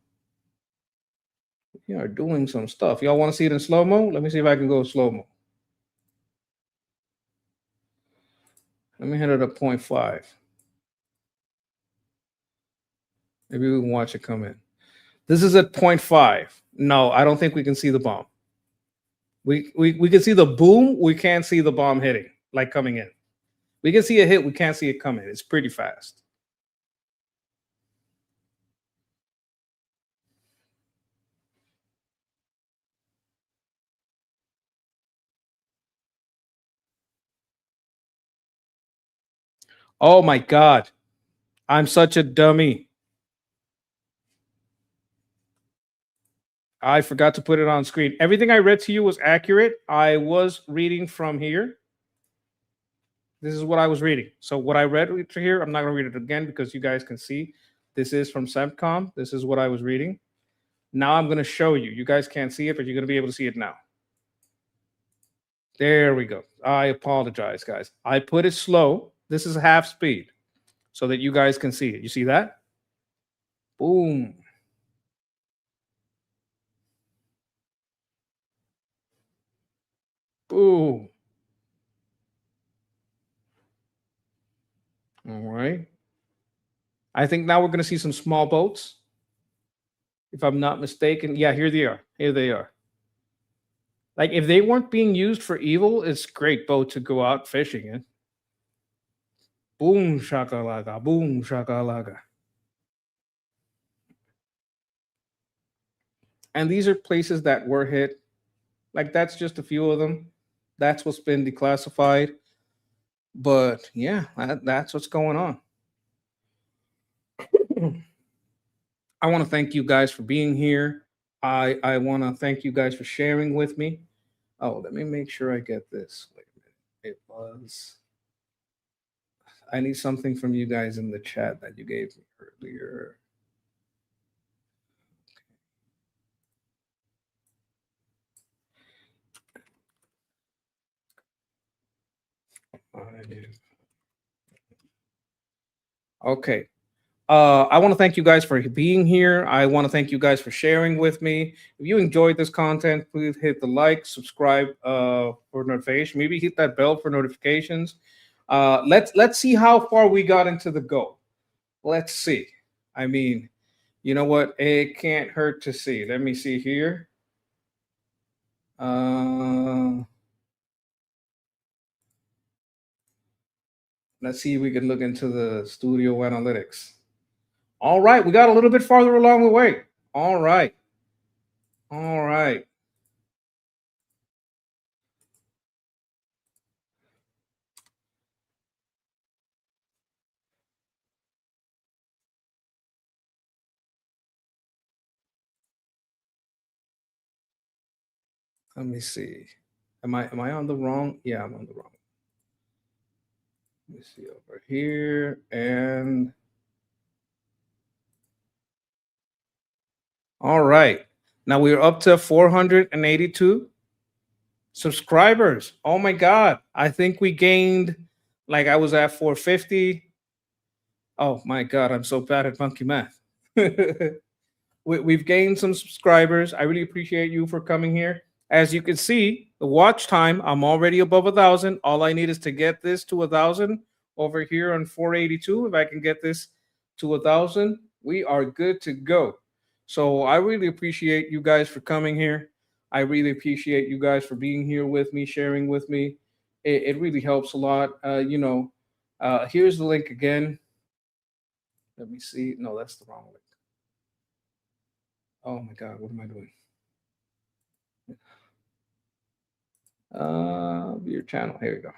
We are doing some stuff. Y'all want to see it in slow-mo? Let me see if I can go slow-mo. Let me hit it at 0.5. Maybe we can watch it come in. This is at 0.5. No, I don't think we can see the bomb. We can see the boom. We can't see the bomb hitting, like coming in. We can see a hit. We can't see it coming. It's pretty fast. Oh my God. I'm such a dummy. I forgot to put it on screen. Everything I read to you was accurate. I was reading from here. This is what I was reading. So what I read here, I'm not going to read it again because you guys can see. This is from SEMCOM. This is what I was reading. Now I'm going to show you. You guys can't see it, but you're going to be able to see it now. There we go. I apologize, guys. I put it slow. This is half speed so that you guys can see it. You see that? Boom. Boom. All right. I think now we're going to see some small boats. If I'm not mistaken. Yeah, here they are. Here they are. Like, if they weren't being used for evil, it's a great boat to go out fishing in. Boom, shakalaka. Boom, shakalaka. And these are places that were hit. Like, that's just a few of them. That's what's been declassified. But yeah, that's what's going on. I want to thank you guys for being here. I want to thank you guys for sharing with me. Oh, let me make sure I get this. Wait a minute. It was. I need something from you guys in the chat that you gave me earlier. Okay. I want to thank you guys for being here. I want to thank you guys for sharing with me. If you enjoyed this content, please hit the like, subscribe for notification. Maybe hit that bell for notifications. Let's see how far we got into the goal. Let's see. I mean, you know what? It can't hurt to see. Let me see here. Let's see if we can look into the studio analytics. All right, we got a little bit farther along the way. All right. All right. Let me see. Am I on the wrong? Yeah, I'm on the wrong. Let me see over here and all right. Now we're up to 482 subscribers. Oh my God. I think we gained, like, I was at 450. Oh my God. I'm so bad at monkey math. We've gained some subscribers. I really appreciate you for coming here. As you can see, the watch time, I'm already above 1,000. All I need is to get this to 1,000 over here on 482. If I can get this to 1,000, we are good to go. So I really appreciate you guys for coming here. I really appreciate you guys for being here with me, sharing with me. It really helps a lot. Here's the link again. Let me see. No, that's the wrong link. Oh my God, what am I doing? Your channel. Here we go.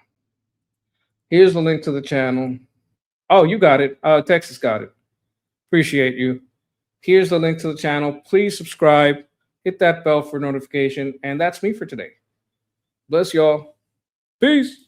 Here's the link to the channel. Oh, you got it. Texas got it. Appreciate you. Here's the link to the channel. Please subscribe. Hit that bell for notification. And that's me for today. Bless y'all. Peace.